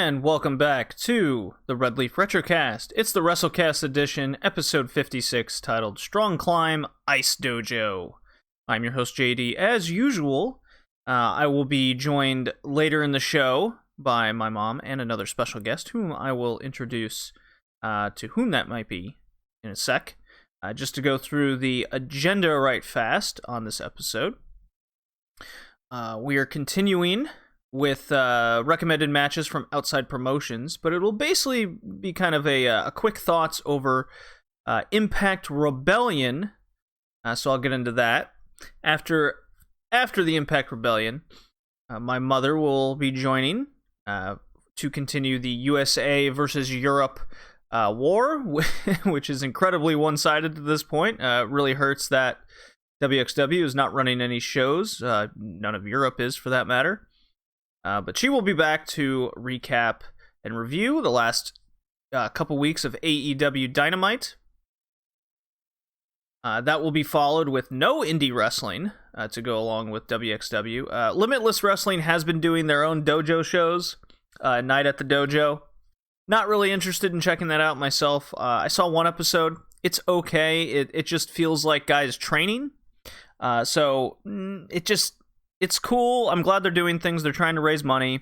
And welcome back to the RedLeafRetrocast. It's the WrestleCast edition, episode 56, titled Strong Climb Ice Dojo. I'm your host, JD. As usual, I will be joined later in the show by my mom and another special guest, whom I will introduce to whom that might be in a sec. Just to go through the agenda right fast on this episode. We are continuing with recommended matches from outside promotions, but it will basically be kind of a quick thoughts over Impact Rebellion, so I'll get into that. After the Impact Rebellion, my mother will be joining to continue the USA versus Europe war, which is incredibly one-sided to this point. Really hurts that WXW is not running any shows, none of Europe is for that matter. But she will be back to recap and review the last couple weeks of AEW Dynamite. That will be followed with no indie wrestling to go along with WXW. Limitless Wrestling has been doing their own dojo shows, Night at the Dojo. Not really interested in checking that out myself. I saw one episode. It's okay. It just feels like guys training. It's cool. I'm glad they're doing things. They're trying to raise money,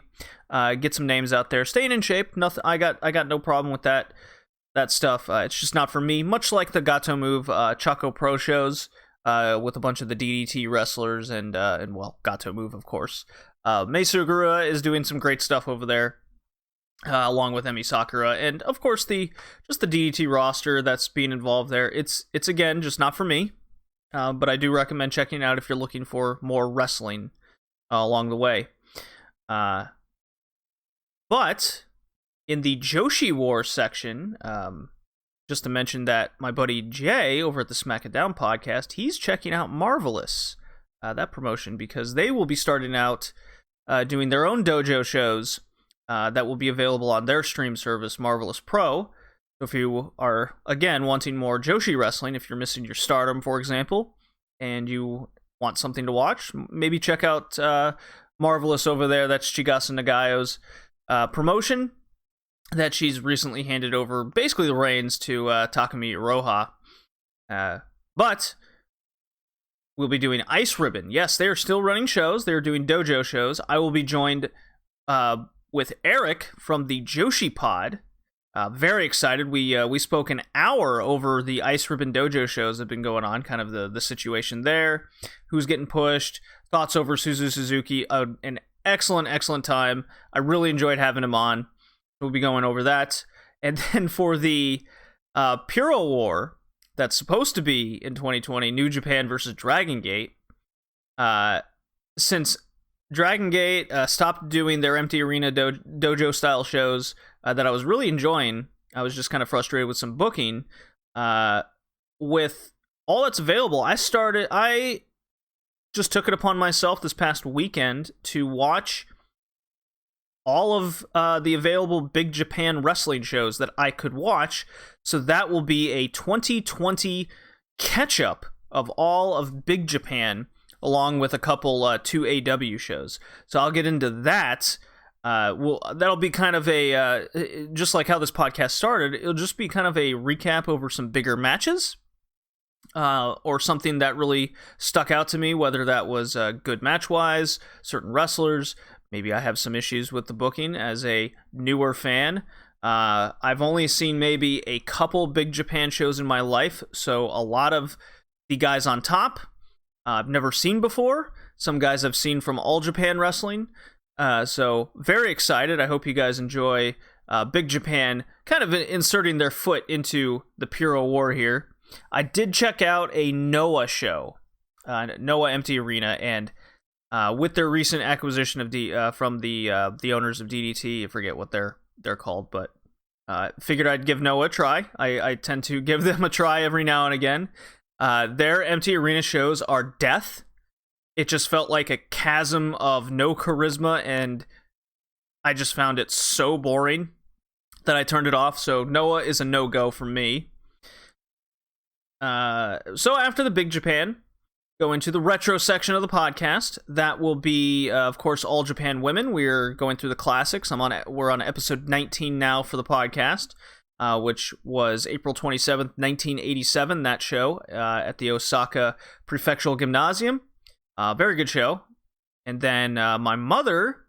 get some names out there, staying in shape. Nothing. I got no problem with that stuff. It's just not for me. Much like the Gato Move Choco Pro shows with a bunch of the DDT wrestlers and Gato Move, of course. Mei Sugura is doing some great stuff over there, along with Emi Sakura, and of course the DDT roster that's being involved there. It's again just not for me. But I do recommend checking it out if you're looking for more wrestling along the way. But in the Joshi War section, just to mention that my buddy Jay over at the Smack It Down podcast, he's checking out Marvelous, that promotion, because they will be starting out doing their own dojo shows that will be available on their stream service, Marvelous Pro. So if you are, again, wanting more Joshi wrestling, if you're missing your Stardom, for example, and you want something to watch, maybe check out Marvelous over there. That's Chigasa Nagayo's promotion that she's recently handed over, basically the reins to Takumi Iroha. But we'll be doing Ice Ribbon. Yes, they are still running shows. They're doing dojo shows. I will be joined with Eric from the Joshi Pod. Very excited. We spoke an hour over the Ice Ribbon Dojo shows that have been going on, kind of the situation there, who's getting pushed, thoughts over Suzu Suzuki. An excellent time. I really enjoyed having him on. We'll be going over that. And then for the Puro War, that's supposed to be in 2020, New Japan versus Dragon Gate, since Dragon Gate stopped doing their empty arena dojo style shows that I was really enjoying. I was just kind of frustrated with some booking. With all that's available, I just took it upon myself this past weekend to watch all of the available Big Japan wrestling shows that I could watch. So that will be a 2020 catch-up of all of Big Japan, along with a couple 2AW shows. So I'll get into that. That'll be kind of a, just like how this podcast started, it'll just be kind of a recap over some bigger matches, or something that really stuck out to me, whether that was good match-wise, certain wrestlers. Maybe I have some issues with the booking as a newer fan. I've only seen maybe a couple Big Japan shows in my life, so a lot of the guys on top I've never seen before. Some guys I've seen from All Japan Wrestling. So very excited. I hope you guys enjoy Big Japan kind of inserting their foot into the Puro War here. I did check out a Noah show, Noah Empty Arena, and with their recent acquisition of from the owners of DDT, I forget what they're called, but figured I'd give Noah a try. I tend to give them a try every now and again. Their empty arena shows are death. It just felt like a chasm of no charisma, and I just found it so boring that I turned it off. So Noah is a no-go for me. So after the Big Japan, go into the retro section of the podcast. That will be, of course, All Japan Women. We're going through the classics. We're on episode 19 now for the podcast, which was April 27th, 1987, that show at the Osaka Prefectural Gymnasium. Very good show. And then my mother,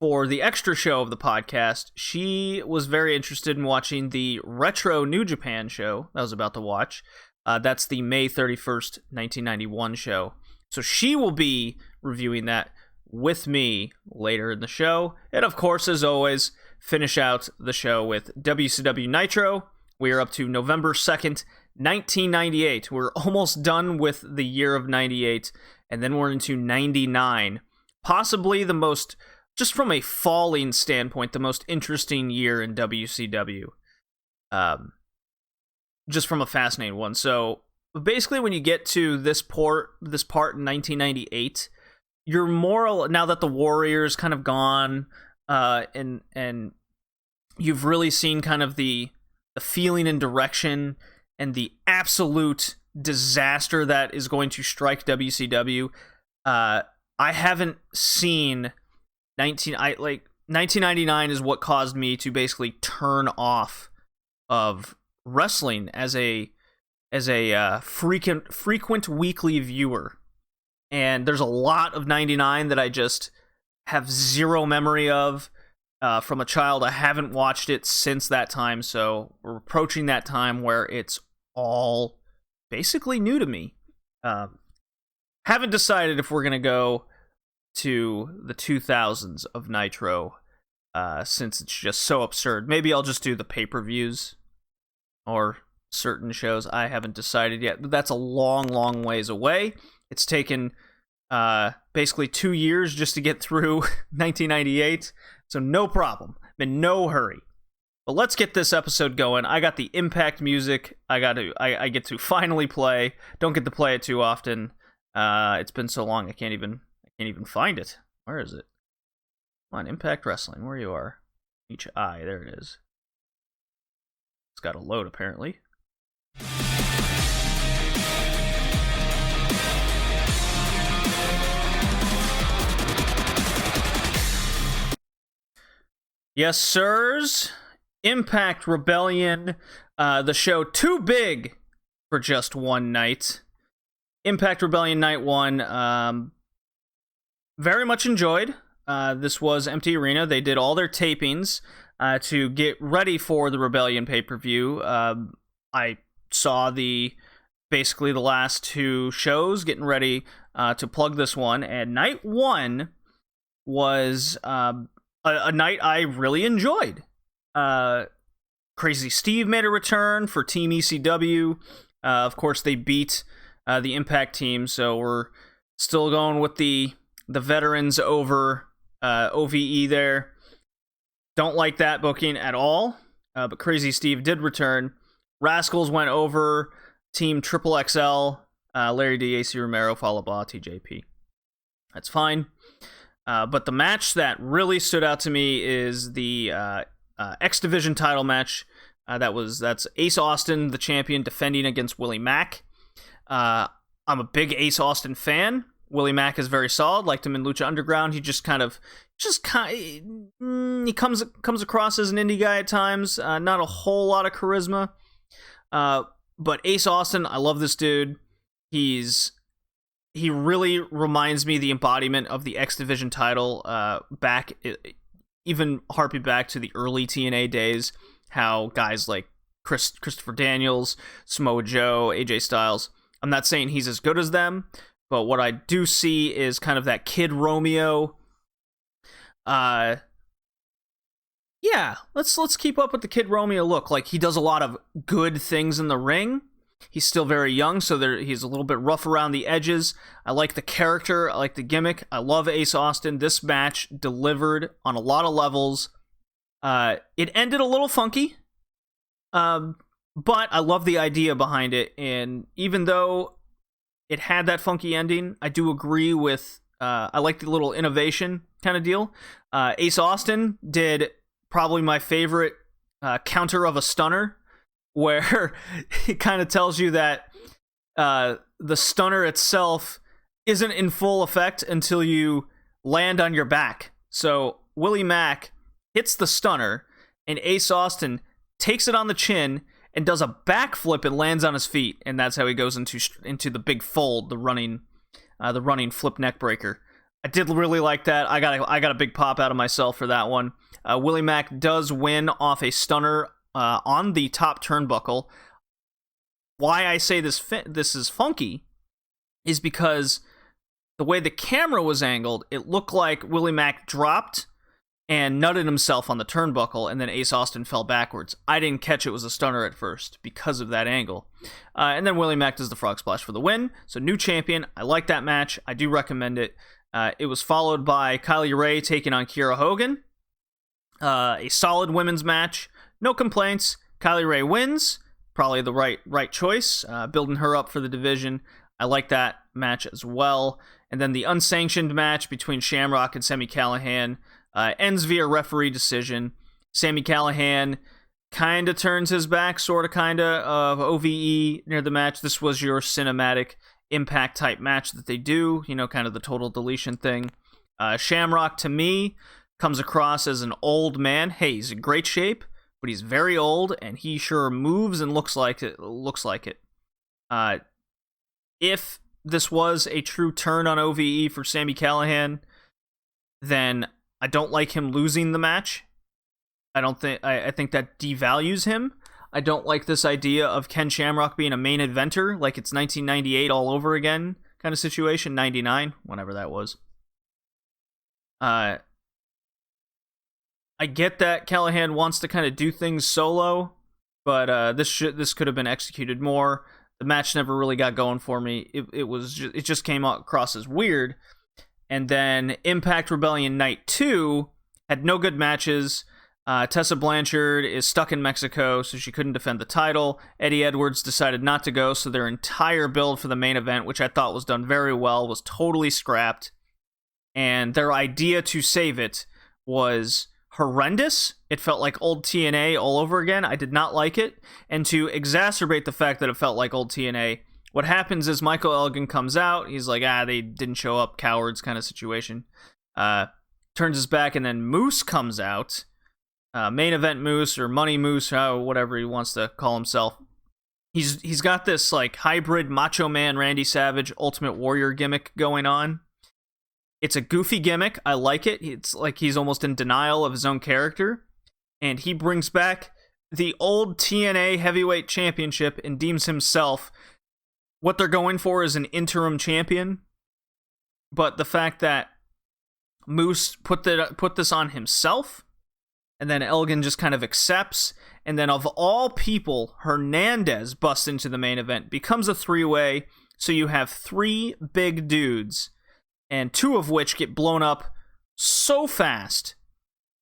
for the extra show of the podcast, she was very interested in watching the Retro New Japan show that I was about to watch. That's the May 31st, 1991 show. So she will be reviewing that with me later in the show. And of course, as always, finish out the show with WCW Nitro. We are up to November 2nd, 1998. We're almost done with the year of 98, and then we're into 99. Possibly the most, just from a falling standpoint, the most interesting year in WCW. Just from a fascinating one. So basically, when you get to this part in 1998, you're more, now that the Warriors kind of gone, and you've really seen kind of the feeling and direction and the absolute disaster that is going to strike WCW. I haven't seen 1999 is what caused me to basically turn off of wrestling as a frequent weekly viewer. And there's a lot of 99 that I just have zero memory of from a child. I haven't watched it since that time, so we're approaching that time where it's all basically new to me. Haven't decided if we're going to go to the 2000s of Nitro, since it's just so absurd. Maybe I'll just do the pay-per-views or certain shows. I haven't decided yet, but that's a long ways away. It's taken basically 2 years just to get through 1998, so no problem. I'm in no hurry. But let's get this episode going. I got the Impact music. I get to finally play. Don't get to play it too often. It's been so long I can't even find it. Where is it? Come on, Impact Wrestling, where you are. Each eye, there it is. It's got to load, apparently. Yes, sirs. Impact Rebellion, the show too big for just one night. Impact Rebellion Night 1, very much enjoyed. This was empty arena. They did all their tapings to get ready for the Rebellion pay-per-view. I saw basically the last two shows, getting ready to plug this one, and Night 1 was a night I really enjoyed. Crazy Steve made a return for Team ECW. Of course, they beat the Impact team, so we're still going with the veterans over OVE there. Don't like that booking at all, but Crazy Steve did return. Rascals went over Team Triple XL, Larry D, AC Romero, Falaba, TJP. That's fine. But the match that really stood out to me is the X Division title match. That's Ace Austin, the champion, defending against Willie Mack. I'm a big Ace Austin fan. Willie Mack is very solid. Liked him in Lucha Underground. He he comes across as an indie guy at times. Not a whole lot of charisma. But Ace Austin, I love this dude. He really reminds me the embodiment of the X Division title. Even harping back to the early TNA days, how guys like Christopher Daniels, Samoa Joe, AJ Styles. I'm not saying he's as good as them, but what I do see is kind of that Kid Romeo. Yeah, let's keep up with the Kid Romeo look. Like, he does a lot of good things in the ring. He's still very young, so he's a little bit rough around the edges. I like the character. I like the gimmick. I love Ace Austin. This match delivered on a lot of levels. It ended a little funky, but I love the idea behind it. And even though it had that funky ending, I do agree with... I like the little innovation kind of deal. Ace Austin did probably my favorite counter of a stunner, where it kind of tells you that the stunner itself isn't in full effect until you land on your back. So Willie Mack hits the stunner, and Ace Austin takes it on the chin and does a backflip and lands on his feet, and that's how he goes into the big fold, the running flip neck breaker. I did really like that. I got a big pop out of myself for that one. Willie Mack does win off a stunner on the top turnbuckle. Why I say this is funky is because the way the camera was angled, it looked like Willie Mack dropped and nutted himself on the turnbuckle, and then Ace Austin fell backwards. I didn't catch it was a stunner at first because of that angle. And then Willie Mack does the frog splash for the win. So new champion. I like that match. I do recommend it. It was followed by Kylie Ray taking on Kiera Hogan. A solid women's match. No complaints. Kylie Ray wins. Probably the right choice. Building her up for the division. I like that match as well. And then the unsanctioned match between Shamrock and Sami Callihan ends via referee decision. Sami Callihan kind of turns his back, sort of, kind of OVE near the match. This was your cinematic Impact type match that they do, kind of the total deletion thing. Shamrock, to me, comes across as an old man. Hey, he's in great shape, but he's very old, and he sure moves and looks like it. If this was a true turn on OVE for Sami Callihan, then I don't like him losing the match. I think that devalues him. I don't like this idea of Ken Shamrock being a main eventer, like it's 1998 all over again kind of situation, 99, whenever that was. I get that Callihan wants to kind of do things solo, but this could have been executed more. The match never really got going for me. It just came across as weird. And then Impact Rebellion Night 2 had no good matches. Tessa Blanchard is stuck in Mexico, so she couldn't defend the title. Eddie Edwards decided not to go, so their entire build for the main event, which I thought was done very well, was totally scrapped. And their idea to save it was horrendous. It felt like old TNA all over again. I did not like it. And to exacerbate the fact that it felt like old TNA, what happens is Michael Elgin comes out. He's like, they didn't show up, cowards kind of situation. Turns his back, and then Moose comes out. Main event Moose, or Money Moose, whatever he wants to call himself. He's got this like hybrid Macho Man Randy Savage Ultimate Warrior gimmick going on. It's a goofy gimmick. I like it. It's like he's almost in denial of his own character. And he brings back the old TNA Heavyweight Championship and deems himself, what they're going for is an interim champion. But the fact that Moose put this on himself, and then Elgin just kind of accepts, and then of all people, Hernandez busts into the main event, becomes a three-way, so you have three big dudes, and two of which get blown up so fast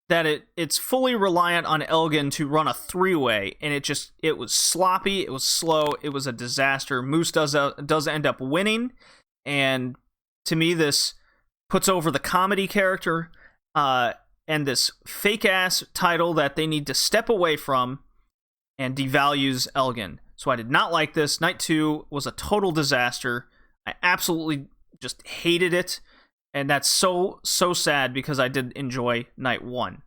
that it's fully reliant on Elgin to run a three-way, and it was sloppy, it was slow, it was a disaster. Moose does end up winning, and to me this puts over the comedy character, and this fake-ass title that they need to step away from, and devalues Elgin. So I did not like this. Night 2 was a total disaster. I absolutely just hated it, and that's so sad because I did enjoy Night 1.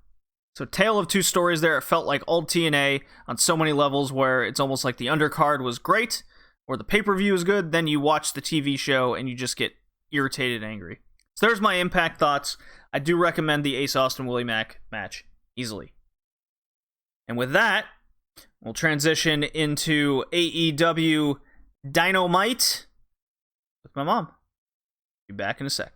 So tale of two stories there. It felt like old TNA on so many levels, where it's almost like the undercard was great, or the pay-per-view is good, then you watch the TV show and you just get irritated and angry. So there's my Impact thoughts. I do recommend the Ace Austin-Willie Mack match, easily. And with that, we'll transition into AEW Dynamite with my mom. Be back in a sec.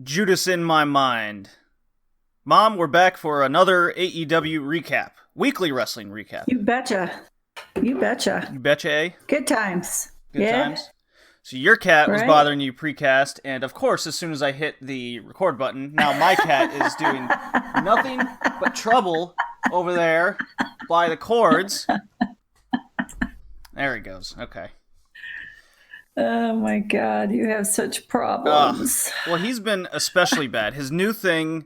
Judas in my mind. Mom, we're back for another AEW recap. Weekly wrestling recap. You betcha. You betcha. You betcha, eh? Good times. Good times. So your cat was bothering you precast, and of course, as soon as I hit the record button, now my cat is doing nothing but trouble over there by the cords. There he goes. Okay. Oh my God, you have such problems. Well, he's been especially bad. His new thing,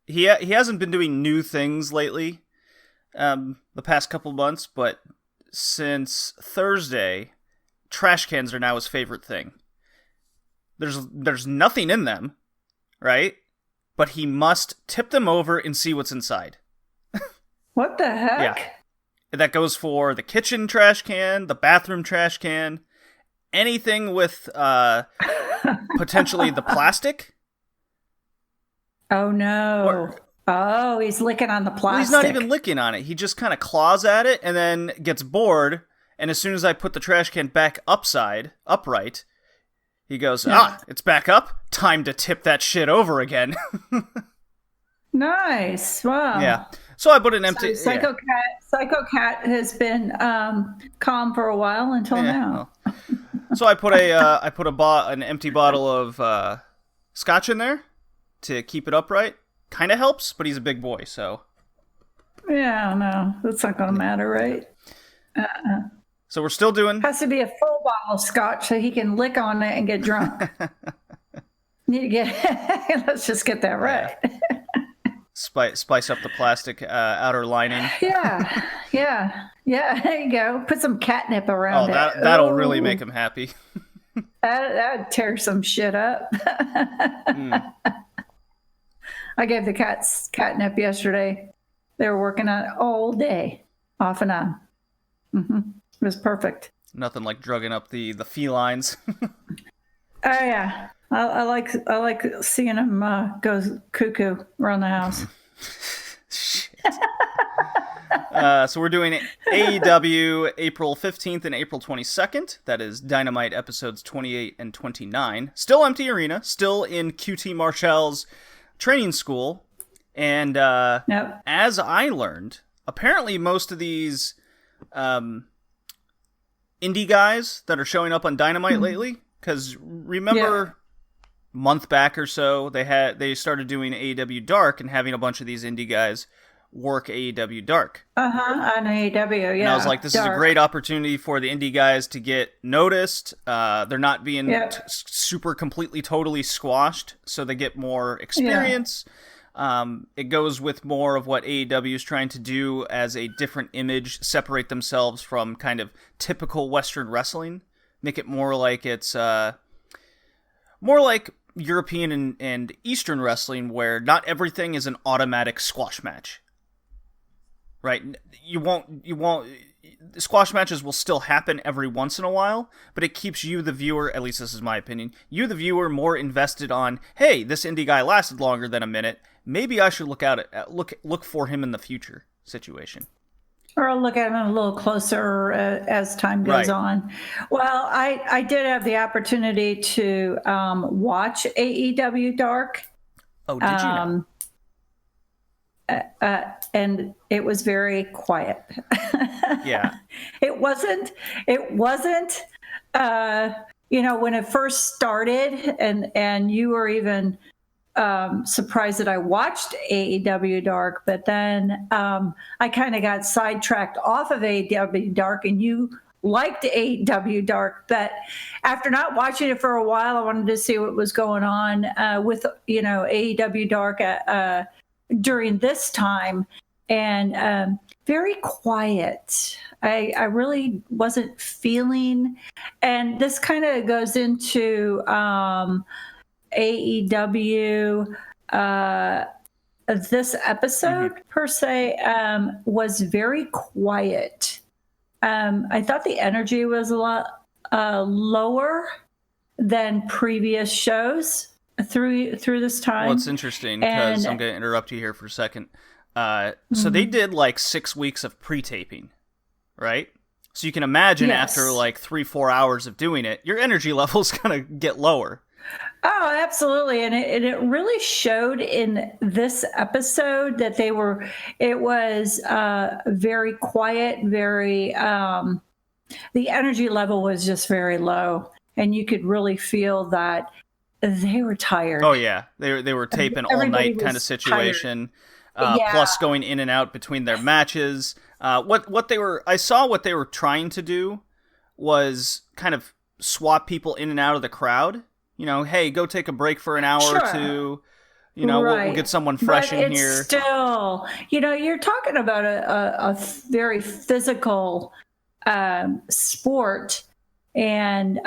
he hasn't been doing new things lately, the past couple months, but since Thursday, trash cans are now his favorite thing. There's nothing in them, right? But he must tip them over and see what's inside. What the heck? Yeah. That goes for the kitchen trash can, the bathroom trash can, anything with potentially the plastic. Oh, no. He's licking on the plastic. Well, he's not even licking on it. He just kind of claws at it and then gets bored. And as soon as I put the trash can back upright, he goes, it's back up. Time to tip that shit over again. Nice. Wow. Yeah. So I put an empty... Psycho Cat has been calm for a while until now. Well. So I put an empty bottle of scotch in there to keep it upright. Kind of helps, but he's a big boy, so... Yeah, no. That's not going to matter, right? So we're still doing... Has to be a full bottle of scotch so he can lick on it and get drunk. Need to get... Let's just get that right. Spice up the plastic outer lining. Yeah. There you go. Put some catnip around it. That'll really make him happy. That'd tear some shit up. I gave the cats catnip yesterday. They were working on it all day, off and on. Mm-hmm. It was perfect. Nothing like drugging up the felines. Oh yeah, I like seeing them go cuckoo around the house. Shit. So we're doing AEW April 15th and April 22nd. That is Dynamite episodes 28 and 29. Still empty arena. Still in QT Marshall's training school. And as I learned, apparently most of these indie guys that are showing up on Dynamite lately, because remember a month back or so, they started doing AEW Dark and having a bunch of these indie guys work AEW Dark. On AEW, yeah. And I was like, this is a great opportunity for the indie guys to get noticed. They're not being super completely, totally squashed, so they get more experience. It goes with more of what AEW is trying to do as a different image, separate themselves from kind of typical Western wrestling, make it more like it's more like European and Eastern wrestling, where not everything is an automatic squash match. Right? You won't. Squash matches will still happen every once in a while, but it keeps you, the viewer, at least this is my opinion, you, the viewer, more invested on, hey, this indie guy lasted longer than a minute. Maybe I should look for him in the future situation. Or I'll look at him a little closer as time goes on. Well, I did have the opportunity to watch AEW Dark. Oh, did you know? And it was very quiet. Yeah. It wasn't, when it first started and you were even surprised that I watched AEW Dark, but then I kind of got sidetracked off of AEW Dark, and you liked AEW Dark. But after not watching it for a while, I wanted to see what was going on with AEW Dark during this time, and very quiet. I really wasn't feeling, and this kind of goes into AEW. This episode per se was very quiet. I thought the energy was a lot lower than previous shows through this time. Well, it's interesting because I'm going to interrupt you here for a second. So they did like 6 weeks of pre-taping, right? So you can imagine after like 3-4 hours of doing it, your energy level's going to get lower. Oh, absolutely. And it really showed in this episode that it was very quiet, very, the energy level was just very low. And you could really feel that they were tired. Oh, yeah. They were taping all night kind of situation. Plus going in and out between their matches. I saw what they were trying to do was kind of swap people in and out of the crowd. Hey, go take a break for an hour or two. You know, we'll get someone fresh but in it's here. Still, you're talking about a very physical sport, and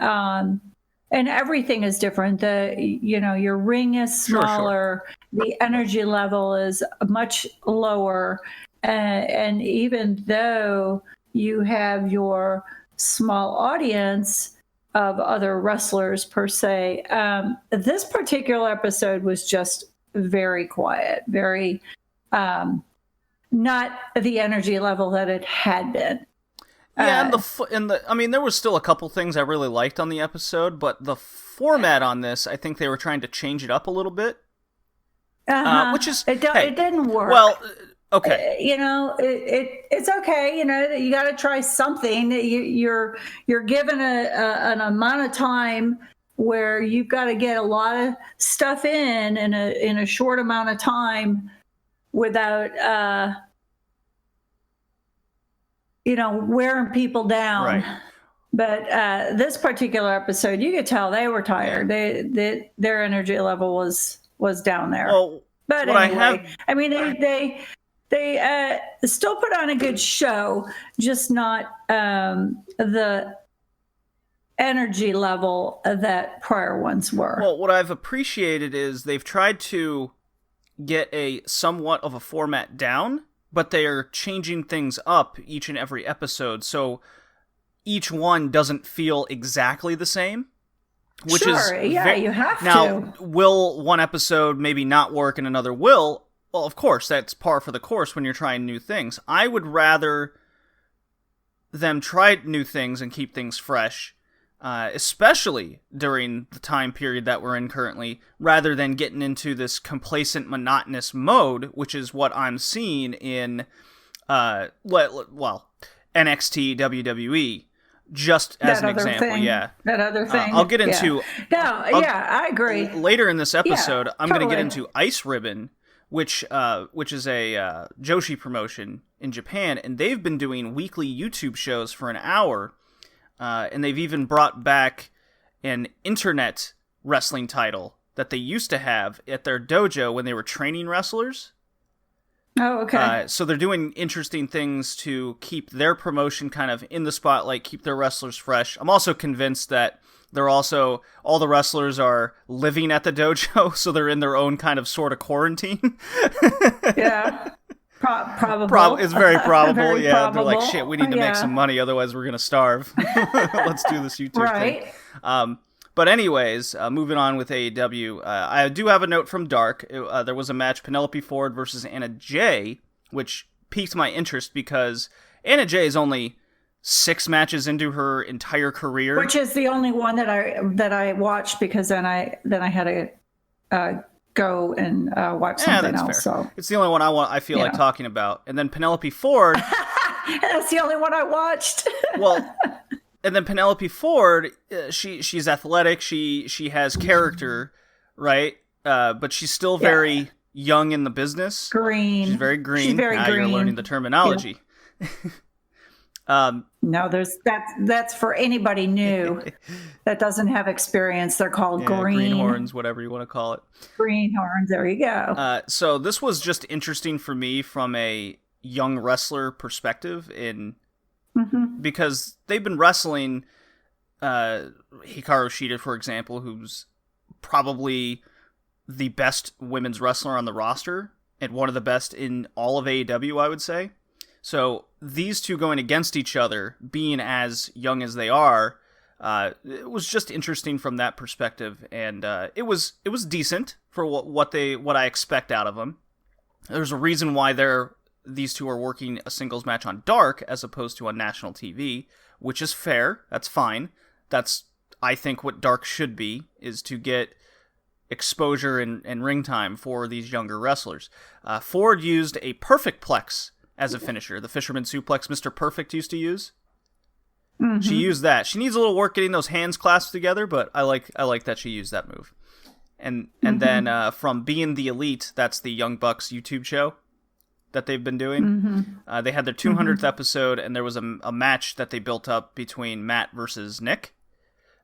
everything is different. Your ring is smaller, the energy level is much lower, and even though you have your small audience of other wrestlers per se, this particular episode was just very quiet, very not the energy level that it had been. Yeah, I mean, there was still a couple things I really liked on the episode, but the format on this, I think they were trying to change it up a little bit, which is it didn't work. Well, okay, it's okay. You got to try something. You're given an amount of time where you've got to get a lot of stuff in a short amount of time without wearing people down. Right. But this particular episode, you could tell they were tired. Yeah. Their energy level was down there. Well, but anyway, I mean, they still put on a good show, just not the energy level that prior ones were. Well, what I've appreciated is they've tried to get a somewhat of a format down, but they are changing things up each and every episode, so each one doesn't feel exactly the same. Which you have now, will one episode maybe not work and another will? Well, of course, that's par for the course when you're trying new things. I would rather them try new things and keep things fresh, especially during the time period that we're in currently, rather than getting into this complacent, monotonous mode, which is what I'm seeing in, NXT, WWE, just as an example. Yeah, that other thing. I'll get into. I agree. Later in this episode, I'm going to get into Ice Ribbon, which is a Joshi promotion in Japan, and they've been doing weekly YouTube shows for an hour. And they've even brought back an internet wrestling title that they used to have at their dojo when they were training wrestlers. Oh, okay. So they're doing interesting things to keep their promotion kind of in the spotlight, keep their wrestlers fresh. I'm also convinced that all the wrestlers are living at the dojo, so they're in their own kind of sort of quarantine. Yeah. Probable. It's very probable. Very yeah, probable. They're like, shit, we need to make some money, otherwise we're gonna starve. Let's do this YouTube thing. But anyways, moving on with AEW, I do have a note from Dark. There was a match, Penelope Ford versus Anna Jay, which piqued my interest because Anna Jay is only 6 matches into her entire career, which is the only one that I watched, because then I had to go and watch something else. Fair. So it's the only one I feel like talking about. And then Penelope Ford. That's the only one I watched. Well, and then Penelope Ford, she's athletic. She has character, right? But she's still very young in the business. Green. She's very green. She's very green. You're learning the terminology. No, that's for anybody new that doesn't have experience. They're called greenhorns, whatever you want to call it. Greenhorns, there you go. So this was just interesting for me from a young wrestler perspective, because they've been wrestling Hikaru Shida, for example, who's probably the best women's wrestler on the roster and one of the best in all of AEW, I would say. So these two going against each other, being as young as they are, it was just interesting from that perspective, and it was decent for what I expect out of them. There's a reason why these two are working a singles match on Dark as opposed to on national TV, which is fair. That's fine. That's, I think, what Dark should be, is to get exposure and ring time for these younger wrestlers. Ford used a perfect plex as a finisher, the Fisherman Suplex Mr. Perfect used to use. Mm-hmm. She used that. She needs a little work getting those hands clasped together, but I like that she used that move. And then from Being the Elite, that's the Young Bucks YouTube show that they've been doing. They had their 200th episode, and there was a match that they built up between Matt versus Nick,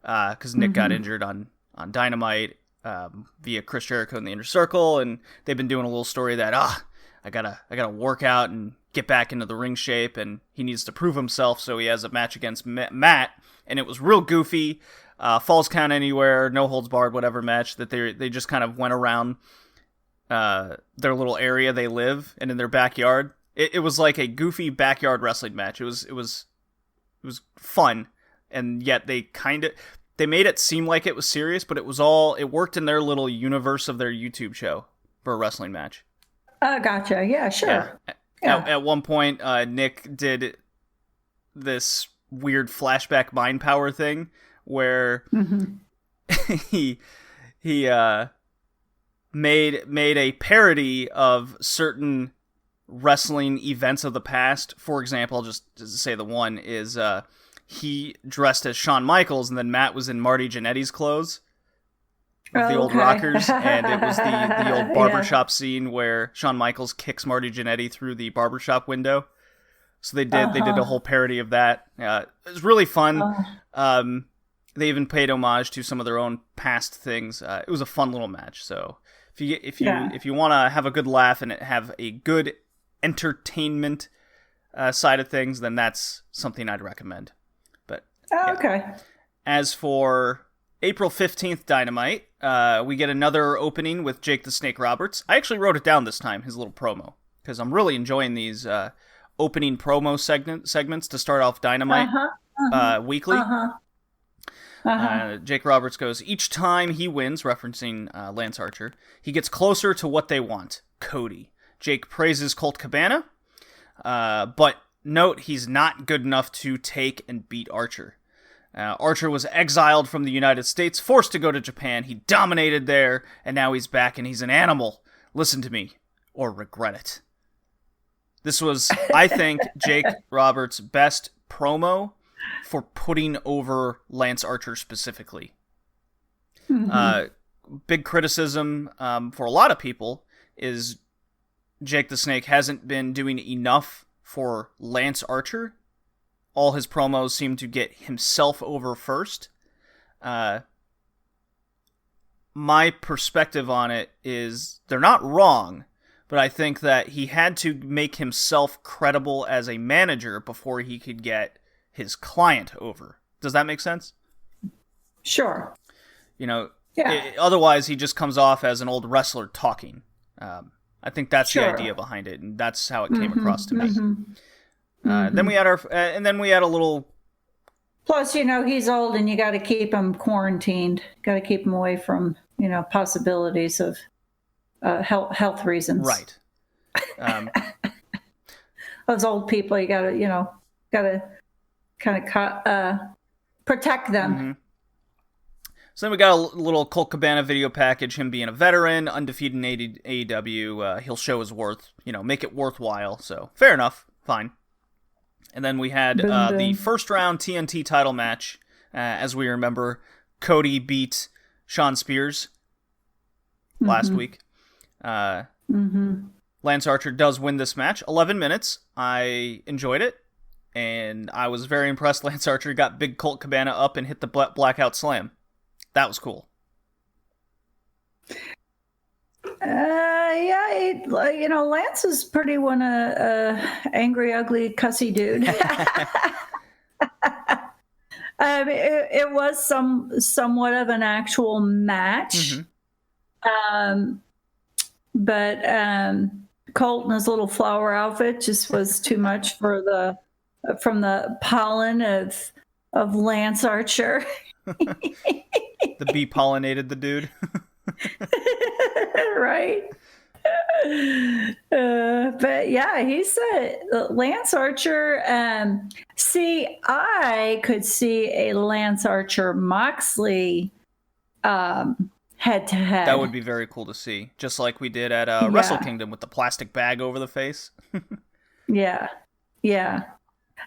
because Nick got injured on Dynamite. via Chris Jericho in the Inner Circle, and they've been doing a little story that I gotta work out and get back into the ring shape, and he needs to prove himself, so he has a match against Matt, and it was real goofy, falls count anywhere, no holds barred, whatever match that they just kind of went around their little area they live and in their backyard. It was like a goofy backyard wrestling match. It was fun, and yet they made it seem like it was serious, but it worked in their little universe of their YouTube show for a wrestling match. Gotcha. Yeah, sure. Yeah. At one point, Nick did this weird flashback mind power thing where he made a parody of certain wrestling events of the past. For example, just to say the one is he dressed as Shawn Michaels, and then Matt was in Marty Jannetty's clothes. The old Rockers, and it was the old barbershop scene where Shawn Michaels kicks Marty Jannetty through the barbershop window. So they did a whole parody of that. It was really fun. They even paid homage to some of their own past things. It was a fun little match. So if you want to have a good laugh and have a good entertainment side of things, then that's something I'd recommend. But okay. As for April 15th Dynamite, we get another opening with Jake the Snake Roberts. I actually wrote it down this time, his little promo, because I'm really enjoying these opening promo segments to start off Dynamite weekly. Jake Roberts goes, each time he wins, referencing Lance Archer, he gets closer to what they want, Cody. Jake praises Colt Cabana, but note he's not good enough to take and beat Archer. Archer was exiled from the United States, forced to go to Japan. He dominated there, and now he's back and he's an animal. Listen to me, or regret it. This was, I think, Jake Roberts' best promo for putting over Lance Archer specifically. Big criticism for a lot of people is Jake the Snake hasn't been doing enough for Lance Archer. All his promos seem to get himself over first. My perspective on it is they're not wrong, but I think that he had to make himself credible as a manager before he could get his client over. Does that make sense? Sure. Otherwise he just comes off as an old wrestler talking. I think that's the idea behind it, and that's how it came across to me. Then we had a little. Plus, he's old, and you got to keep him quarantined. Got to keep him away from possibilities of health reasons. Right. Those old people, you got to kind of protect them. So then we got a little Colt Cabana video package, him being a veteran, undefeated in AEW. He'll show his worth, make it worthwhile. So fair enough, fine. And then we had the first round TNT title match. As we remember, Cody beat Shawn Spears last week. Lance Archer does win this match. 11 minutes. I enjoyed it. And I was very impressed Lance Archer got big Colt Cabana up and hit the blackout slam. That was cool. Lance is pretty angry, ugly, cussy dude. It was somewhat of an actual match. But Colt in his little flower outfit just was too much from the pollen of Lance Archer. The bee pollinated the dude. Right. But yeah, he's Lance Archer. I could see a Lance Archer Moxley head to head. That would be very cool to see, just like we did at Wrestle Kingdom with the plastic bag over the face. Yeah.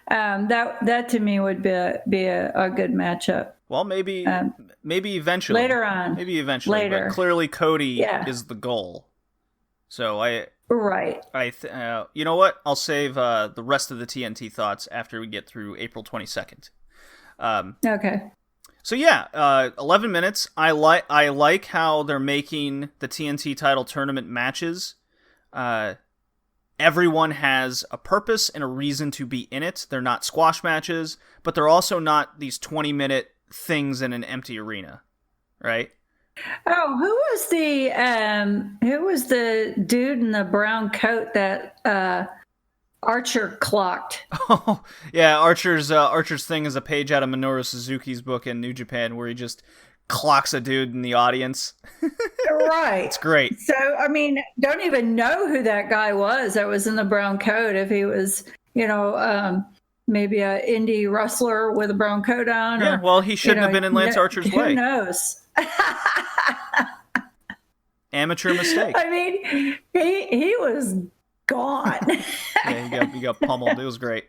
That to me would be a good matchup. Well, maybe eventually. Later on. Maybe eventually. But clearly Cody is the goal. So Right. You know what? I'll save the rest of the TNT thoughts after we get through April 22nd. Okay. So yeah, 11 minutes. I like how they're making the TNT title tournament matches. Everyone has a purpose and a reason to be in it. They're not squash matches, but they're also not these 20-minute things in an empty arena, right? Oh, who was the dude in the brown coat that Archer clocked? Oh, yeah, Archer's thing is a page out of Minoru Suzuki's book in New Japan where he just clocks a dude in the audience. Right. It's great. So, I mean, don't even know who that guy was that was in the brown coat. If he was, maybe an indie wrestler with a brown coat on. Yeah, well, he shouldn't have been in Lance Archer's way. Who knows? Amateur mistake. I mean, he was gone. Yeah, he got pummeled. It was great.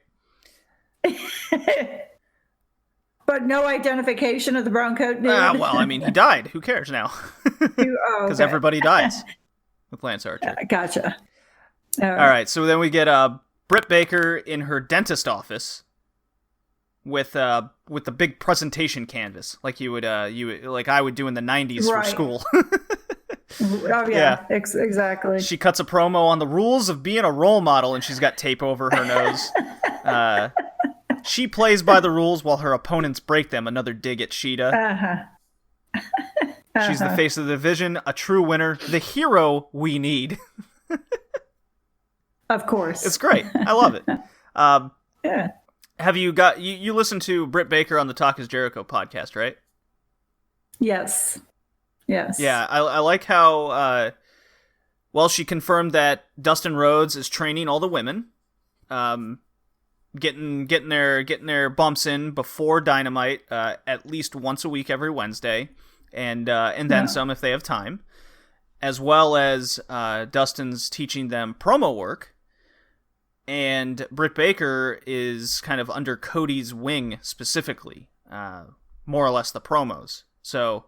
But no identification of the brown coat dude? Well, I mean, he died. Who cares now? Because everybody dies with Lance Archer. Gotcha. All right, so then we get Britt Baker in her dentist office with the big presentation canvas, like you would like I would do in the 90s for school. Oh yeah. Exactly. She cuts a promo on the rules of being a role model, and she's got tape over her nose. She plays by the rules while her opponents break them. Another dig at Shida. She's the face of the division, a true winner, the hero we need. Of course. It's great. I love it. Yeah. Have you listened to Britt Baker on the Talk is Jericho podcast, right? Yes. Yeah, I like how she confirmed that Dustin Rhodes is training all the women, getting their bumps in before Dynamite, at least once a week every Wednesday, and then some if they have time, as well as Dustin's teaching them promo work, and Britt Baker is kind of under Cody's wing specifically, more or less the promos. So.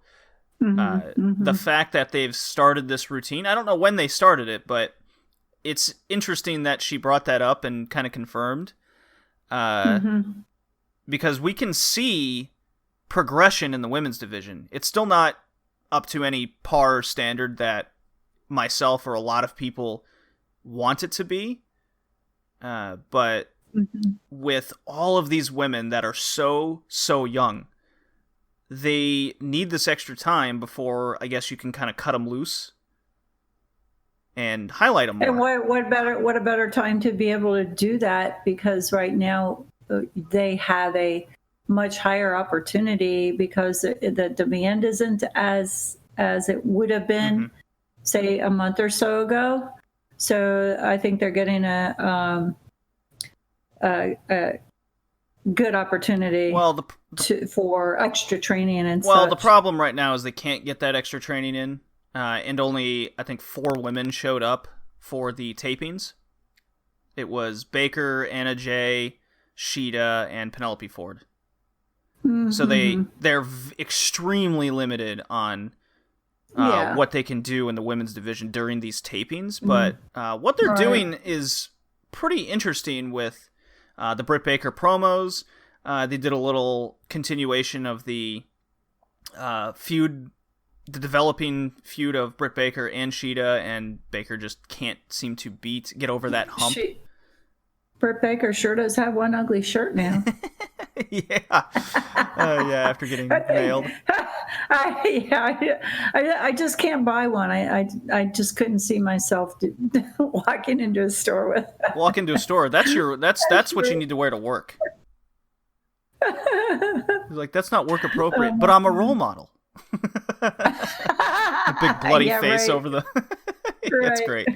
The fact that they've started this routine, I don't know when they started it, but it's interesting that she brought that up and kind of confirmed, because we can see progression in the women's division. It's still not up to any par standard that myself or a lot of people want it to be, but with all of these women that are so young, they need this extra time before, I guess, you can kind of cut them loose and highlight them more. And what a better time to be able to do that, because right now they have a much higher opportunity because the demand isn't as it would have been, say, a month or so ago. So I think they're getting a good opportunity for extra training and such. The problem right now is they can't get that extra training in, and only, I think, 4 women showed up for the tapings. It was Baker, Anna Jay, Shida, and Penelope Ford. So they're extremely limited on what they can do in the women's division during these tapings, but what they're doing is pretty interesting with the Britt Baker promos. They did a little continuation of the feud, the developing feud of Britt Baker and Shida, and Baker just can't seem to get over that hump. Britt Baker sure does have one ugly shirt now. Yeah. After getting nailed. I just can't buy one. I just couldn't see myself walking into a store with. Walk into a store. That's what you need to wear to work. He's like, that's not work appropriate, but I'm a role model. A big bloody face over the. That's great.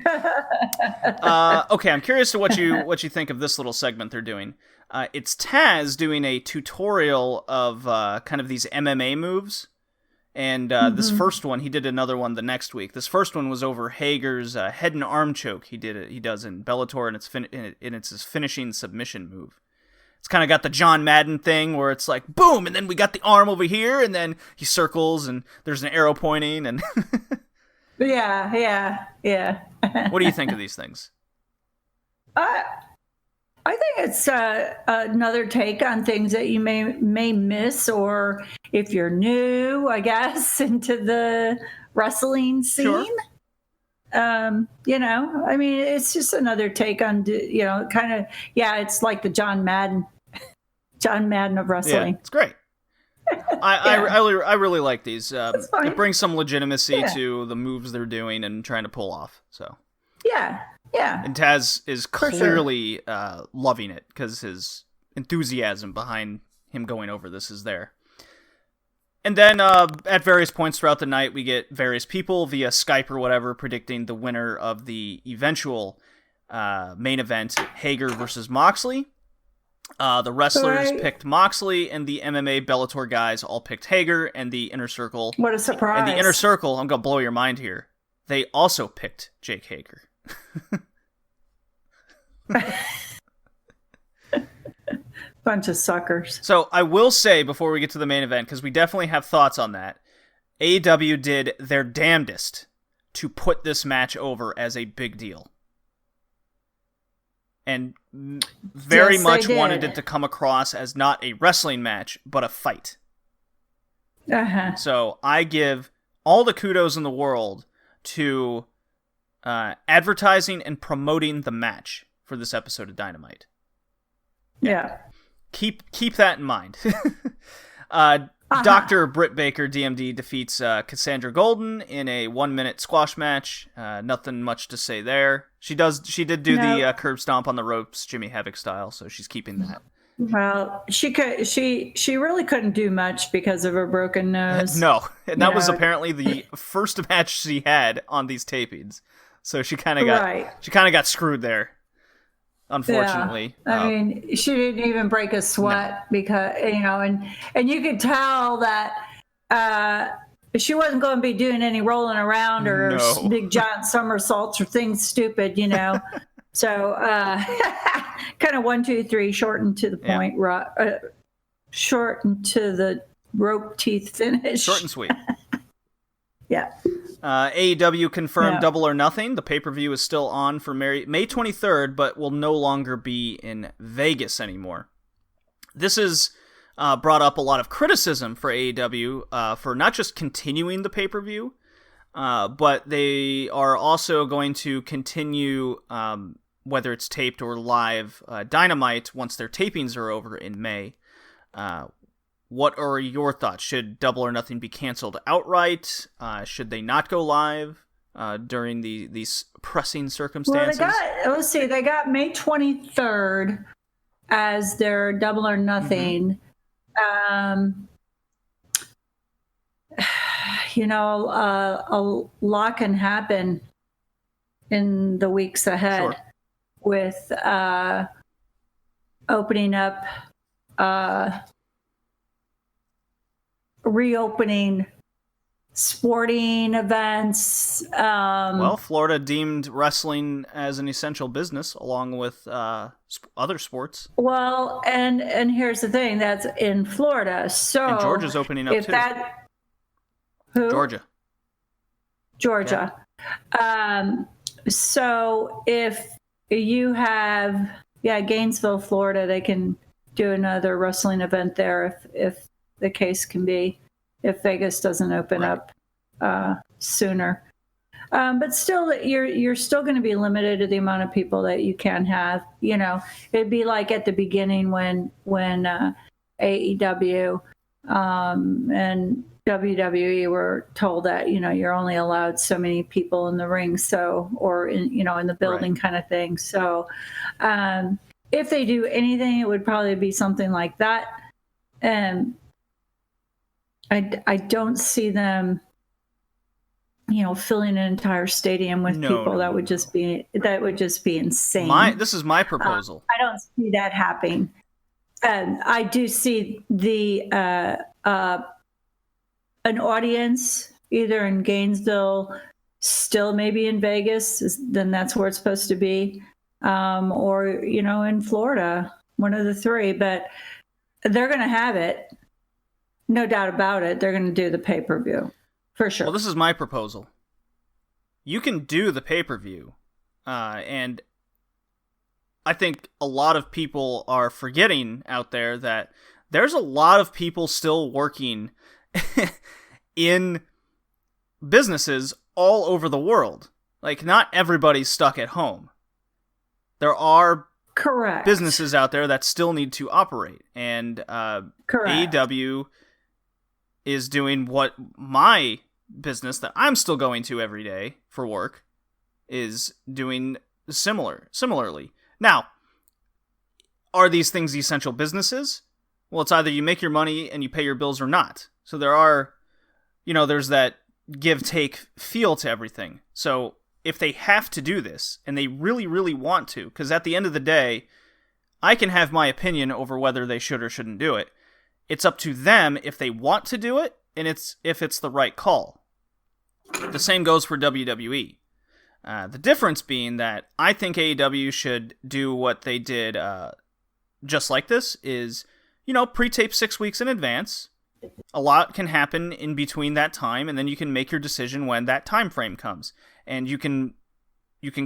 Okay, I'm curious to what you think of this little segment they're doing. It's Taz doing a tutorial of kind of these MMA moves, and this first one, he did another one the next week. This first one was over Hager's head and arm choke. He does in Bellator, and it's his finishing submission move. It's kind of got the John Madden thing where it's like boom, and then we got the arm over here, and then he circles, and there's an arrow pointing, and. Yeah. What do you think of these things? I think it's another take on things that you may miss, or if you're new, I guess, into the wrestling scene. Sure. I mean, it's just another take on, kind of, it's like the John Madden of wrestling. Yeah, it's great. I really like these. It brings some legitimacy to the moves they're doing and trying to pull off. So yeah. And Taz is clearly loving it because his enthusiasm behind him going over this is there. And then at various points throughout the night, we get various people via Skype or whatever predicting the winner of the eventual main event, Hager versus Moxley. The wrestlers picked Moxley, and the MMA Bellator guys all picked Hager, and the Inner Circle... What a surprise. And the Inner Circle, I'm going to blow your mind here, they also picked Jake Hager. Bunch of suckers. So I will say before we get to the main event, because we definitely have thoughts on that, AEW did their damnedest to put this match over as a big deal. And very much wanted it to come across as not a wrestling match, but a fight. So I give all the kudos in the world to advertising and promoting the match for this episode of Dynamite. Yeah. Keep that in mind. Dr. Britt Baker, DMD, defeats Cassandra Golden in a 1-minute squash match. Nothing much to say there. She did do the curb stomp on the ropes, Jimmy Havoc style, so she's keeping that. Well, she really couldn't do much because of her broken nose. No, and that was apparently the first match she had on these tapings. So she kind of got screwed there. Unfortunately. Yeah. I mean, she didn't even break a sweat because, and you could tell that she wasn't going to be doing any rolling around or big giant somersaults or things stupid, So kind of 1, 2, 3, shortened to the point, shortened to the rope teeth finish. Short and sweet. Yeah. AEW confirmed Double or Nothing. The pay-per-view is still on for May 23rd, but will no longer be in Vegas anymore. This has brought up a lot of criticism for AEW for not just continuing the pay-per-view, but they are also going to continue, whether it's taped or live, Dynamite once their tapings are over in May. What are your thoughts? Should Double or Nothing be canceled outright? Should they not go live during these pressing circumstances? Well, they got May 23rd as their Double or Nothing. A lot can happen in the weeks ahead with opening up, reopening sporting events. Florida deemed wrestling as an essential business along with other sports. Well, and here's the thing, that's in Florida. So and Georgia's opening up too. Georgia. Yeah. So if you have Gainesville, Florida, they can do another wrestling event there if the case can be, if Vegas doesn't open up sooner. But still, you're still going to be limited to the amount of people that you can have. It'd be like at the beginning when AEW and WWE were told that you're only allowed so many people in the ring, or in the building kind of thing. So if they do anything, it would probably be something like that. And I don't see them, filling an entire stadium with people. That would just be insane. This is my proposal. I don't see that happening. And I do see an audience either in Gainesville, still maybe in Vegas, then that's where it's supposed to be, or in Florida, one of the three. But they're going to have it. No doubt about it. They're going to do the pay-per-view for sure. Well, this is my proposal. You can do the pay-per-view, and I think a lot of people are forgetting out there that there's a lot of people still working in businesses all over the world. Like, not everybody's stuck at home. There are correct businesses out there that still need to operate, and AEW is doing what my business that I'm still going to every day for work is doing similarly. Now, are these things essential businesses? Well, it's either you make your money and you pay your bills or not. So there are, there's that give-take feel to everything. So if they have to do this, and they really, really want to, because at the end of the day, I can have my opinion over whether they should or shouldn't do it. It's up to them if they want to do it, and if it's the right call. The same goes for WWE. The difference being that I think AEW should do what they did just like this, is, pre-tape 6 weeks in advance. A lot can happen in between that time, and then you can make your decision when that time frame comes. And you can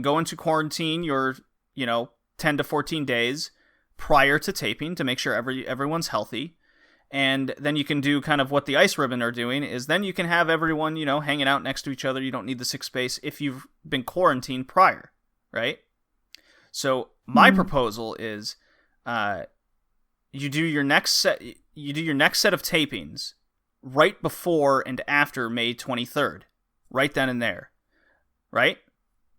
go into quarantine your, 10 to 14 days prior to taping to make sure everyone's healthy. And then you can do kind of what the Ice Ribbon are doing, is then you can have everyone, hanging out next to each other. You don't need the 6 space if you've been quarantined prior, right? So my proposal is you do your next set of tapings right before and after May 23rd, right then and there, right?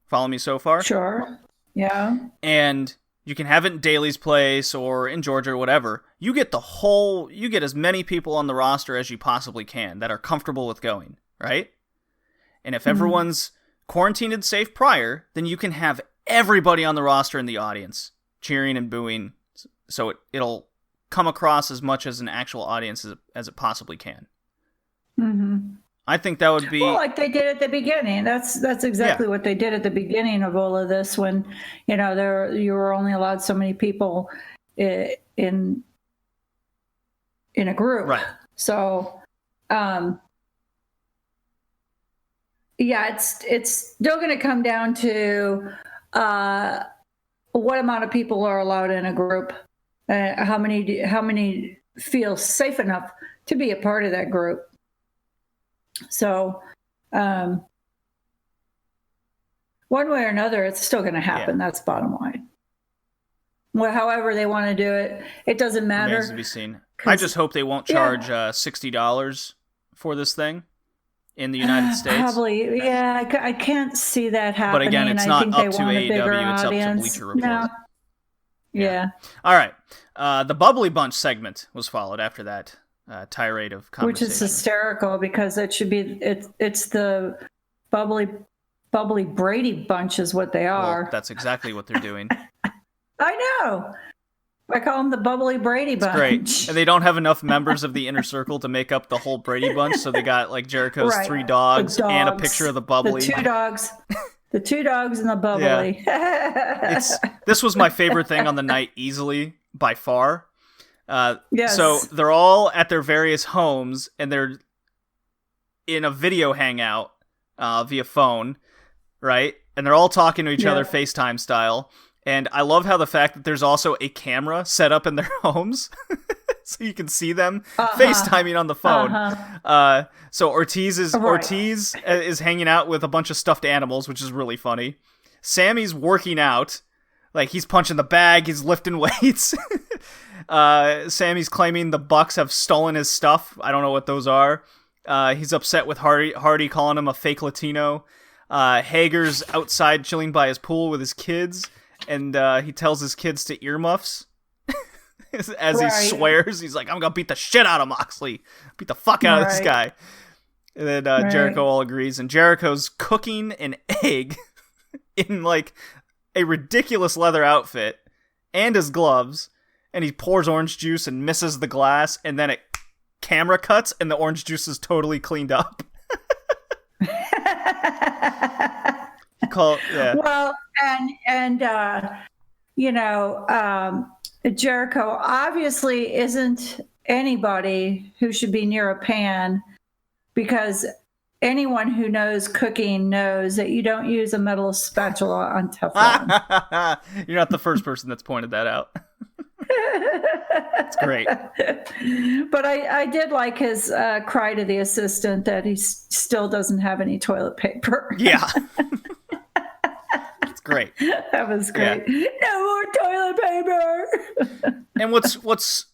Follow me so far? Sure. Yeah. And you can have it in Daly's place or in Georgia or whatever. You get as many people on the roster as you possibly can that are comfortable with going, right? And if everyone's quarantined and safe prior, then you can have everybody on the roster in the audience cheering and booing, so it'll come across as much as an actual audience as it possibly can. Mm-hmm. I think that would be like they did at the beginning. That's exactly what they did at the beginning of all of this, when you were only allowed so many people in a group. Right. So, it's still going to come down to what amount of people are allowed in a group. How many feel safe enough to be a part of that group. So, one way or another, it's still going to happen. Yeah. That's bottom line. Well, however they want to do it, it doesn't matter. Remains to be seen. I just hope they won't charge $60 for this thing in the United States. Probably, yeah. I can't see that happening. But again, it's not up to AEW. It's up to Bleacher Report. No. Yeah. All right. The Bubbly Bunch segment was followed after that tirade of conversation. Which is hysterical, because it should be it's the bubbly Brady Bunch is what they are. Well, that's exactly what they're doing. I know. I call them the Bubbly Brady Bunch. Great. And they don't have enough members of the Inner Circle to make up the whole Brady Bunch, so they got like Jericho's 3 dogs and a picture of the Bubbly. The 2 dogs. The 2 dogs and the Bubbly. Yeah. This was my favorite thing on the night, easily, by far. Yes. So they're all at their various homes, and they're in a video hangout via phone, right? And they're all talking to each other FaceTime style. And I love how the fact that there's also a camera set up in their homes, so you can see them FaceTiming on the phone. So Ortiz is hanging out with a bunch of stuffed animals, which is really funny. Sammy's working out, like he's punching the bag, he's lifting weights. Sammy's claiming the Bucks have stolen his stuff. I don't know what those are. He's upset with Hardy calling him a fake Latino. Hager's outside chilling by his pool with his kids, and he tells his kids to earmuffs. As he swears, he's like, I'm gonna beat the shit out of Moxley. Beat the fuck out of this guy. And then Jericho all agrees, and Jericho's cooking an egg in like a ridiculous leather outfit and his gloves, and he pours orange juice and misses the glass, and then it camera cuts and the orange juice is totally cleaned up. Well, and Jericho obviously isn't anybody who should be near a pan, because anyone who knows cooking knows that you don't use a metal spatula on Teflon. You're not the first person that's pointed that out. It's great. But I did like his cry to the assistant that he still doesn't have any toilet paper. Yeah. It's great. That was great. Yeah. No more toilet paper. And what's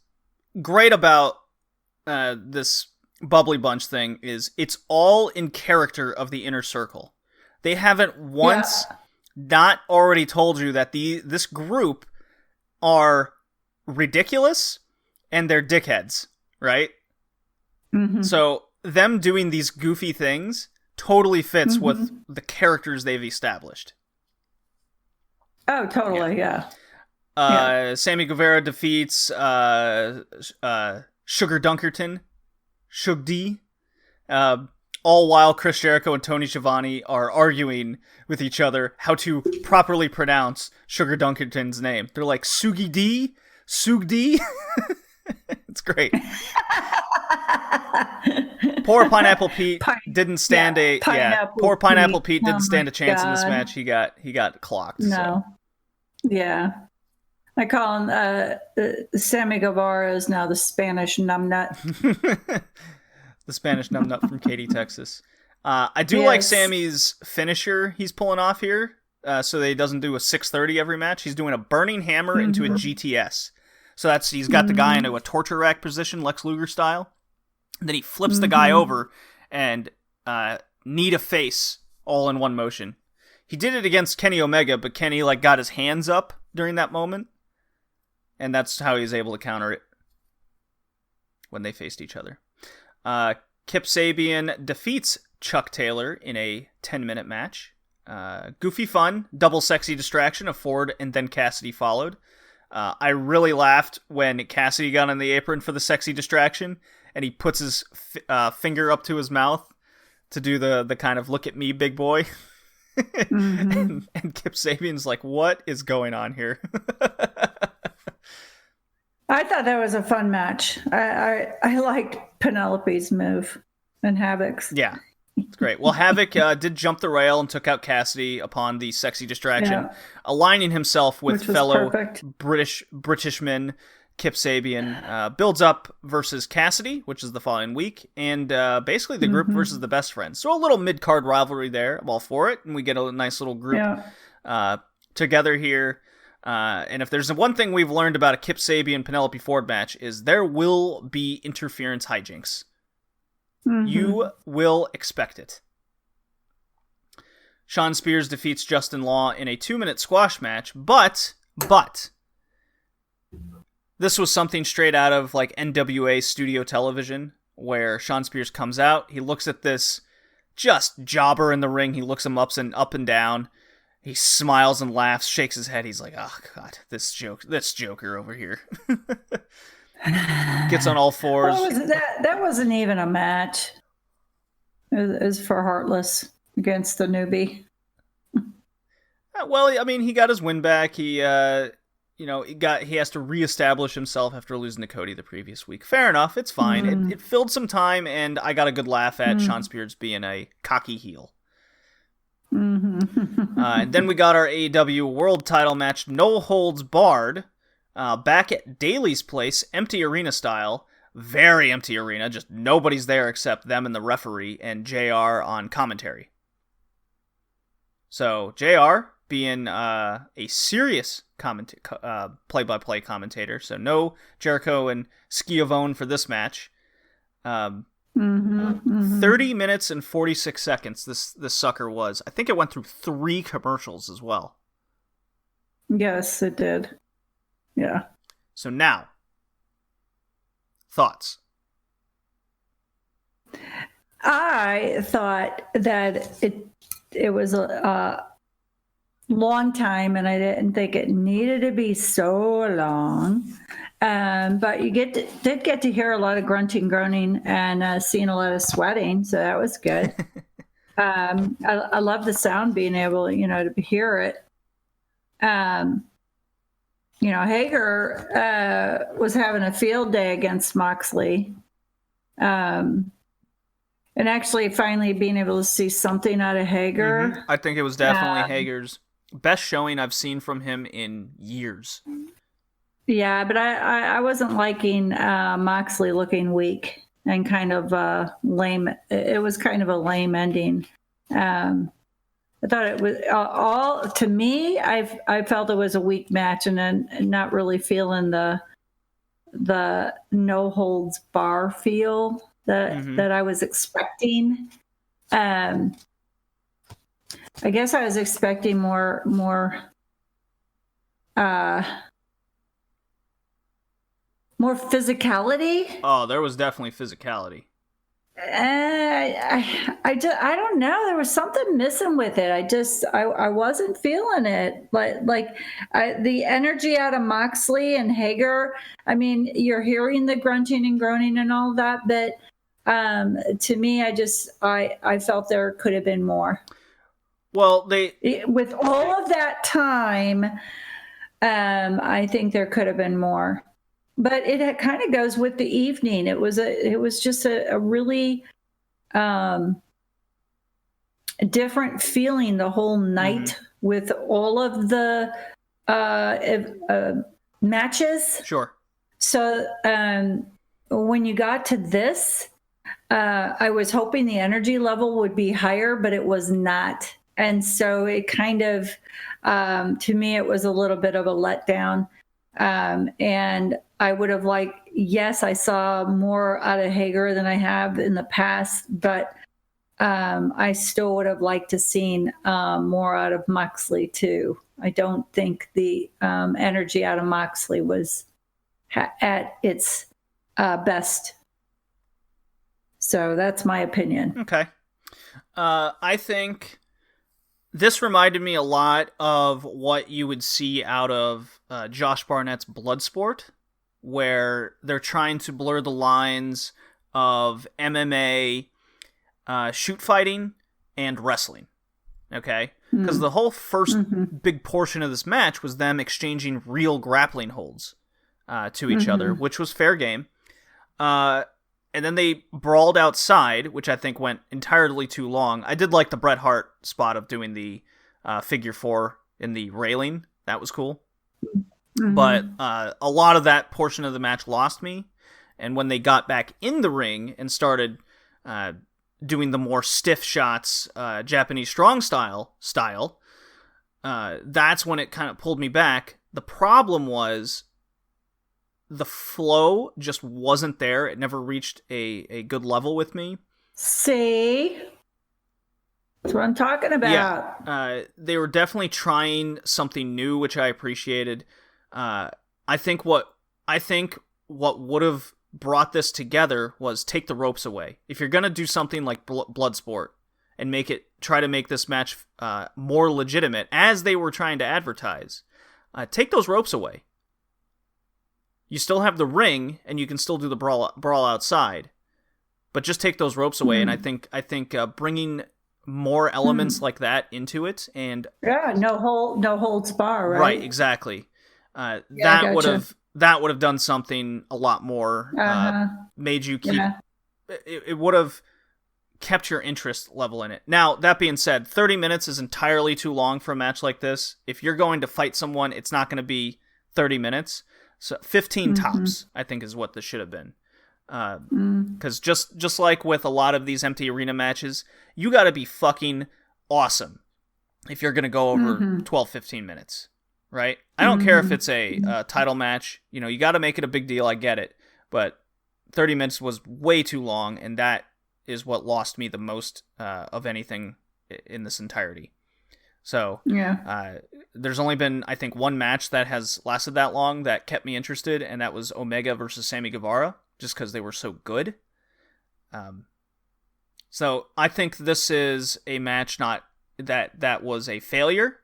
great about this Bubbly Bunch thing is it's all in character of the Inner Circle. They haven't once not already told you that this group are ridiculous and they're dickheads, right? Mm-hmm. So them doing these goofy things totally fits with the characters they've established. Oh, totally, yeah. Sammy Guevara defeats Sugar Dunkerton, Shug D, all while Chris Jericho and Tony Schiavone are arguing with each other how to properly pronounce Sugar Dunkerton's name. They're like, Sugi D? Sug D? It's great. Poor Pineapple Pete didn't stand Poor Pineapple Pete didn't stand a chance in this match. He got clocked. No. So. Yeah. I call him Sammy Guevara is now the Spanish numbnut. The Spanish numbnut from Katy, Texas. I do like Sammy's finisher he's pulling off here, so that he doesn't do a 630 every match. He's doing a burning hammer into a GTS. So he's got the guy into a torture rack position, Lex Luger style. And then he flips the guy over and knee to face all in one motion. He did it against Kenny Omega, but Kenny got his hands up during that moment. And that's how he was able to counter it when they faced each other. Kip Sabian defeats Chuck Taylor in a 10-minute match. Goofy fun, double sexy distraction of Ford and then Cassidy followed. I really laughed when Cassidy got on the apron for the sexy distraction and he puts his finger up to his mouth to do the kind of look at me, big boy. and Kip Sabian's like, what is going on here? I thought that was a fun match. I liked Penelope's move and Havoc's. Yeah, it's great. Well, Havoc did jump the rail and took out Cassidy upon the sexy distraction, aligning himself with fellow Britishman Kip Sabian. Builds up versus Cassidy, which is the following week, and basically the group versus the Best Friends. So a little mid-card rivalry there. I'm all for it, and we get a nice little group together here. And if there's one thing we've learned about a Kip Sabian-Penelope Ford match is there will be interference hijinks. You will expect it. Sean Spears defeats Justin Law in a 2-minute squash match, but this was something straight out of NWA studio television, where Sean Spears comes out, he looks at this just jobber in the ring, he looks him up and down. He smiles and laughs, shakes his head. He's like, oh, God, this Joker over here. Gets on all fours. That wasn't even a match. It was for Heartless against the newbie. Well, I mean, he got his win back. He has to reestablish himself after losing to Cody the previous week. Fair enough. It's fine. It filled some time, and I got a good laugh at Sean Spears being a cocky heel. And then we got our AEW World Title match, No Holds Barred, back at Daly's place, empty arena style, very empty arena, just nobody's there except them and the referee and JR on commentary. So JR being a serious play-by-play commentator, so no Jericho and Schiavone for this match. 30 minutes and 46 seconds this sucker was. I think it went through 3 commercials as well. Yes, it did. Yeah. So now, thoughts? I thought that it was a long time, and I didn't think it needed to be so long. But you did get to hear a lot of grunting, groaning, and seeing a lot of sweating, so that was good. I love the sound, being able, to hear it. Hager was having a field day against Moxley, and actually finally being able to see something out of Hager. I think it was definitely Hager's best showing I've seen from him in years. Yeah, but I wasn't liking Moxley looking weak and kind of lame. It was kind of a lame ending. Um, I thought it was all to me. I felt it was a weak match, and then not really feeling the no holds bar feel that I was expecting. I guess I was expecting more physicality. Oh, there was definitely physicality. I don't know. There was something missing with it. I wasn't feeling it. The energy out of Moxley and Hager. I mean, you're hearing the grunting and groaning and all that, but to me, I felt there could have been more. Well, with all of that time, I think there could have been more. But it kind of goes with the evening. It was just a really different feeling the whole night with all of the matches. Sure. So when you got to this, I was hoping the energy level would be higher, but it was not. And so it kind of, to me, it was a little bit of a letdown. And I would have liked, yes, I saw more out of Hager than I have in the past, but I still would have liked to seen more out of Moxley too. I don't think the energy out of Moxley was at its best. So that's my opinion. Okay. I think this reminded me a lot of what you would see out of Josh Barnett's Bloodsport, where they're trying to blur the lines of MMA, shoot fighting, and wrestling. Okay? Because the whole first big portion of this match was them exchanging real grappling holds to each other, which was fair game. And then they brawled outside, which I think went entirely too long. I did like the Bret Hart spot of doing the figure four in the railing. That was cool. But a lot of that portion of the match lost me. And when they got back in the ring and started doing the more stiff shots, Japanese strong style, that's when it kind of pulled me back. The problem was the flow just wasn't there. It never reached a good level with me. See? That's what I'm talking about. Yeah. They were definitely trying something new, which I appreciated. I think what would have brought this together was take the ropes away. If you're going to do something like Bloodsport and try to make this match more legitimate, as they were trying to advertise, take those ropes away. You still have the ring, and you can still do the brawl outside, but just take those ropes away. And I think bringing more elements like that into it, and no holds bar, right? Right, exactly. That would have done something a lot more. Made you keep. Yeah. It would have kept your interest level in it. Now, that being said, 30 minutes is entirely too long for a match like this. If you're going to fight someone, it's not going to be 30 minutes. So 15 tops, I think, is what this should have been. Because just like with a lot of these empty arena matches, you got to be fucking awesome if you're going to go over 12, 15 minutes, right? I don't care if it's a title match. You got to make it a big deal. I get it. But 30 minutes was way too long, and that is what lost me the most of anything in this entirety. So there's only been, I think, one match that has lasted that long that kept me interested, and that was Omega versus Sammy Guevara, just because they were so good. So I think this is a match that was a failure.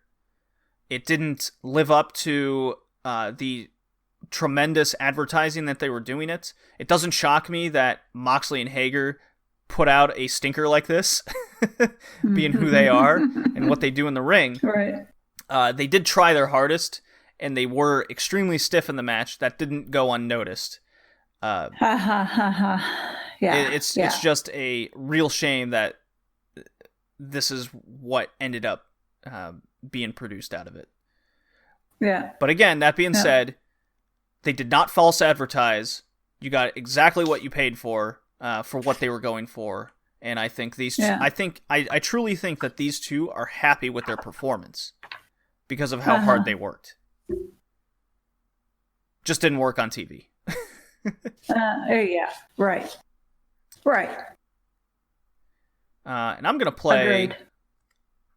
It didn't live up to the tremendous advertising that they were doing it. It doesn't shock me that Moxley and Hager put out a stinker like this, being who they are and what they do in the ring. Right. They did try their hardest, and they were extremely stiff in the match. That didn't go unnoticed. It's just a real shame that this is what ended up being produced out of it. Yeah. But again, that being said, They did not false advertise. You got exactly what you paid for what they were going for. And I think these two, I truly think that these two are happy with their performance because of how hard they worked. Just didn't work on TV. Yeah, right. And I'm going to play Agreed.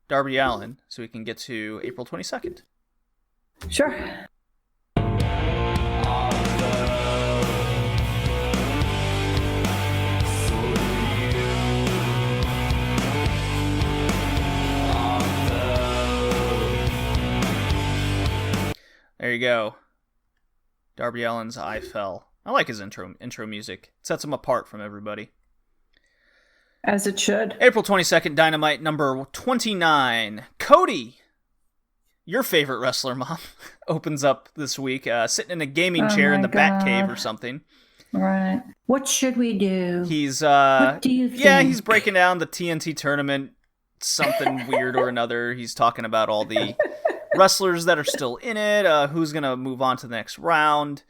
Darby Allin so we can get to April 22nd. Sure. There you go. Darby Allin's I Fell. I like his intro music. It sets him apart from everybody. As it should. April 22nd, Dynamite number 29. Cody, your favorite wrestler, Mom, opens up this week, sitting in a gaming chair in the Batcave or something. Right. What should we do? He's, what do you think? Yeah, he's breaking down the TNT tournament, something weird or another. He's talking about all the wrestlers that are still in it, who's going to move on to the next round.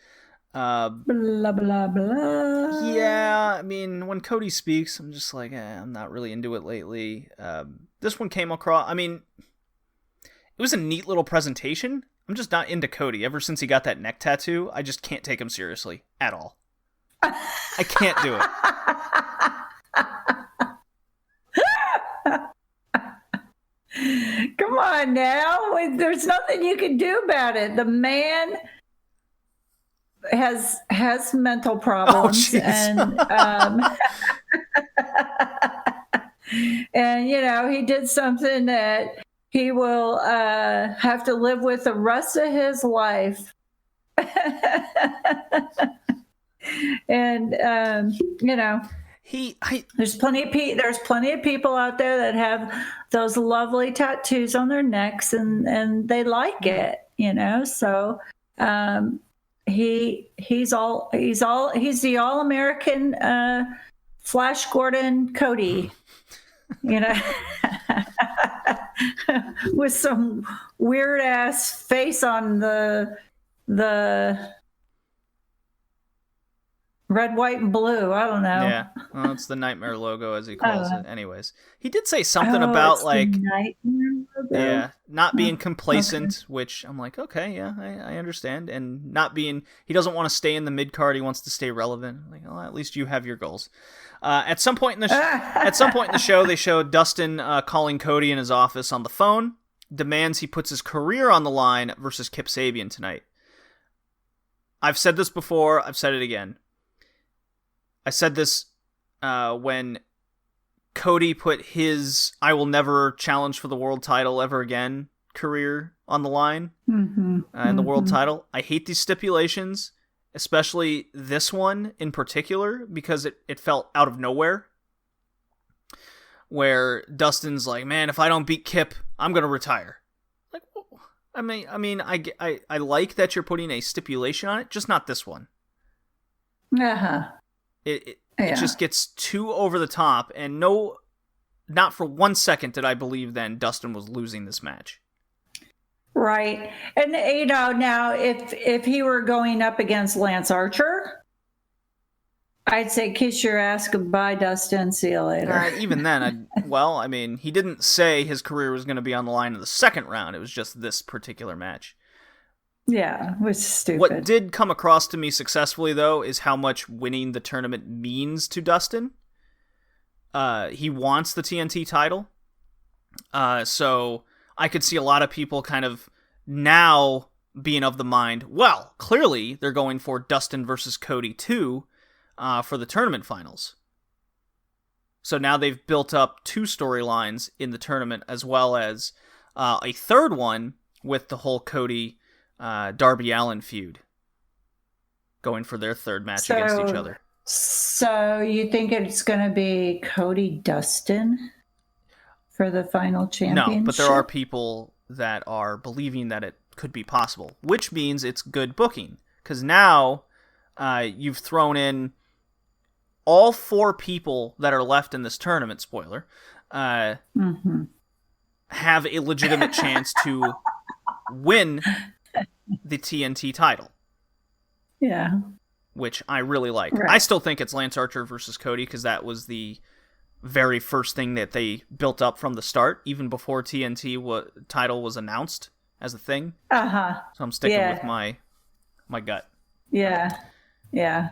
Blah, blah, blah. Yeah, I mean, when Cody speaks, I'm just like, I'm not really into it lately. This one came across, I mean, it was a neat little presentation. I'm just not into Cody. Ever since he got that neck tattoo, I just can't take him seriously at all. I can't do it. Come on now. There's nothing you can do about it. The man has mental problems, and and he did something that he will have to live with the rest of his life. And there's plenty of people out there that have those lovely tattoos on their necks, and they like it, so he's the all-American Flash Gordon Cody, with some weird ass face on the red, white, and blue. I don't know. Yeah, well, it's the Nightmare logo, as he calls it. Anyways, he did say something about not being complacent, which I'm like, okay, yeah, I understand, and not being. He doesn't want to stay in the mid card. He wants to stay relevant. Like, well, at least you have your goals. At some point in the show, they showed Dustin calling Cody in his office on the phone. Demands he puts his career on the line versus Kip Sabian tonight. I've said this before. I've said it again. I said this when Cody put his I will never challenge for the world title ever again career on the line in the world title. I hate these stipulations, especially this one in particular, because it felt out of nowhere. Where Dustin's like, man, if I don't beat Kip, I'm going to retire. Like, I mean, I like that you're putting a stipulation on it, just not this one. Uh-huh. It just gets too over the top, and not for 1 second did I believe then Dustin was losing this match. Right. And, now if he were going up against Lance Archer, I'd say kiss your ass goodbye, Dustin. See you later. Even then, he didn't say his career was going to be on the line in the second round. It was just this particular match. Yeah, it was stupid. What did come across to me successfully, though, is how much winning the tournament means to Dustin. He wants the TNT title. So I could see a lot of people kind of now being of the mind, well, clearly they're going for Dustin versus Cody 2 for the tournament finals. So now they've built up 2 storylines in the tournament, as well as a third one with the whole Cody Darby Allin feud going for their third match against each other. So you think it's going to be Cody Dustin for the final championship? No, but there are people that are believing that it could be possible, which means it's good booking, because now you've thrown in all 4 people that are left in this tournament, spoiler, have a legitimate chance to win the TNT title. Yeah. which I really like. Right. I still think it's Lance Archer versus Cody because that was the very first thing that they built up from the start, even before TNT title was announced as a thing. Uh-huh. So I'm sticking with my gut. Yeah. Yeah.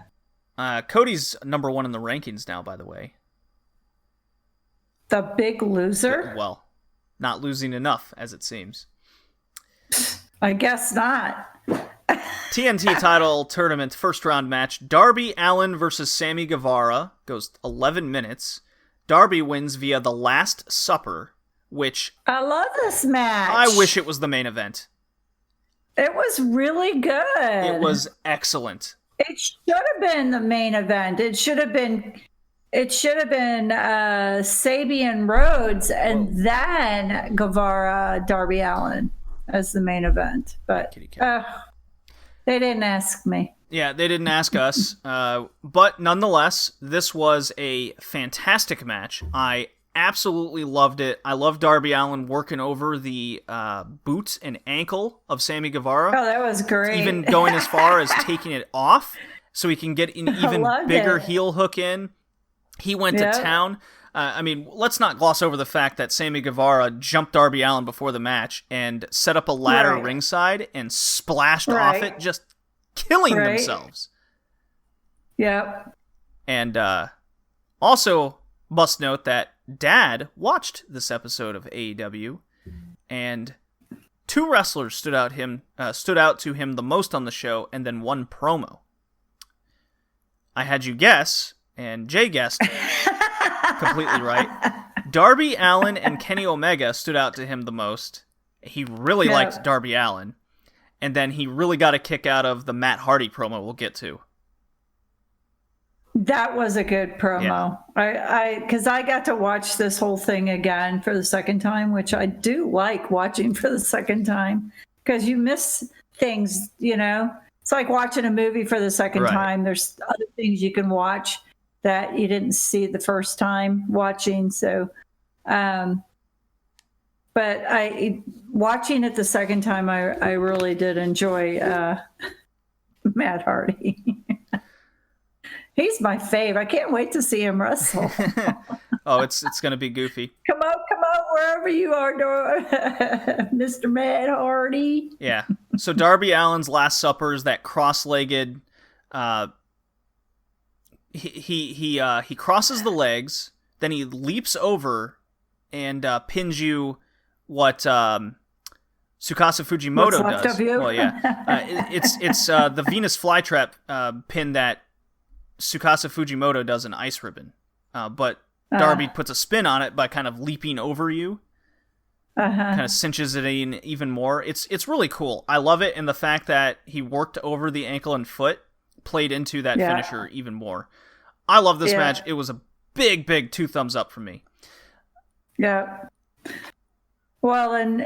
Cody's number 1 in the rankings now, by the way. The big loser? Well, not losing enough, as it seems. I guess not. TNT title tournament first round match. Darby Allin versus Sammy Guevara. Goes 11 minutes. Darby wins via the Last Supper, which... I love this match. I wish it was the main event. It was really good. It was excellent. It should have been the main event. It should have been Sabian Rhodes and then Guevara Darby Allin as the main event. But they didn't ask me. Yeah, they didn't ask us. But nonetheless, this was a fantastic match. I absolutely loved it. I love Darby Allin working over the boot and ankle of Sammy Guevara. Oh, that was great. Even going as far as taking it off so he can get an even bigger heel hook in. He went to town. I mean, let's not gloss over the fact that Sammy Guevara jumped Darby Allin before the match and set up a ladder ringside and splashed off it, just killing themselves. Yep. And also must note that Dad watched this episode of AEW, and 2 wrestlers stood out to him the most on the show, and then 1 promo. I had you guess, and Jay guessed completely right. Darby Allin and Kenny Omega stood out to him the most. He really liked Darby Allin. And then he really got a kick out of the Matt Hardy promo we'll get to. That was a good promo. Yeah. Because I got to watch this whole thing again for the second time, which I do like watching for the second time. Because you miss things, you know? It's like watching a movie for the second time. There's other things you can watch that you didn't see the first time watching. So, but watching it the second time, I really did enjoy Matt Hardy. He's my fave. I can't wait to see him wrestle. Oh, it's going to be goofy. Come out wherever you are, Mr. Matt Hardy. Yeah. So Darby Allin's Last Supper is that cross-legged. He crosses the legs, then he leaps over and pins you. What Tsukasa Fujimoto does. Well, yeah, it's the Venus flytrap pin that Tsukasa Fujimoto does in Ice Ribbon, but Darby puts a spin on it by kind of leaping over you, kind of cinches it in even more. It's really cool. I love it, and the fact that he worked over the ankle and foot played into that finisher even more. I love this match. It was a big 2 thumbs up from me. Yeah. Well, and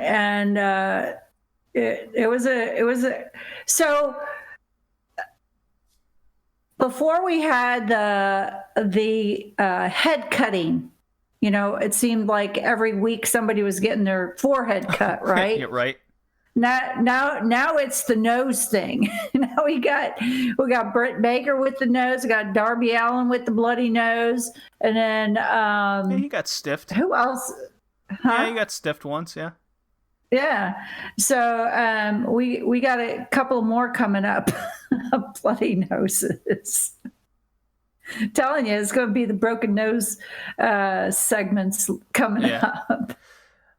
it was a so before we had the head cutting, you know, it seemed like every week somebody was getting their forehead cut, right? Yeah, right. Now it's the nose thing. Now we got Britt Baker with the nose, we got Darby Allin with the bloody nose, and then he got stiffed. Who else? Huh? Yeah, he got stiffed once, yeah. Yeah. So we got a couple more coming up of bloody noses. Telling you, it's going to be the broken nose segments coming up.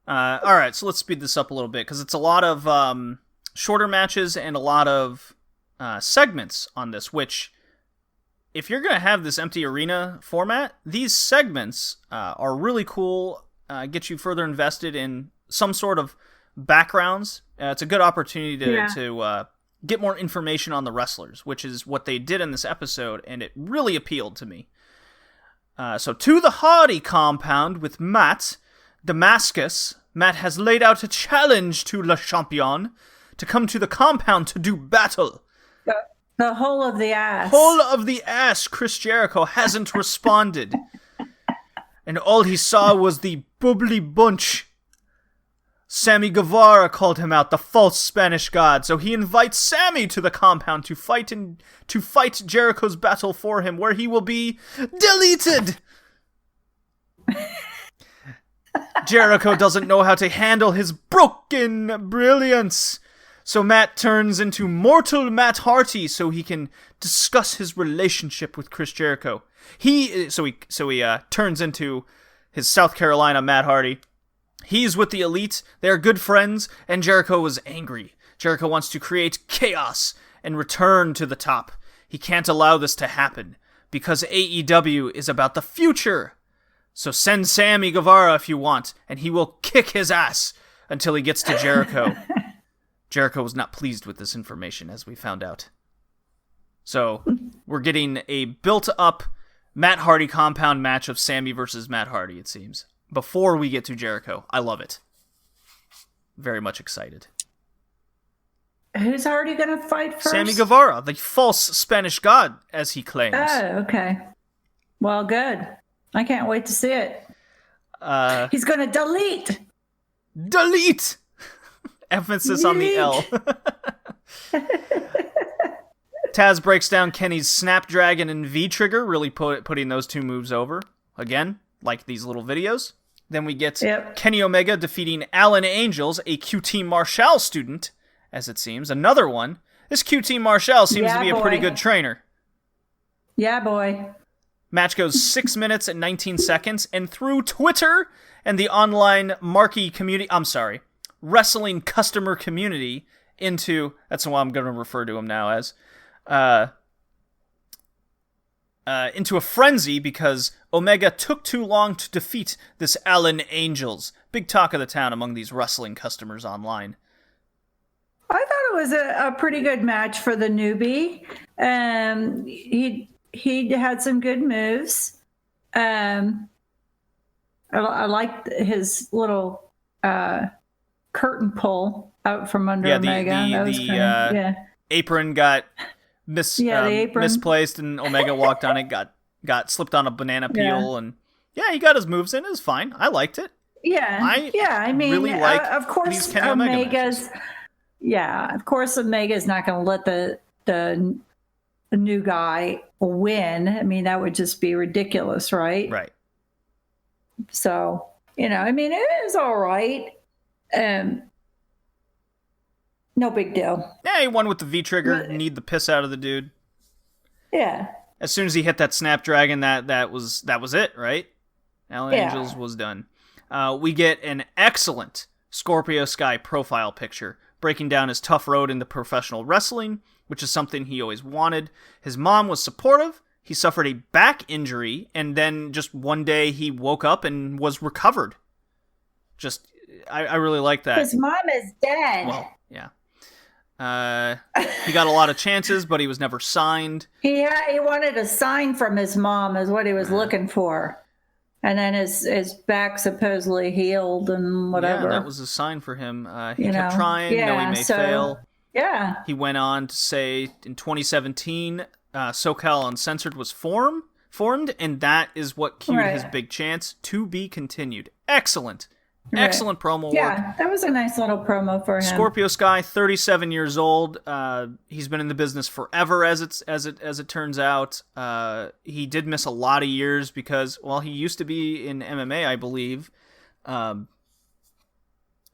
All right, so let's speed this up a little bit because it's a lot of shorter matches and a lot of segments on this, which if you're going to have this empty arena format, these segments are really cool. Get you further invested in some sort of backgrounds. It's a good opportunity to get more information on the wrestlers, which is what they did in this episode, and it really appealed to me. So to the Hardy compound with Matt Damascus. Matt has laid out a challenge to Le Champion to come to the compound to do battle. The whole of the ass. Whole of the ass. Chris Jericho hasn't responded. And all he saw was the bubbly bunch. Sammy Guevara called him out, the false Spanish god, so he invites Sammy to the compound to fight Jericho's battle for him, where he will be deleted. Jericho doesn't know how to handle his broken brilliance, so Matt turns into mortal Matt Hardy so he can discuss his relationship with Chris Jericho. He turns into his South Carolina Matt Hardy. He's with the Elite, they are good friends, and Jericho is angry. Jericho wants to create chaos and return to the top. He can't allow this to happen, because AEW is about the future. So send Sammy Guevara if you want, and he will kick his ass until he gets to Jericho. Jericho was not pleased with this information, as we found out. So, we're getting a built-up Matt Hardy compound match of Sammy versus Matt Hardy, it seems, before we get to Jericho. I love it. Very much excited. Who's Hardy going to fight first? Sammy Guevara, the false Spanish god, as he claims. Oh, okay. Well, good. I can't wait to see it. He's going to delete! Delete! Emphasis on the L. Taz breaks down Kenny's Snapdragon and V-Trigger, really putting those two moves over. Again, like these little videos. Then we get Kenny Omega defeating Alan Angels, a QT Marshall student, as it seems. Another one. This QT Marshall seems to be a pretty good trainer. Yeah, boy. Match goes 6 minutes and 19 seconds, and through Twitter and the online marquee community, wrestling customer community into, that's what I'm going to refer to him now as, into a frenzy because Omega took too long to defeat this Alan Angels. Big talk of the town among these wrestling customers online. I thought it was a pretty good match for the newbie. He had some good moves. I liked his little curtain pull out from under Omega. The apron got misplaced, and Omega walked on it, got slipped on a banana peel, and he got his moves in. It was fine. I liked it. I mean, really like of course these Kenny Omega's. Of course, Omega's not going to let the new guy win. I mean, that would just be ridiculous, right? Right. So, I mean, it is all right. No big deal. Yeah, he won with the V-Trigger. Need the piss out of the dude. Yeah. As soon as he hit that Snapdragon, that was it, right? Alan Angels was done. We get an excellent Scorpio Sky profile picture, breaking down his tough road into professional wrestling, which is something he always wanted. His mom was supportive. He suffered a back injury, and then just one day he woke up and was recovered. I really like that. His mom is dead. Well, yeah. He got a lot of chances, but he was never signed. He wanted a sign from his mom is what he was looking for. And then his back supposedly healed and whatever. Yeah, that was a sign for him. He kept trying, though he may fail. Yeah. He went on to say in 2017, SoCal Uncensored was formed, and that is what cued his big chance to be continued. Excellent. Excellent promo work. Yeah, that was a nice little promo for him. Scorpio Sky, 37 years old. He's been in the business forever, as it turns out. He did miss a lot of years because, he used to be in MMA, I believe.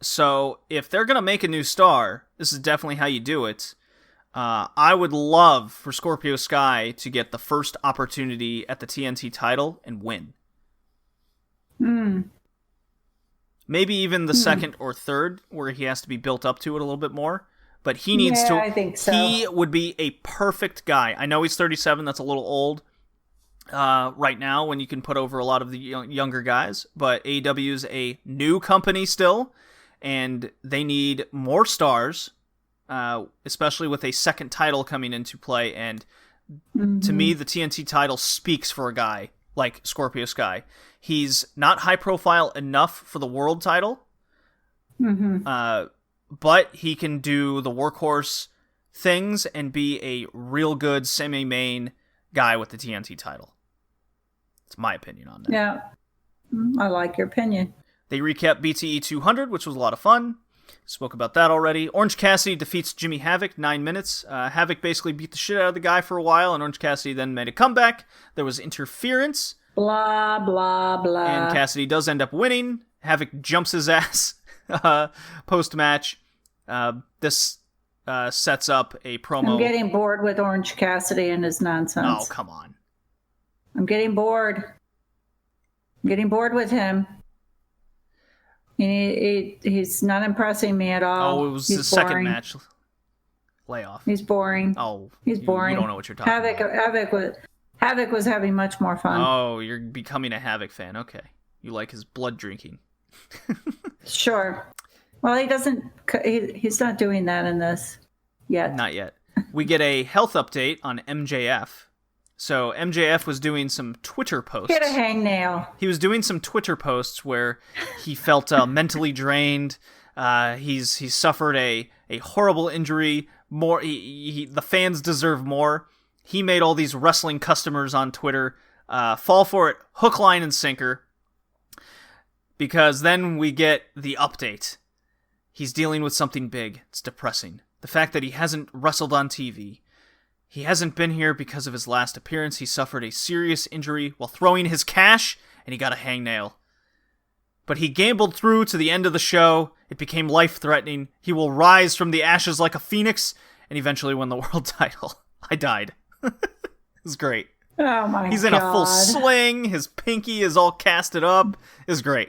So if they're gonna make a new star, this is definitely how you do it. I would love for Scorpio Sky to get the first opportunity at the TNT title and win. Maybe even the second or third, where he has to be built up to it a little bit more. But he needs to. I think so. He would be a perfect guy. I know he's 37. That's a little old right now when you can put over a lot of the younger guys. But AEW is a new company still, and they need more stars, especially with a second title coming into play. And to me, the TNT title speaks for a guy like Scorpio Sky. He's not high profile enough for the world title, but he can do the workhorse things and be a real good semi-main guy with the TNT title. It's my opinion on that. Yeah, I like your opinion. They recap BTE 200, which was a lot of fun. Spoke about that already. Orange Cassidy defeats Jimmy Havoc, 9 minutes. Havoc basically beat the shit out of the guy for a while, and Orange Cassidy then made a comeback. There was interference. Blah, blah, blah. And Cassidy does end up winning. Havoc jumps his ass post-match. This sets up a promo. I'm getting bored with Orange Cassidy and his nonsense. Oh, come on. I'm getting bored. I'm getting bored with him. He's not impressing me at all. Oh, it was the second match layoff. He's boring. Oh, he's boring. You don't know what you're talking about. Havoc was having much more fun. Oh, you're becoming a Havoc fan. Okay. You like his blood drinking. Sure. Well, he doesn't. He's not doing that in this yet. Not yet. We get a health update on MJF. So MJF was doing some Twitter posts. Get a hangnail. He was doing some Twitter posts where he felt mentally drained. He's suffered a horrible injury. The fans deserve more. He made all these wrestling customers on Twitter fall for it, hook, line, and sinker. Because then we get the update. He's dealing with something big. It's depressing. The fact that he hasn't wrestled on TV. He hasn't been here because of his last appearance. He suffered a serious injury while throwing his cash, and he got a hangnail. But he gambled through to the end of the show. It became life-threatening. He will rise from the ashes like a phoenix, and eventually win the world title. I died. It was great. Oh my God. He's in a full sling. His pinky is all casted up. It was great.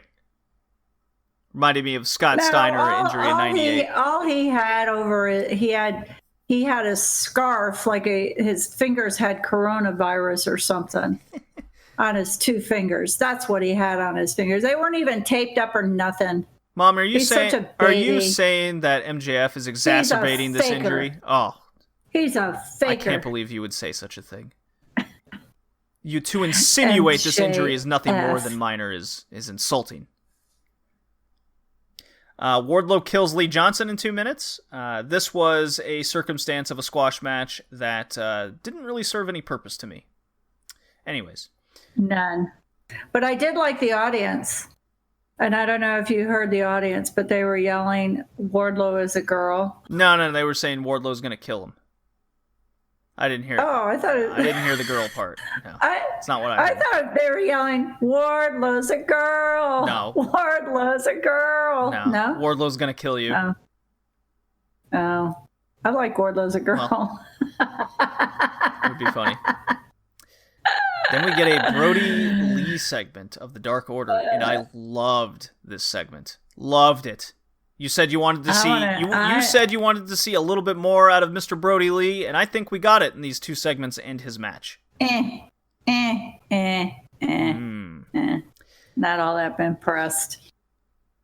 Reminded me of Scott Steiner injury in '98. All he had over it, he had a scarf, like his fingers had coronavirus or something on his 2 fingers. That's what he had on his fingers. They weren't even taped up or nothing. Mom, are you saying that MJF is exacerbating this injury? Oh, he's a faker. I can't believe you would say such a thing. You to insinuate this injury is nothing more than minor is insulting. Wardlow kills Lee Johnson in 2 minutes. This was a circumstance of a squash match that didn't really serve any purpose to me. Anyways. None. But I did like the audience. And I don't know if you heard the audience, but they were yelling, Wardlow is a girl. No, they were saying Wardlow's going to kill him. I didn't hear it. Oh, I thought I didn't hear the girl part. No, it's not what I heard. I thought they were yelling, Wardlow's a girl. No. Wardlow's a girl. No? Wardlow's going to kill you. Oh. I like Wardlow's a girl. Well, it would be funny. Then we get a Brody Lee segment of the Dark Order, and I loved this segment. Loved it. You said you wanted to see. You said you wanted to see a little bit more out of Mr. Brody Lee, and I think we got it in these 2 segments and his match. Not all that impressed.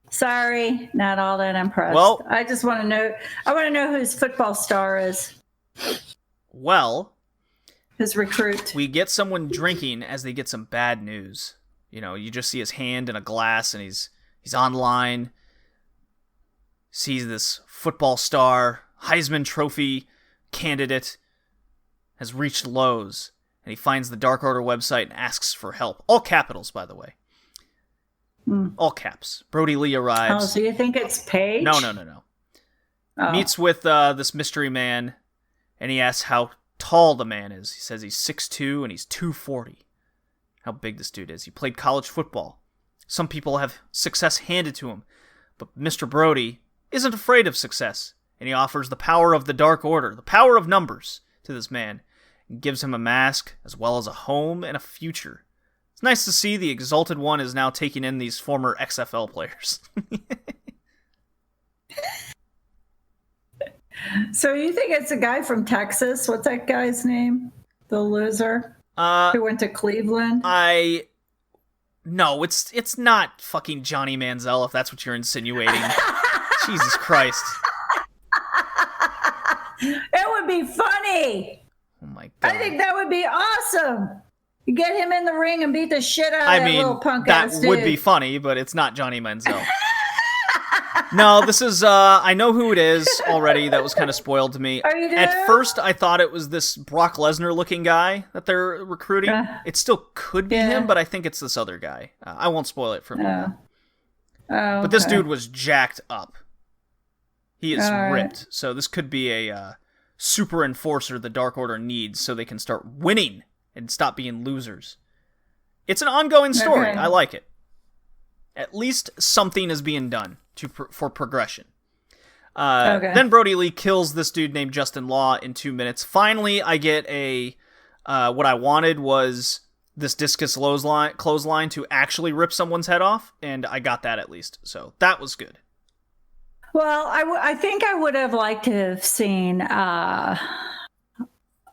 Sorry, not all that impressed. Well, I just want to know. I want to know who his football star is. Well, his recruit. We get someone drinking as they get some bad news. You know, you just see his hand in a glass, and he's online. Sees this football star, Heisman Trophy candidate, has reached lows, and he finds the Dark Order website and asks for help. All capitals, by the way. All caps. Brody Lee arrives. Oh, so you think it's Paige? No. Oh. Meets with this mystery man, and he asks how tall the man is. He says he's 6'2", and he's 240. How big this dude is. He played college football. Some people have success handed to him, but Mr. Brody isn't afraid of success, and he offers the power of the Dark Order, the power of numbers, to this man, and gives him a mask, as well as a home and a future. It's nice to see the Exalted One is now taking in these former XFL players. So you think it's a guy from Texas? What's that guy's name? The loser? Who went to Cleveland? No, it's not fucking Johnny Manziel, if that's what you're insinuating. Jesus Christ. It would be funny. Oh my God. I think that would be awesome. You get him in the ring and beat the shit out of that little punk ass dude. That would be funny, but it's not Johnny Manziel. No, this is, I know who it is already. That was kind of spoiled to me. Oh, you do? At first, I thought it was this Brock Lesnar looking guy that they're recruiting. It still could be him, but I think it's this other guy. I won't spoil it for you. Oh, But this okay. dude was jacked up. He is All right. ripped. So this could be a super enforcer the Dark Order needs so they can start winning and stop being losers. It's an ongoing story. Okay. I like it. At least something is being done for progression. Okay. Then Brody Lee kills this dude named Justin Law in 2 minutes. Finally, I get what I wanted was this discus clothesline to actually rip someone's head off, and I got that at least. So that was good. Well, I think I would have liked to have seen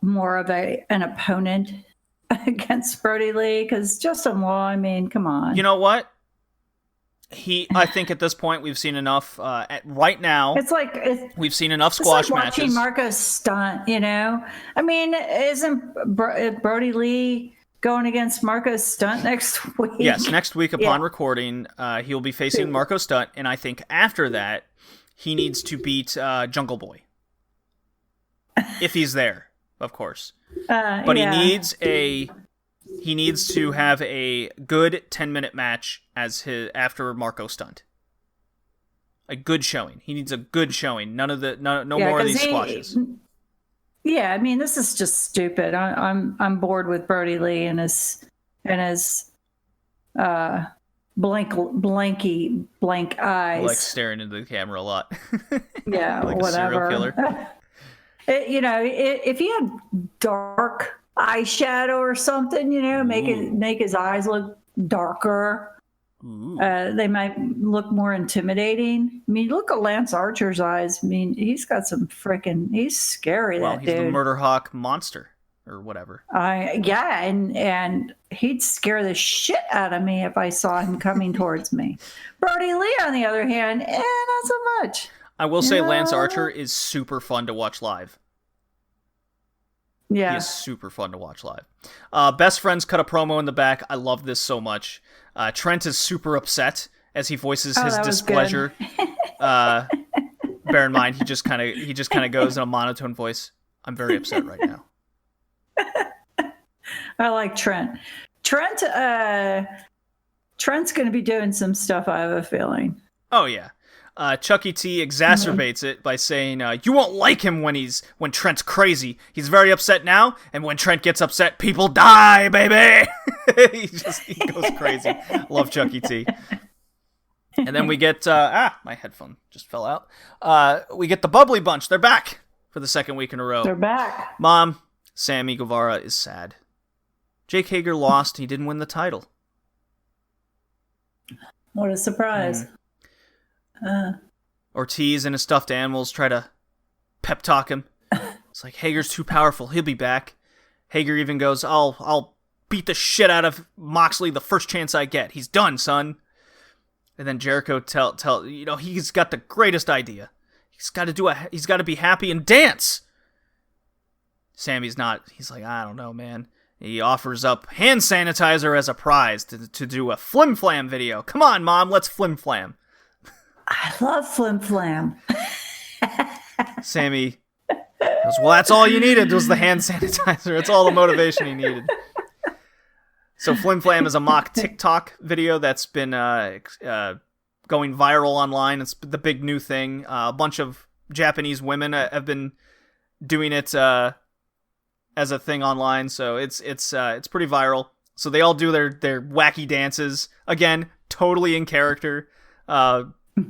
more of an opponent against Brody Lee, because Justin Law, I mean, come on. You know what? I think at this point we've seen enough. Right now, we've seen enough squash it's like matches. Watching Marco stunt, you know. I mean, isn't Brody Lee going against Marco Stunt next week? Yes, next week upon recording, he'll be facing Marco Stunt, and I think after that, he needs to beat Jungle Boy. If he's there, of course. But he needs to have a good 10-minute match after Marco Stunt. A good showing. He needs a good showing. No more of these squashes. Yeah, I mean, this is just stupid. I'm bored with Brody Lee and his blank eyes. Like staring into the camera a lot. Yeah, like whatever. A serial killer. If he had dark eyeshadow or something, make his eyes look darker. They might look more intimidating. I mean, look at Lance Archer's eyes. I mean, he's got he's scary. Well, that he's dude. the Murder Hawk monster or whatever. Yeah, and he'd scare the shit out of me if I saw him coming towards me. Brody Lee, on the other hand, not so much. I will say Lance Archer is super fun to watch live. Yeah. He is super fun to watch live. Best Friends cut a promo in the back. I love this so much. Trent is super upset as he voices his displeasure. Bear in mind, he just kind of goes in a monotone voice. I'm very upset right now. I like Trent. Trent's going to be doing some stuff, I have a feeling. Oh, yeah. Chucky T exacerbates it by saying, you won't like him when Trent's crazy. He's very upset now, and when Trent gets upset, people die, baby! he goes crazy. Love Chucky T. And then we get, my headphone just fell out. We get the Bubbly Bunch. They're back for the second week in a row. They're back. Mom, Sammy Guevara is sad. Jake Hager lost. He didn't win the title. What a surprise. Ortiz and his stuffed animals try to pep talk him. It's like, Hager's too powerful. He'll be back. Hager even goes, I'll beat the shit out of Moxley the first chance I get. He's done, son. And then Jericho he's got the greatest idea. He's got to be happy and dance. Sammy's not. He's like, I don't know, man. He offers up hand sanitizer as a prize to do a flim flam video. Come on, Mom, let's flim flam. I love Flim Flam. Sammy goes, well, that's all you needed was the hand sanitizer. It's all the motivation he needed. So Flim Flam is a mock TikTok video that's been going viral online. It's the big new thing. A bunch of Japanese women have been doing it as a thing online, so it's pretty viral. So they all do their wacky dances. Again, totally in character.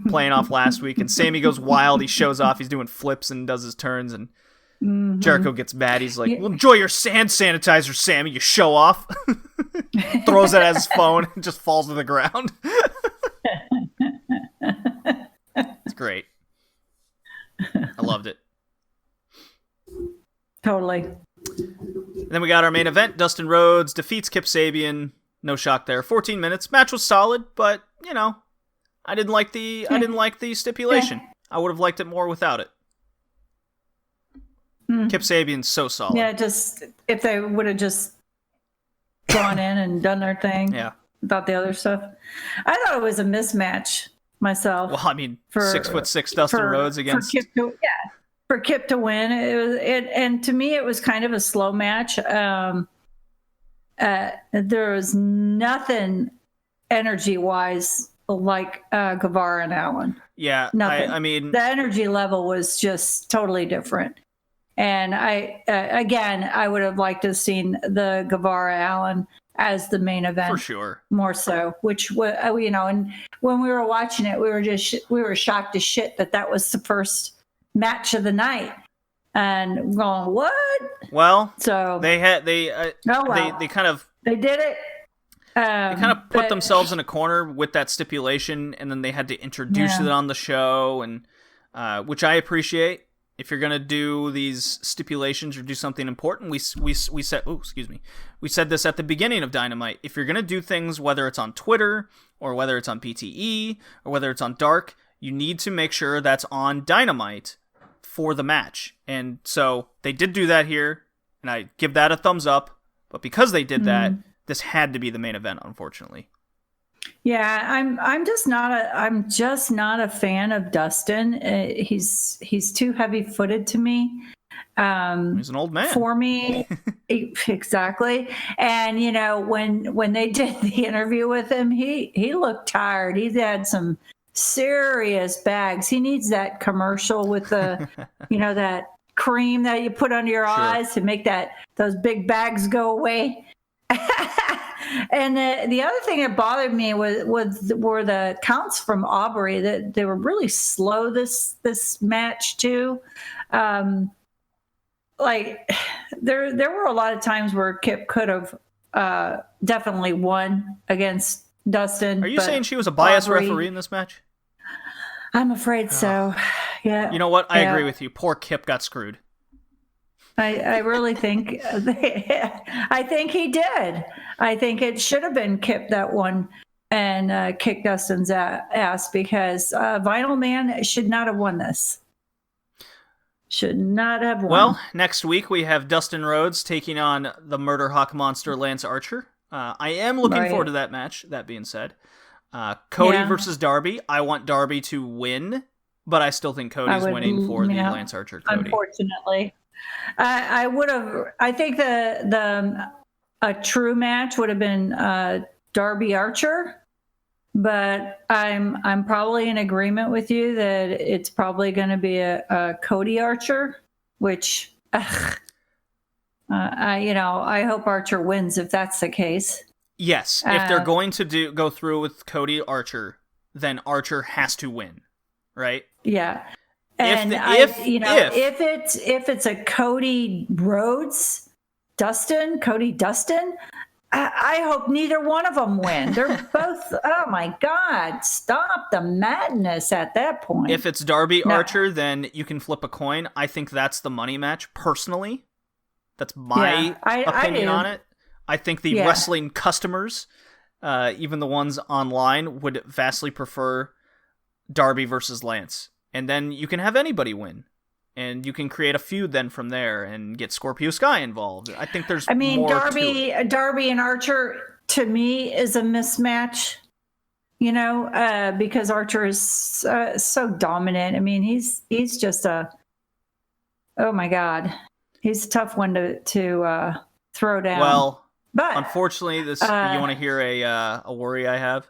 Playing off last week, and Sammy goes wild. He shows off. He's doing flips and does his turns, and Jericho gets mad. He's like, well, enjoy your hand sanitizer, Sammy, you show off. Throws it at his phone and just falls to the ground. It's great. I loved it. Totally. And then we got our main event. Dustin Rhodes defeats Kip Sabian. No shock there. 14 minutes. Match was solid, but, I didn't like the stipulation. I would have liked it more without it. Kip Sabian's so solid. Yeah, just if they would have just gone in and done their thing. Yeah. Without the other stuff. I thought it was a mismatch myself. Well, I mean, 6'6" Dustin Rhodes against for Kip to win. And to me it was kind of a slow match. There was nothing energy wise like Guevara and Allen. Yeah, Nothing. I mean, the energy level was just totally different. And I would have liked to have seen the Guevara Allen as the main event for sure, more so. Which was, and when we were watching it, we were shocked as shit that was the first match of the night, and going, what? Well, so they kind of they did it. They kind of put themselves in a corner with that stipulation, and then they had to introduce it on the show, and which I appreciate. If you're gonna do these stipulations or do something important, we said, we said this at the beginning of Dynamite. If you're gonna do things, whether it's on Twitter or whether it's on PTE or whether it's on Dark, you need to make sure that's on Dynamite for the match. And so they did do that here, and I give that a thumbs up. But because they did that, this had to be the main event, unfortunately. Yeah, I'm just not a fan of Dustin. He's too heavy-footed to me. He's an old man for me. Exactly. And when they did the interview with him, he looked tired. He had some serious bags. He needs that commercial with the that cream that you put under your eyes to make those big bags go away. And the other thing that bothered me were the counts from Aubrey, that they were really slow this match too. Like there were a lot of times where Kip could have definitely won against Dustin. Are you saying she was a biased Aubrey, referee in this match? I'm afraid so. Yeah. You know what? I agree with you. Poor Kip got screwed. I really think I think he did. I think it should have been Kip that won and kicked Dustin's ass, because Vinyl Man should not have won this. Should not have won. Well, next week we have Dustin Rhodes taking on the Murder Hawk monster Lance Archer. I am looking forward to that match, that being said. Cody versus Darby. I want Darby to win, but I still think Cody's winning for the Lance Archer Cody. Unfortunately. I think a true match would have been Darby Archer, but I'm probably in agreement with you that it's probably going to be a Cody Archer, which I hope Archer wins if that's the case. Yes, if they're going to go through with Cody Archer, then Archer has to win, right? Yeah. And if it's a Cody Rhodes, Cody Dustin, I hope neither one of them win. They're both, oh my God, stop the madness at that point. If it's Darby Archer, then you can flip a coin. I think that's the money match, personally. That's my opinion on it. I think the wrestling customers, even the ones online, would vastly prefer Darby versus Lance. And then you can have anybody win. And you can create a feud then from there and get Scorpio Sky involved. I think there's more to it. Darby and Archer, to me, is a mismatch. Because Archer is so dominant. I mean, he's just oh my God. He's a tough one to throw down. Well, but unfortunately, you want to hear a worry I have?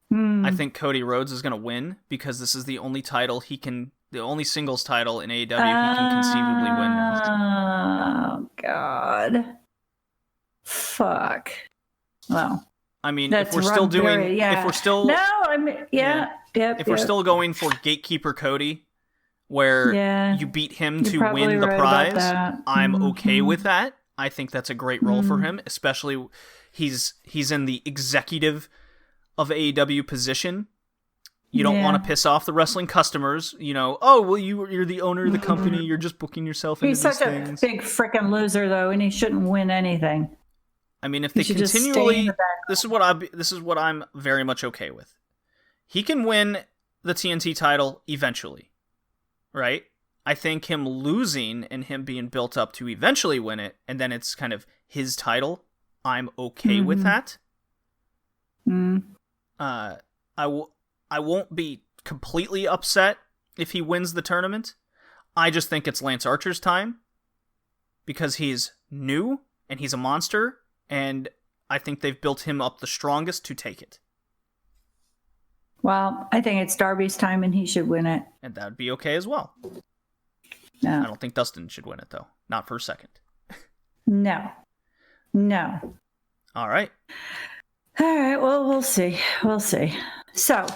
I think Cody Rhodes is going to win because this is the only title the only singles title in AEW he can conceivably win now. Oh God. Fuck. Well. I mean, if we're still doing, if we're still, if we're still going for Gatekeeper Cody, where you beat him to win the prize, I'm okay with that. I think that's a great role for him, especially he's in the executive of AEW position. You don't want to piss off the wrestling customers. You're the owner of the company. You're just booking yourself into these things. He's such a big freaking loser, though, and he shouldn't win anything. I mean, if they continually, this is what I'm very much okay with. He can win the TNT title eventually, right? I think him losing and him being built up to eventually win it, and then it's kind of his title, I'm okay with that. I won't be completely upset if he wins the tournament. I just think it's Lance Archer's time because he's new and he's a monster, and I think they've built him up the strongest to take it. Well, I think it's Darby's time and he should win it. And that would be okay as well. No. I don't think Dustin should win it, though. Not for a second. No. All right. All right. Well, we'll see. So,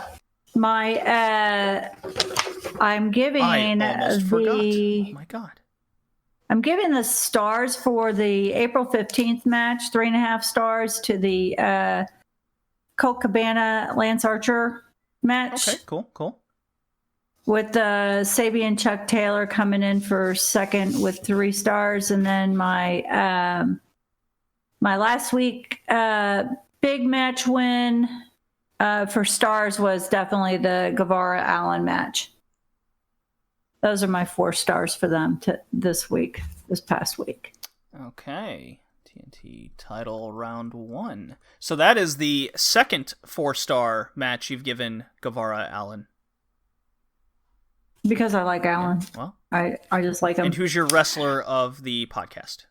I'm giving I almost forgot. Oh my God. I'm giving the stars for the April 15th match, 3.5 stars to the Colt Cabana Lance Archer match. Okay, cool. With Sabian Chuck Taylor coming in for second with 3 stars. And then my last week big match win for stars was definitely the Guevara Allen match. Those are my 4 stars for them this past week. Okay. TNT title round 1. So that is the second 4-star match you've given Guevara Allen. Because I like Allen. Yeah, well, I just like him. And who's your wrestler of the podcast?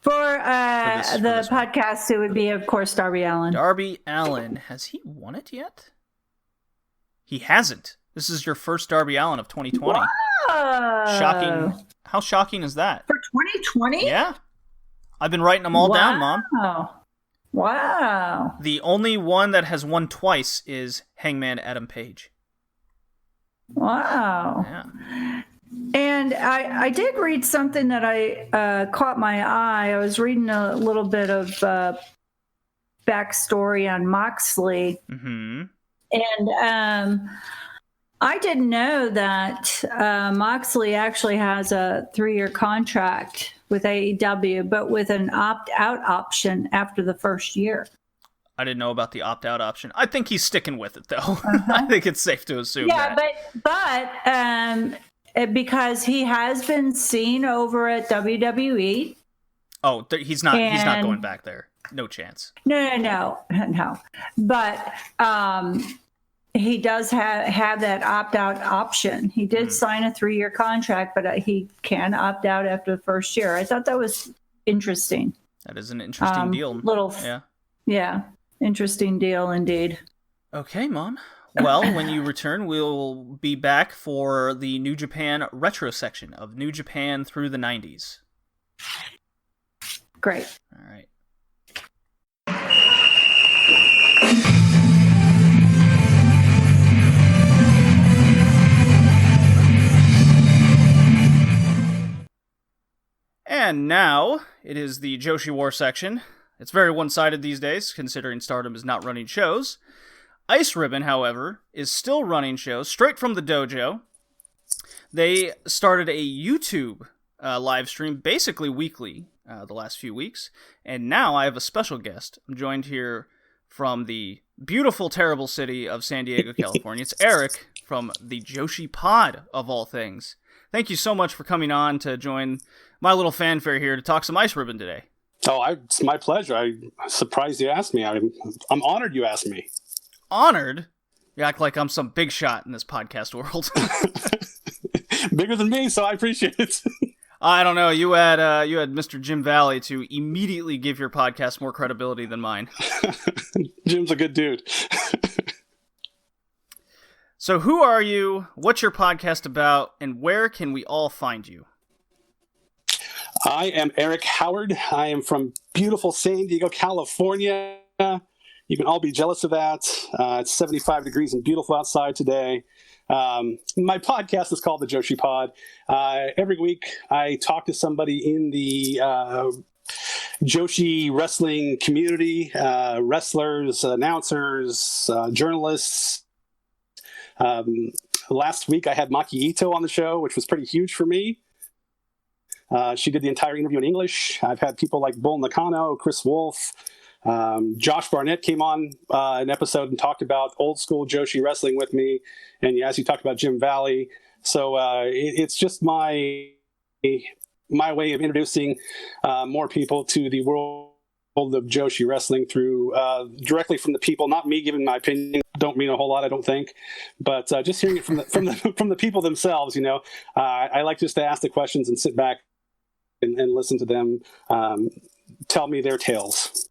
For the podcast, it would be, of course, Darby Allin. Darby Allin. Has he won it yet? He hasn't. This is your first Darby Allin of 2020. Whoa. Shocking. How shocking is that? For 2020? Yeah. I've been writing them all down, Mom. Wow. The only one that has won twice is Hangman Adam Page. Wow. Yeah. And I did read something that I caught my eye. I was reading a little bit of backstory on Moxley. Mm-hmm. And I didn't know that Moxley actually has a 3-year contract with AEW, but with an opt-out option after the first year. I didn't know about the opt-out option. I think he's sticking with it, though. I think it's safe to assume that. Yeah, but because he has been seen over at WWE. Oh, he's not going back there. No chance. No. But he does have that opt-out option. He did sign a 3-year contract, but he can opt out after the first year. I thought that was interesting. That is an interesting deal. Yeah, interesting deal indeed. Okay, Mom. Well, when you return, we'll be back for the New Japan retro section of New Japan through the 90s. Great. All right. And now, it is the Joshi War section. It's very one-sided these days, considering Stardom is not running shows. Ice Ribbon, however, is still running shows straight from the dojo. They started a YouTube live stream basically weekly the last few weeks, and now I have a special guest. I'm joined here from the beautiful, terrible city of San Diego, California. It's Eric from the Joshi Pod, of all things. Thank you so much for coming on to join my little fanfare here to talk some Ice Ribbon today. Oh, it's my pleasure. I'm surprised you asked me. I'm honored you asked me. Honored? You act like I'm some big shot in this podcast world. Bigger than me, so I appreciate it. I don't know. You had Mr. Jim Valley to immediately give your podcast more credibility than mine. Jim's a good dude. So who are you? What's your podcast about? And where can we all find you? I am Eric Howard. I am from beautiful San Diego, California. You can all be jealous of that. It's 75 degrees and beautiful outside today. My podcast is called the Joshi Pod. Every week I talk to somebody in the Joshi wrestling community, wrestlers, announcers, journalists. Last week I had Maki Ito on the show, which was pretty huge for me. She did the entire interview in English. I've had people like Bull Nakano, Chris Wolf, Josh Barnett came on an episode and talked about old school Joshi wrestling with me. And as you talked about Jim Valley. So it's just my way of introducing more people to the world of Joshi wrestling through directly from the people, not me giving my opinion. Don't mean a whole lot, I don't think, but just hearing it from the people themselves. You know, I like just to ask the questions and sit back and listen to them tell me their tales.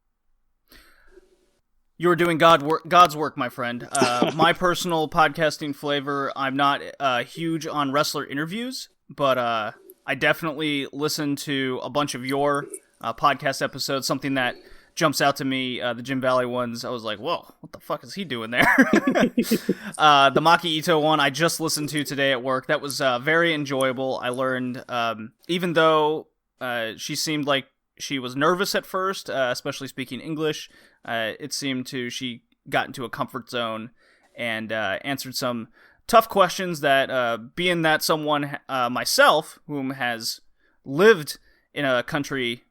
You're doing God's work, my friend. My personal podcasting flavor, I'm not huge on wrestler interviews, but I definitely listen to a bunch of your podcast episodes. Something that jumps out to me, the Jim Valley ones, I was like, whoa, what the fuck is he doing there? The Maki Ito one I just listened to today at work. That was very enjoyable. I learned, even though she seemed like she was nervous at first, especially speaking English, it seemed she got into a comfort zone and answered some tough questions that, being that someone myself, whom has lived in a country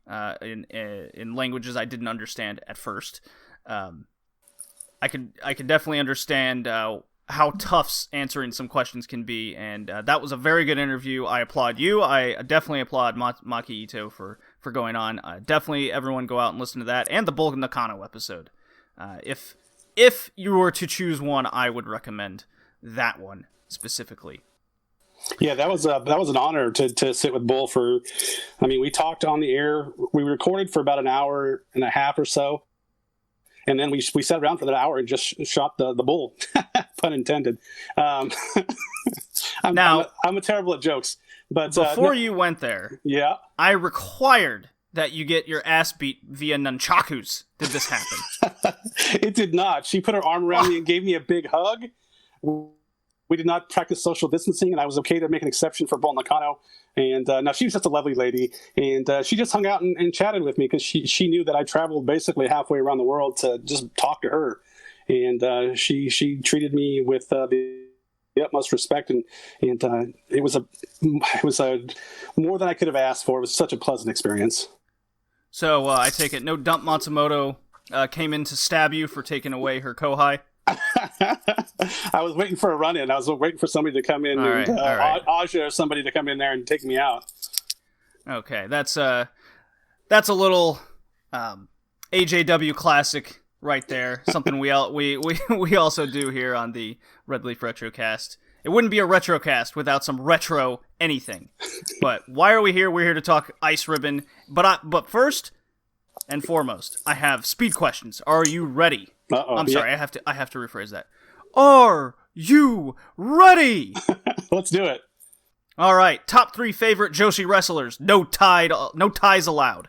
in languages I didn't understand at first, I could definitely understand how tough answering some questions can be, and that was a very good interview. I applaud you. I definitely applaud Maki Ito for going on. Definitely everyone go out and listen to that, and the Bull Nakano episode. If you were to choose one, I would recommend that one specifically. Yeah, that was an honor to sit with Bull for. I mean, we talked on the air. We recorded for about an hour and a half or so, and then we sat around for that hour and just shot the bull, pun intended. I'm a terrible at jokes, but before you went there, yeah, I required that you get your ass beat via nunchakus. Did this happen? It did not. She put her arm around me and gave me a big hug. We did not practice social distancing, and I was okay to make an exception for Bull Nakano. And now she was just a lovely lady, and she just hung out and chatted with me because she knew that I traveled basically halfway around the world to just talk to her, and she treated me with the utmost respect, and it was a more than I could have asked for. It was such a pleasant experience. So I take it no Dump Matsumoto came in to stab you for taking away her kohai? I was waiting for a run-in. I was waiting for somebody to come in, all right. Aja or somebody to come in there and take me out. Okay, that's a little AJW classic right there. Something we also do here on the Red Leaf Retrocast. It wouldn't be a Retrocast without some retro anything. But why are we here? We're here to talk Ice Ribbon. But first and foremost, I have speed questions. Are you ready? I'm sorry, I have to rephrase that. Are you ready? Let's do it. All right, top 3 favorite Joshi wrestlers. No ties allowed.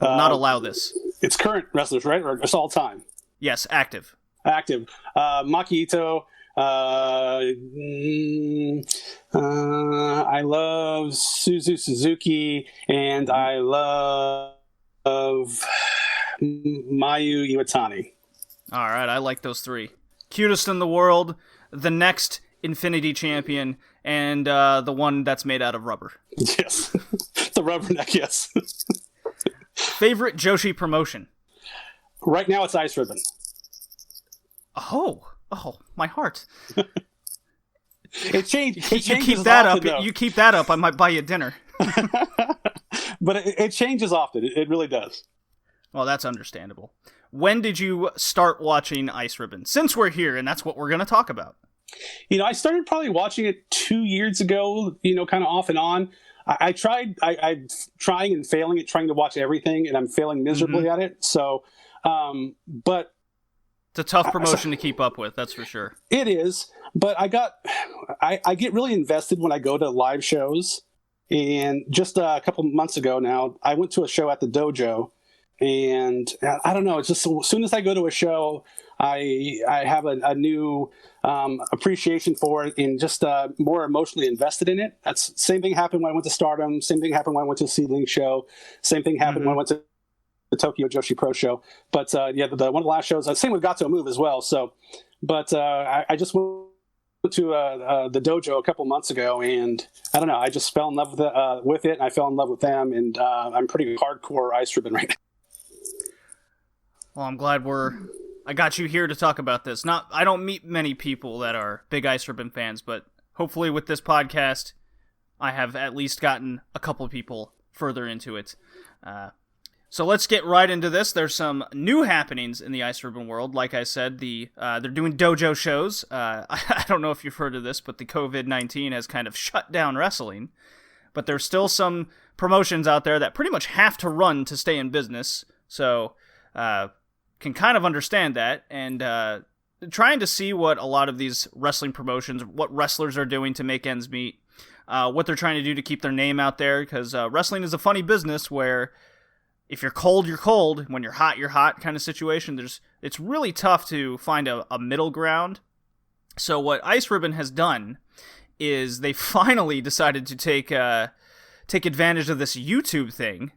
Not allow this. It's current wrestlers, right? Or it's all time? Yes, active. Maki Ito. I love Suzuki, and I love Mayu Iwatani. All right, I like those 3. Cutest in the world, the next Infinity Champion, and the one that's made out of rubber. Yes, the rubberneck, yes. Favorite Joshi promotion? Right now it's Ice Ribbon. Oh, my heart. It changed. You keep that up. You keep that up. I might buy you dinner. But it changes often. It really does. Well, that's understandable. When did you start watching Ice Ribbon? Since we're here, and that's what we're going to talk about. I started probably watching it 2 years ago, kind of off and on. I'm trying and failing at trying to watch everything, and I'm failing miserably at it. So, but it's a tough promotion to keep up with, that's for sure. It is, but I get really invested when I go to live shows. And just a couple months ago now, I went to a show at the Dojo. And I don't know, it's just as soon as I go to a show, I have a new appreciation for it and just more emotionally invested in it. That's same thing happened when I went to Stardom. Same thing happened when I went to the Seedling show. Same thing happened when I went to the Tokyo Joshi Pro show. But one of the last shows, same with Gato Move as well. So, but I just went to the Dojo a couple months ago, and I don't know, I just fell in love with it, and I fell in love with them, and I'm pretty hardcore Ice Ribbon right now. Well, I'm glad I got you here to talk about this. I don't meet many people that are big Ice Ribbon fans, but hopefully with this podcast, I have at least gotten a couple people further into it. So let's get right into this. There's some new happenings in the Ice Ribbon world. Like I said, they're doing dojo shows. I don't know if you've heard of this, but the COVID-19 has kind of shut down wrestling. But there's still some promotions out there that pretty much have to run to stay in business. So can kind of understand that, and trying to see what a lot of these wrestling promotions, what wrestlers are doing to make ends meet, what they're trying to do to keep their name out there, because wrestling is a funny business where if you're cold, you're cold. When you're hot kind of situation. It's really tough to find a middle ground. So what Ice Ribbon has done is they finally decided to take advantage of this YouTube thing.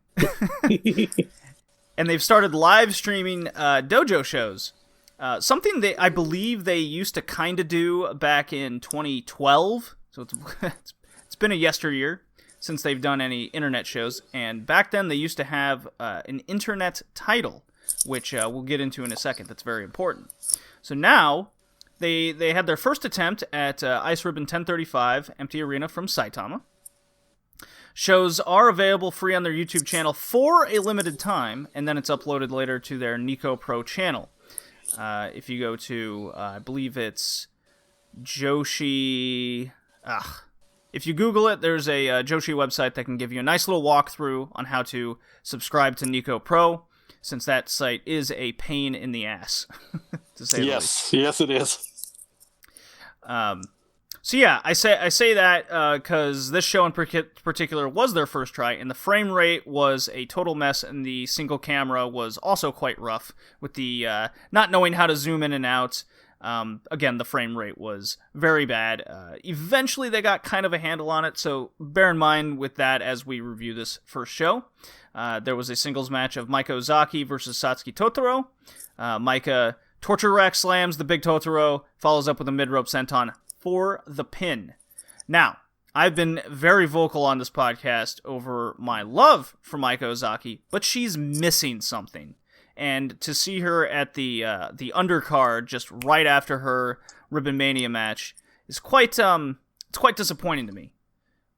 And they've started live streaming dojo shows. Something I believe they used to kind of do back in 2012. So it's been a yesteryear since they've done any internet shows. And back then they used to have an internet title, which we'll get into in a second. That's very important. So now they had their first attempt at Ice Ribbon 1035 Empty Arena from Saitama. Shows are available free on their YouTube channel for a limited time, and then it's uploaded later to their Nico Pro channel. If you go to, I believe it's Joshi... If you Google it, there's a Joshi website that can give you a nice little walkthrough on how to subscribe to Nico Pro, since that site is a pain in the ass, to say the least. Yes, it is. So yeah, I say that because this show in particular was their first try, and the frame rate was a total mess, and the single camera was also quite rough, with the not knowing how to zoom in and out. Again, the frame rate was very bad. Eventually, they got kind of a handle on it, so bear in mind with that as we review this first show. There was a singles match of Maika Ozaki versus Satsuki Totoro. Maika torture rack slams the big Totoro, follows up with a mid-rope senton for the pin. Now, I've been very vocal on this podcast over my love for Maika Ozaki, but she's missing something. And to see her at the undercard just right after her Ribbon Mania match is quite disappointing to me.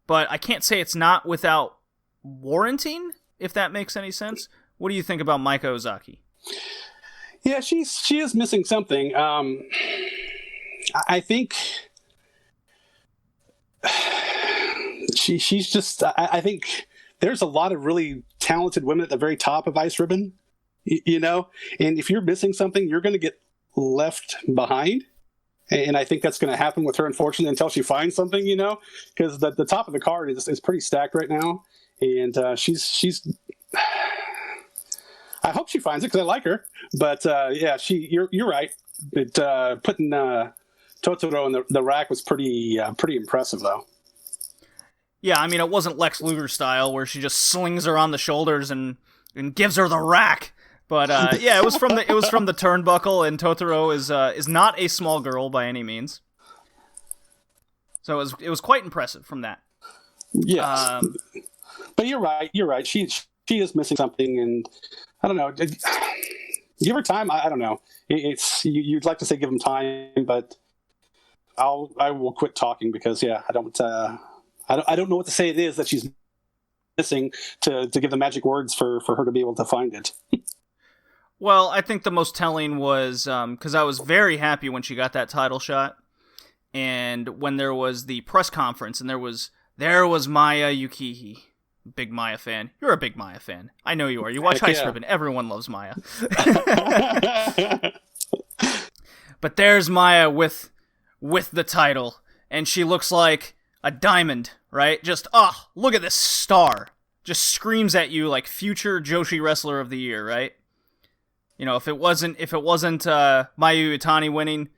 But I can't say it's not without warranting, if that makes any sense. What do you think about Maika Ozaki? Yeah, she is missing something. I think she's just. I think there's a lot of really talented women at the very top of Ice Ribbon. You know, and if you're missing something, you're going to get left behind. And I think that's going to happen with her, unfortunately, until she finds something, you know, because the top of the card is pretty stacked right now. And she's I hope she finds it because I like her. But yeah, you're right. Putting Totoro in the rack was pretty impressive, though. Yeah, I mean, it wasn't Lex Luger style where she just slings her on the shoulders and gives her the rack. But yeah, it was from the turnbuckle, and Totoro is not a small girl by any means. So it was quite impressive from that. Yes, but you're right. She is missing something, and I don't know. Give her time. I don't know. You'd like to say give them time, but I will quit talking because yeah, I don't know what to say. It is that she's missing to give the magic words for her to be able to find it. Well, I think the most telling was because I was very happy when she got that title shot, and when there was the press conference, and there was Maya Yukihi, big Maya fan. You're a big Maya fan. I know you are. You watch Ice Ribbon. Everyone loves Maya. But there's Maya with the title, and she looks like a diamond, right? Just look at this star. Just screams at you like future Joshi Wrestler of the Year, right? You know, if it wasn't Mayu Iwatani winning,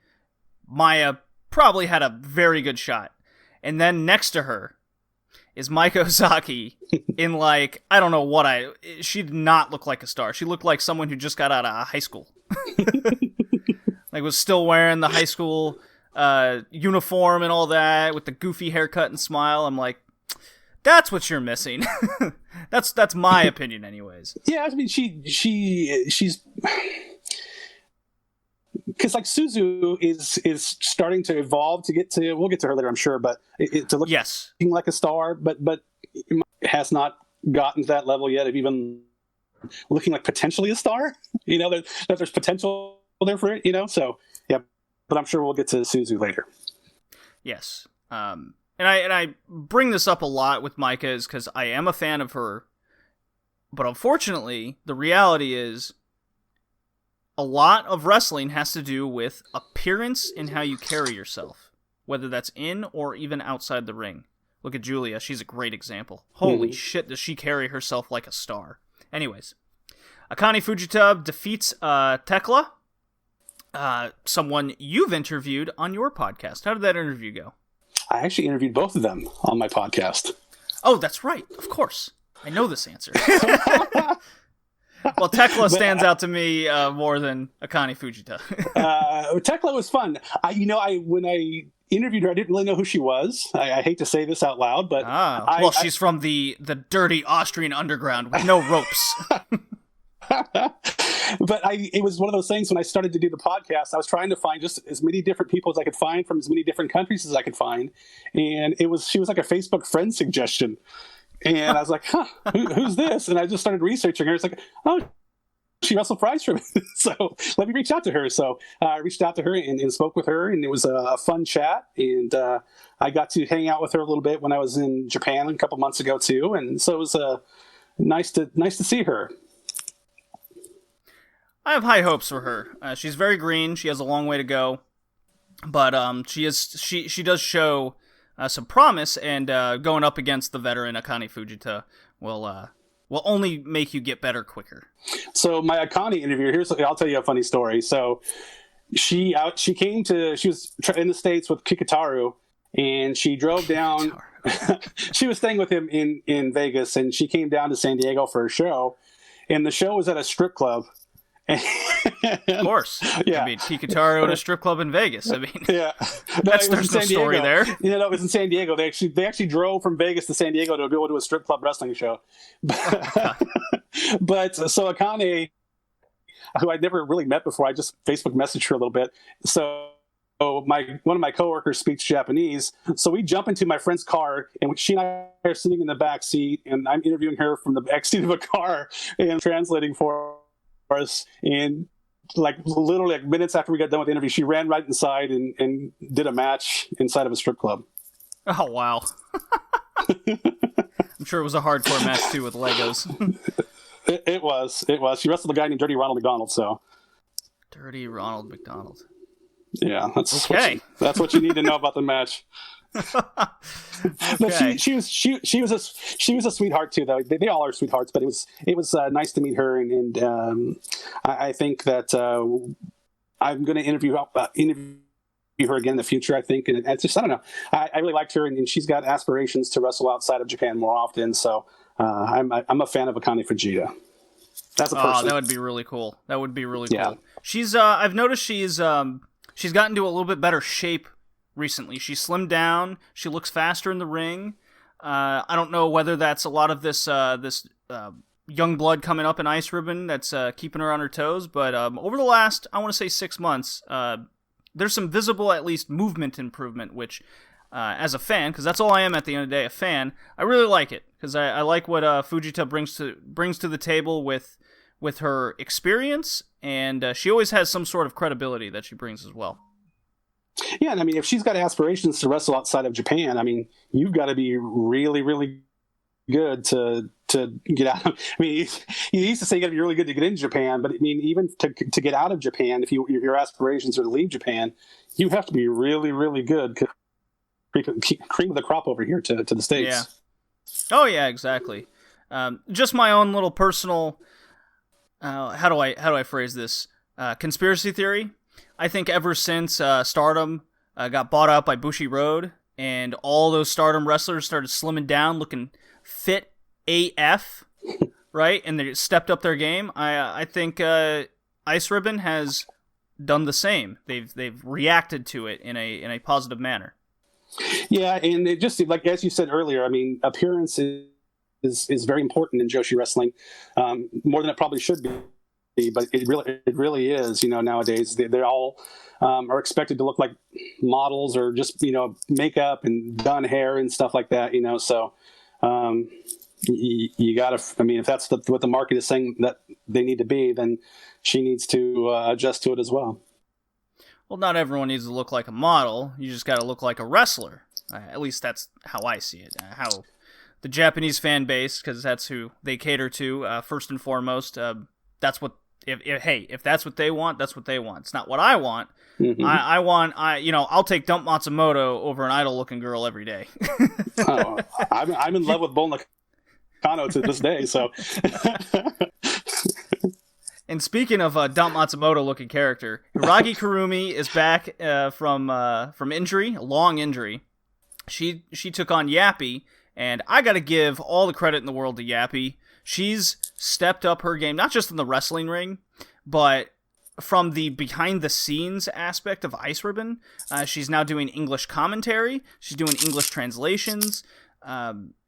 Maya probably had a very good shot. And then next to her is Maika Ozaki in like, I don't know she did not look like a star. She looked like someone who just got out of high school. Like was still wearing the high school uniform and all that with the goofy haircut and smile. I'm like, that's what you're missing. That's my opinion, anyways. Yeah, I mean, she's because like Suzu is starting to evolve to get to. We'll get to her later, I'm sure, but to look like a star, but has not gotten to that level yet of even looking like potentially a star. You know that there's potential there for it. You know, so yeah. But I'm sure we'll get to Suzu later. Yes. And I bring this up a lot with Maika is because I am a fan of her, but unfortunately, the reality is a lot of wrestling has to do with appearance and how you carry yourself, whether that's in or even outside the ring. Look at Julia. She's a great example. Holy shit, does she carry herself like a star. Anyways, Akane Fujita defeats Tekla, someone you've interviewed on your podcast. How did that interview go? I actually interviewed both of them on my podcast. Oh, that's right. Of course. I know this answer. Well, Tekla stands out to me more than Akane Fujita. Tekla was fun. When I interviewed her, I didn't really know who she was. I hate to say this out loud, but she's from the dirty Austrian underground with no ropes. But it was one of those things when I started to do the podcast, I was trying to find just as many different people as I could find from as many different countries as I could find, and she was like a Facebook friend suggestion. And I was like, who's this? And I just started researching her. It's like, oh, she wrestled for Ice Ribbon. So let me reach out to her. So I reached out to her and spoke with her, and it was a fun chat. And I got to hang out with her a little bit when I was in Japan a couple months ago too. And so it was nice to see her. I have high hopes for her. She's very green. She has a long way to go, but she does show some promise, and going up against the veteran Akane Fujita will only make you get better quicker. So my Akane interview, I'll tell you a funny story. So she was in the States with Kikutaru, and she drove down. She was staying with him in Vegas, and she came down to San Diego for a show, and the show was at a strip club. Of course. Yeah. I mean, Kikutaru at a strip club in Vegas. I mean, yeah. There's no story there. It was in San Diego. They actually drove from Vegas to San Diego to go to a strip club wrestling show. But so Akane, who I'd never really met before, I just Facebook messaged her a little bit. So one of my coworkers speaks Japanese, so we jump into my friend's car, and she and I are sitting in the back seat, and I'm interviewing her from the back seat of a car and translating for us. And literally minutes after we got done with the interview, she ran right inside and did a match inside of a strip club. Oh wow. I'm sure it was a hardcore match too with Legos. It was. She wrestled a guy named Dirty Ronald McDonald. So Dirty Ronald McDonald. Yeah, that's okay. That's what you need to know about the match. Okay. But she was a sweetheart too, though. They all are sweethearts, but it was nice to meet her, and I think that I'm going to interview her again in the future. I think, and it's just, I don't know. I really liked her, and she's got aspirations to wrestle outside of Japan more often. So I'm a fan of Akane Fujita. That's a person. Oh, that would be really cool. That would be really cool. She's I've noticed she's gotten to a little bit better shape recently. She slimmed down. She looks faster in the ring. I don't know whether that's a lot of this young blood coming up in Ice Ribbon that's keeping her on her toes, but over the last, I want to say 6 months, there's some visible, at least, movement improvement, which, as a fan, because that's all I am at the end of the day, a fan, I really like it, because I like what Fujita brings to the table with her experience, and she always has some sort of credibility that she brings as well. Yeah, and I mean, if she's got aspirations to wrestle outside of Japan, I mean, you've got to be really, really good to get out. I mean, you used to say you got to be really good to get into Japan, but I mean, even to get out of Japan, if your aspirations are to leave Japan, you have to be really, really good. Cream of the crop over here to the States. Yeah. Oh yeah, exactly. Just my own little personal. How do I phrase this? Conspiracy theory. I think ever since Stardom got bought out by Bushiroad, and all those Stardom wrestlers started slimming down, looking fit AF, right? And they stepped up their game. I think Ice Ribbon has done the same. They've reacted to it in a positive manner. Yeah, and it just, like as you said earlier, I mean, appearance is very important in Joshi wrestling, more than it probably should be. But it really is, nowadays they're all are expected to look like models, or just, makeup and done hair and stuff like that, so you gotta, I mean, if that's what the market is saying that they need to be, then she needs to adjust to it as well. Well, not everyone needs to look like a model. You just got to look like a wrestler. At least that's how I see it. How the Japanese fan base, because that's who they cater to first and foremost, that's what if that's what they want, that's what they want. It's not what I want. Mm-hmm. I'll take Dump Matsumoto over an idol-looking girl every day. I'm in love with Bull Nakano to this day. So, and speaking of Dump Matsumoto-looking character, Hiragi Kurumi is back from injury, a long injury. She took on Yappy, and I got to give all the credit in the world to Yappy. She's stepped up her game, not just in the wrestling ring, but from the behind-the-scenes aspect of Ice Ribbon. She's now doing English commentary. She's doing English translations.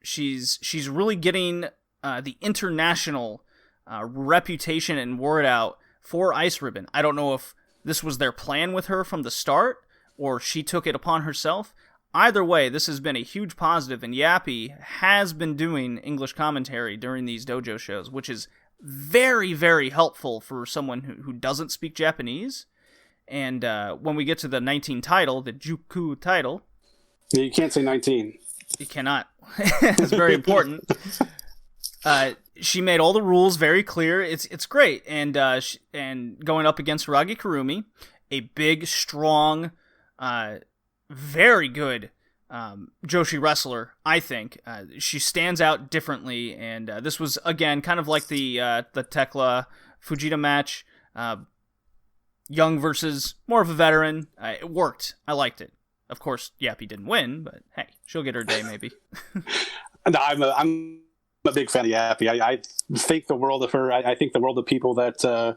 She's really getting the international reputation and word out for Ice Ribbon. I don't know if this was their plan with her from the start, or she took it upon herself. Either way, this has been a huge positive, and Yappy has been doing English commentary during these dojo shows, which is very, very helpful for someone who doesn't speak Japanese. And when we get to the 19 title, the Juku title... Yeah, you can't say 19. You cannot. It's very important. She made all the rules very clear. It's great. And and going up against Hiragi Kurumi, a big, strong... very good Joshi wrestler, I think. She stands out differently, and this was, again, kind of like the Tekla Fujita match. Young versus more of a veteran. It worked. I liked it. Of course, Yappy didn't win, but hey, she'll get her day maybe. No, I'm a big fan of Yappy. I think the world of her. I think the world of people that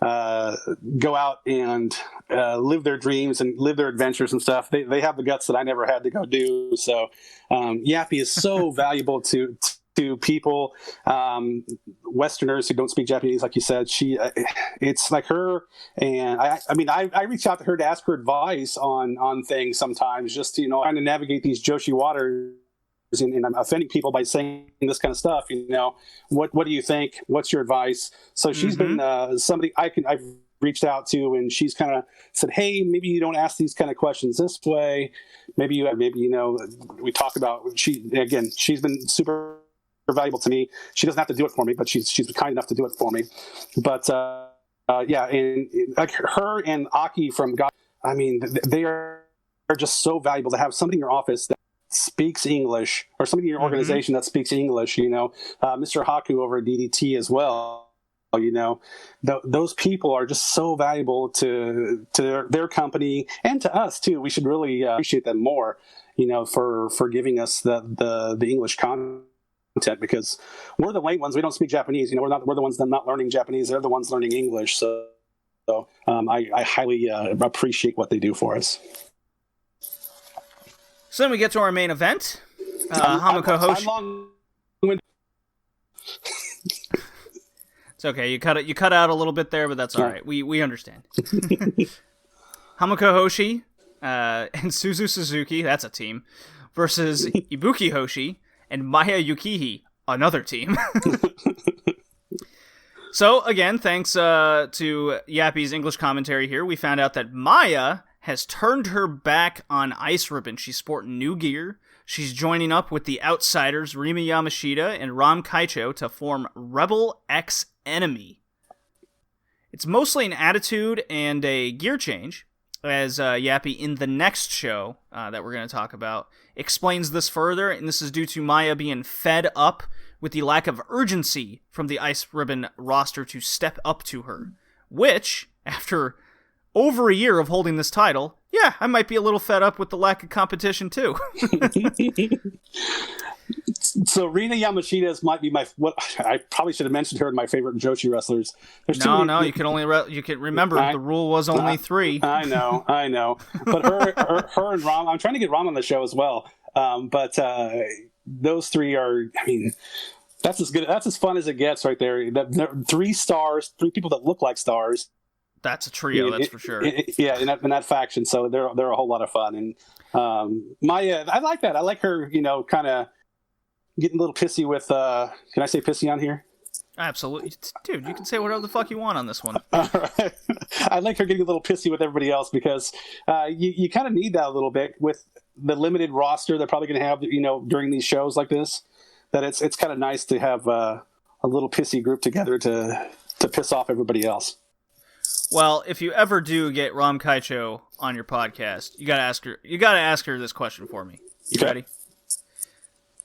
go out and live their dreams and live their adventures and stuff. They have the guts that I never had to go do. So Yappy is so valuable to people, Westerners who don't speak Japanese, like you said. It's like her, and I reach out to her to ask her advice on things sometimes, just trying to navigate these Joshi waters. And I'm offending people by saying this kind of stuff. What do you think? What's your advice? So she's been somebody I've reached out to, and she's kind of said, hey, maybe you don't ask these kind of questions this way. Maybe we talk about. She's been super valuable to me. She doesn't have to do it for me, but she's kind enough to do it for me. But yeah, and like her and Aki from God, they are just so valuable to have somebody in your office that speaks English, or somebody in your organization that speaks English. Mr. Haku over at DDT as well. Those people are just so valuable to their company and to us too. We should really appreciate them more, for giving us the English content, because we're the late ones. We don't speak Japanese. We're the ones that are not learning Japanese. They're the ones learning English. So I highly appreciate what they do for us. So then we get to our main event. Hamako Hoshi. It's okay. You cut out a little bit there, but that's all right. We understand. Hamako Hoshi and Suzu Suzuki, that's a team, versus Ibuki Hoshi and Maya Yukihi, another team. So again, thanks to Yappy's English commentary here, we found out that Maya has turned her back on Ice Ribbon. She's sporting new gear. She's joining up with the Outsiders, Rima Yamashita and Ram Kaicho, to form Rebel X Enemy. It's mostly an attitude and a gear change, as Yappy in the next show that we're going to talk about explains this further, and this is due to Maya being fed up with the lack of urgency from the Ice Ribbon roster to step up to her, which, after over a year of holding this title, yeah, I might be a little fed up with the lack of competition too. So Rina Yamashita might be what I probably should have mentioned her in my favorite Joshi wrestlers. No, you can only you can remember the rule was only 3. I know. But her and Ram, I'm trying to get Ram on the show as well. But those 3 are, that's as good, that's as fun as it gets right there. 3 stars, 3 people that look like stars. That's a trio, that's for sure. Yeah, in that faction, so they're a whole lot of fun. And Maya, I like that. I like her, kind of getting a little pissy with. Can I say pissy on here? Absolutely, dude. You can say whatever the fuck you want on this one. All right. I like her getting a little pissy with everybody else, because you kind of need that a little bit with the limited roster they're probably going to have, during these shows like this. That it's kind of nice to have a little pissy group together to to piss off everybody else. Well, if you ever do get Ram Kaicho on your podcast, you gotta ask her. You gotta ask her this question for me. You ready?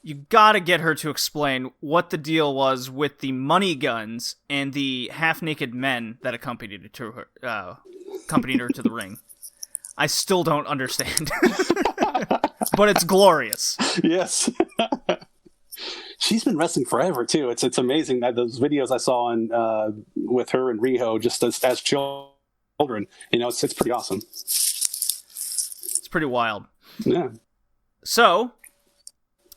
You gotta get her to explain what the deal was with the money guns and the half-naked men that accompanied her to the ring. I still don't understand, but it's glorious. Yes. She's been wrestling forever too. It's amazing that those videos I saw on with her and Riho just as children. You know, it's pretty awesome. It's pretty wild. Yeah. So,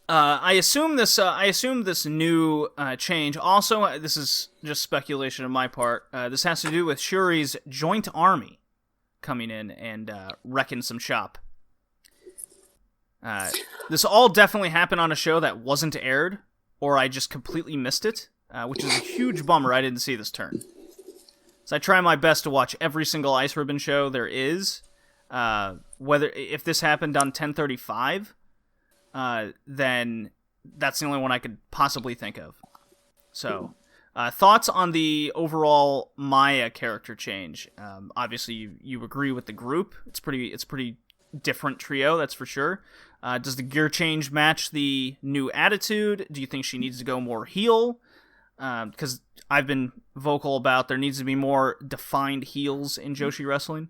I assume this new change. Also, this is just speculation on my part. This has to do with Shuri's joint army coming in and wrecking some shop. This all definitely happened on a show that wasn't aired, or I just completely missed it, which is a huge bummer. I didn't see this turn. So I try my best to watch every single Ice Ribbon show there is. If this happened on 1035, then that's the only one I could possibly think of. So, thoughts on the overall Maya character change? Obviously, you agree with the group. It's pretty different trio, that's for sure. Does the gear change match the new attitude? Do you think she needs to go more heel? Because I've been vocal about there needs to be more defined heels in Joshi wrestling.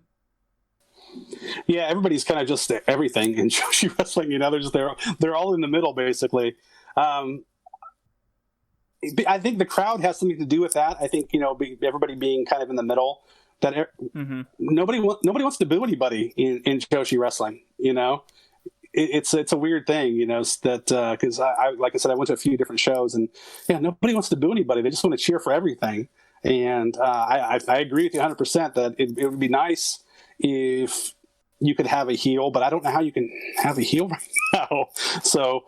Yeah, everybody's kind of just everything in Joshi wrestling. You know, they're all in the middle basically. I think the crowd has something to do with that. I think, you know, everybody being kind of in the middle. That nobody wants to boo anybody in Joshi wrestling. You know, it's a weird thing. You know, that because I like I said, I went to a few different shows, and yeah, nobody wants to boo anybody. They just want to cheer for everything. And I agree with you 100% that it would be nice if you could have a heel, but I don't know how you can have a heel right now. So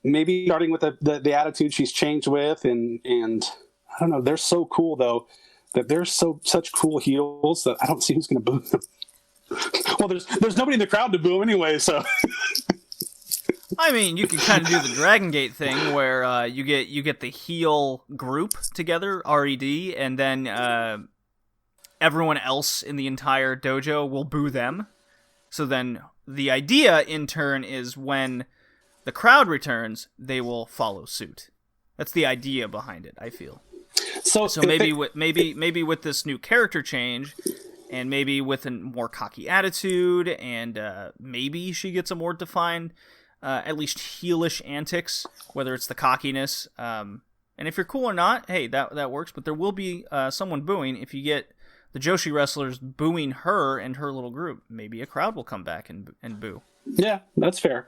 maybe starting with the attitude she's changed with, and I don't know. They're so cool though. That they're such cool heels that I don't see who's going to boo them. Well, there's nobody in the crowd to boo anyway, so. I mean, you can kind of do the Dragon Gate thing where you get the heel group together, RED, and then everyone else in the entire dojo will boo them. So then the idea, in turn, is when the crowd returns, they will follow suit. That's the idea behind it, I feel. So maybe with this new character change, and maybe with a more cocky attitude, and maybe she gets a more defined, at least heelish antics, whether it's the cockiness. And if you're cool or not, hey, that works. But there will be someone booing. If you get the Joshi wrestlers booing her and her little group, maybe a crowd will come back and boo. Yeah, that's fair.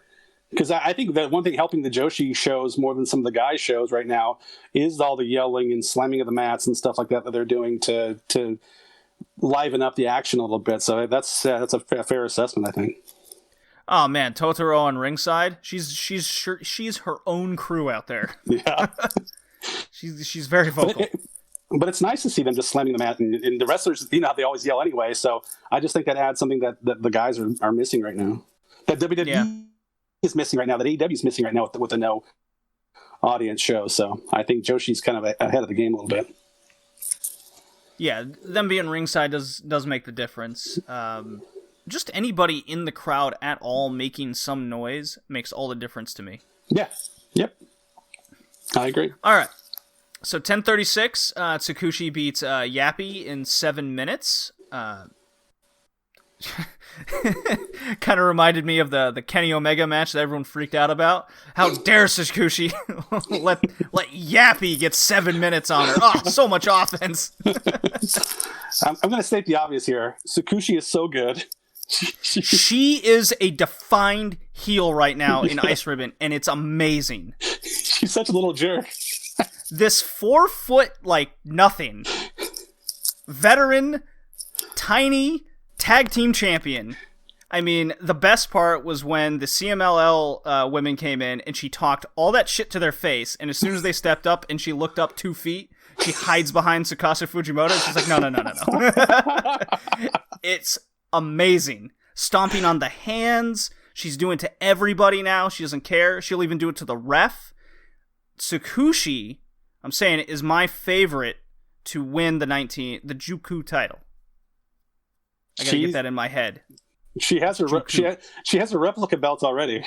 Because I think that one thing helping the Joshi shows more than some of the guys' shows right now is all the yelling and slamming of the mats and stuff like that they're doing to liven up the action a little bit. So that's a fair assessment, I think. Oh man, Totoro on ringside, she's her own crew out there. Yeah, she's very vocal. But it's nice to see them just slamming the mat, and the wrestlers, you know, how they always yell anyway. So I just think that adds something that the guys are missing right now. That WWE is missing right now. That AEW is missing right now with the no audience show. So I think Joshi's kind of ahead of the game a little bit. Yeah, them being ringside does make the difference. Just anybody in the crowd at all making some noise makes all the difference to me. Yeah. Yep. I agree. All right. So 10:36, Tsukushi beats Yappy in 7 minutes. Kind of reminded me of the Kenny Omega match that everyone freaked out about. How dare Tsukushi let Yappy get 7 minutes on her? Oh, so much offense. I'm going to state the obvious here. Tsukushi is so good. She is a defined heel right now in Ice Ribbon, and it's amazing. She's such a little jerk. This 4 foot, like, nothing, veteran, tiny tag team champion. I mean, the best part was when the CMLL women came in and she talked all that shit to their face, and as soon as they stepped up and she looked up 2 feet, she hides behind Tsukasa Fujimoto, and she's like, no. It's amazing. Stomping on the hands. She's doing it to everybody now. She doesn't care. She'll even do it to the ref. Tsukushi, I'm saying it, is my favorite to win the Juku title. I gotta get that in my head. She has she has a replica belt already.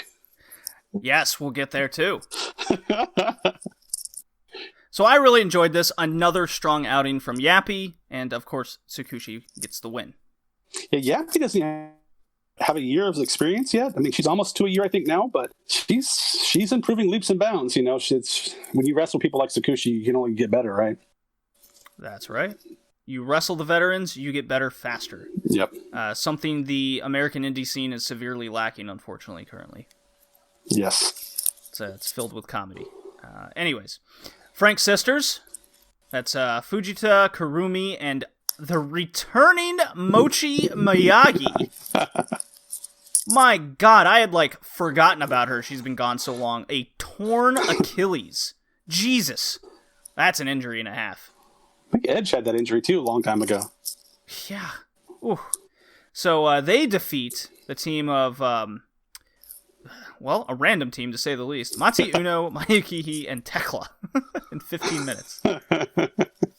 Yes, we'll get there too. So I really enjoyed this. Another strong outing from Yappy, and of course Tsukushi gets the win. Yeah, Yappy doesn't have a year of experience yet. I mean, she's almost to a year, I think, now, but she's improving leaps and bounds. You know, when you wrestle people like Tsukushi, you can only get better, right? That's right. You wrestle the veterans, you get better faster. Yep. Something the American indie scene is severely lacking, unfortunately, currently. Yes. It's filled with comedy. Anyways, Frank Sisters. That's Fujita, Kurumi, and the returning Mochi Miyagi. My God, I had forgotten about her. She's been gone so long. A torn Achilles. Jesus. That's an injury and a half. I think Edge had that injury too a long time ago. Yeah. Ooh. So they defeat the team of, a random team to say the least. Matsu Uno, Mayukihi, and Tekla in 15 minutes.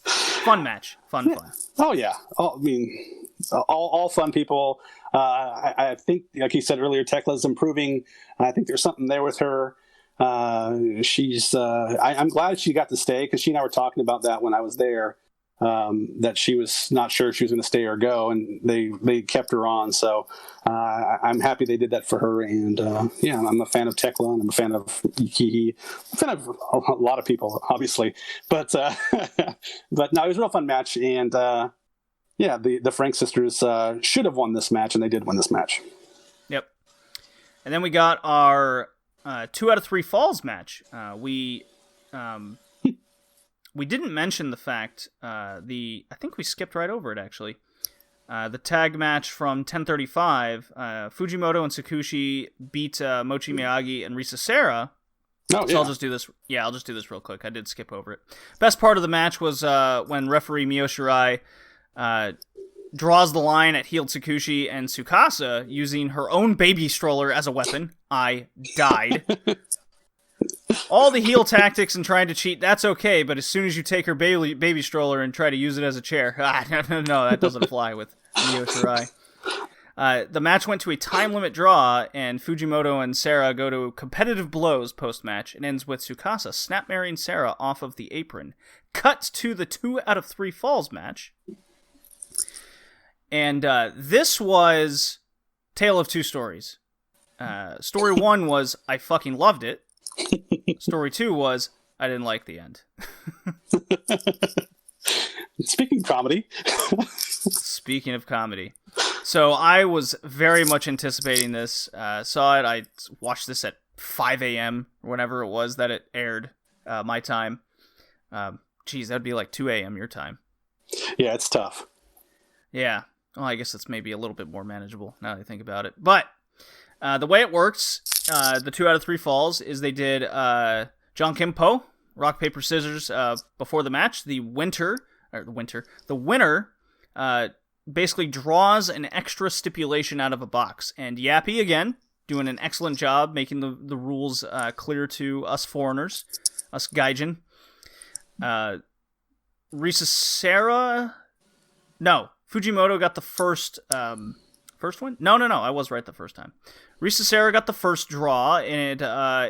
Fun match. Fun. Oh, yeah. All fun people. I think, like you said earlier, Tekla's improving. I think there's something there with her. I'm glad she got to stay, because she and I were talking about that when I was there, that she was not sure if she was going to stay or go, and they kept her on. So I'm happy they did that for her. And I'm a fan of Tekla, and I'm a fan of Yukihi. I'm a fan of a lot of people, obviously. But but no, it was a real fun match. And the Frank sisters should have won this match, and they did win this match. Yep. And then we got our 2 out of 3 falls match. We didn't mention the fact, I think we skipped right over it, actually. The tag match from 1035, Fujimoto and Tsukushi beat Mochi Miyagi and Risa Sera. Oh, so I'll just do this. Yeah, I'll just do this real quick. I did skip over it. Best part of the match was when referee Mio Shirai draws the line at heel Tsukushi and Tsukasa using her own baby stroller as a weapon. I died. All the heel tactics and trying to cheat, that's okay, but as soon as you take her baby stroller and try to use it as a chair, no, that doesn't fly with Mio Shirai. The match went to a time limit draw, and Fujimoto and Sera go to competitive blows post-match. It ends with Tsukasa snap-marrying Sera off of the apron. Cut to the 2 out of 3 falls match. And this was Tale of Two Stories. Story 1 was, I fucking loved it. Story 2 was, I didn't like the end. Speaking of comedy. Speaking of comedy. So I was very much anticipating this. Saw it. I watched this at 5 a.m. or whenever it was that it aired, my time. That'd be like 2 a.m. your time. Yeah, it's tough. Yeah. Well, I guess it's maybe a little bit more manageable now that I think about it. But the way it works, the 2 out of 3 falls, is they did John Kimpo, rock, paper, scissors before the match. The winner basically draws an extra stipulation out of a box. And Yappy, again, doing an excellent job making the rules clear to us foreigners, us gaijin. Risa Sera... No, Fujimoto got the first one? No, I was right the first time. Risa Sera got the first draw, and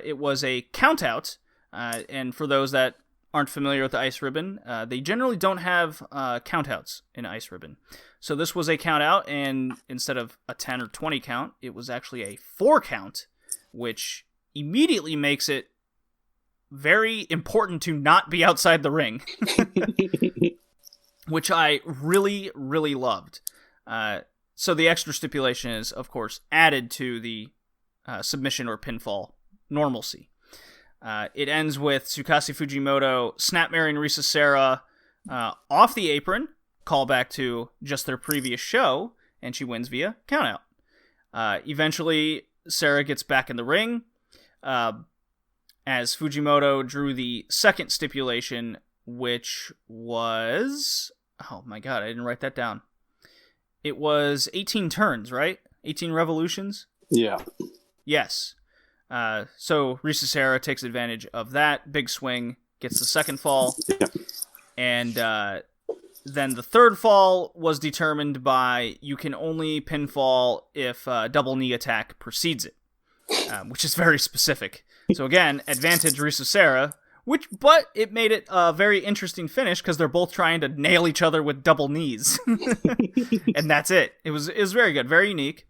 it was a count-out. And for those that aren't familiar with the Ice Ribbon, they generally don't have count-outs in Ice Ribbon. So this was a count-out, and instead of a 10 or 20 count, it was actually a 4 count, which immediately makes it very important to not be outside the ring. Which I really, really loved. So the extra stipulation is, of course, added to the submission or pinfall normalcy. It ends with Tsukasa Fujimoto snap-marrying Risa Sera off the apron, callback to just their previous show, and she wins via countout. Eventually, Sera gets back in the ring, as Fujimoto drew the second stipulation, which was... Oh my god, I didn't write that down. It was 18 turns, right? 18 revolutions? Yeah. Yes. So Risa Sera takes advantage of that big swing, gets the second fall, yeah. and then the third fall was determined by you can only pinfall if double knee attack precedes it, which is very specific. So again, advantage Risa-Sera, but it made it a very interesting finish because they're both trying to nail each other with double knees. And that's it. It was very good, very unique.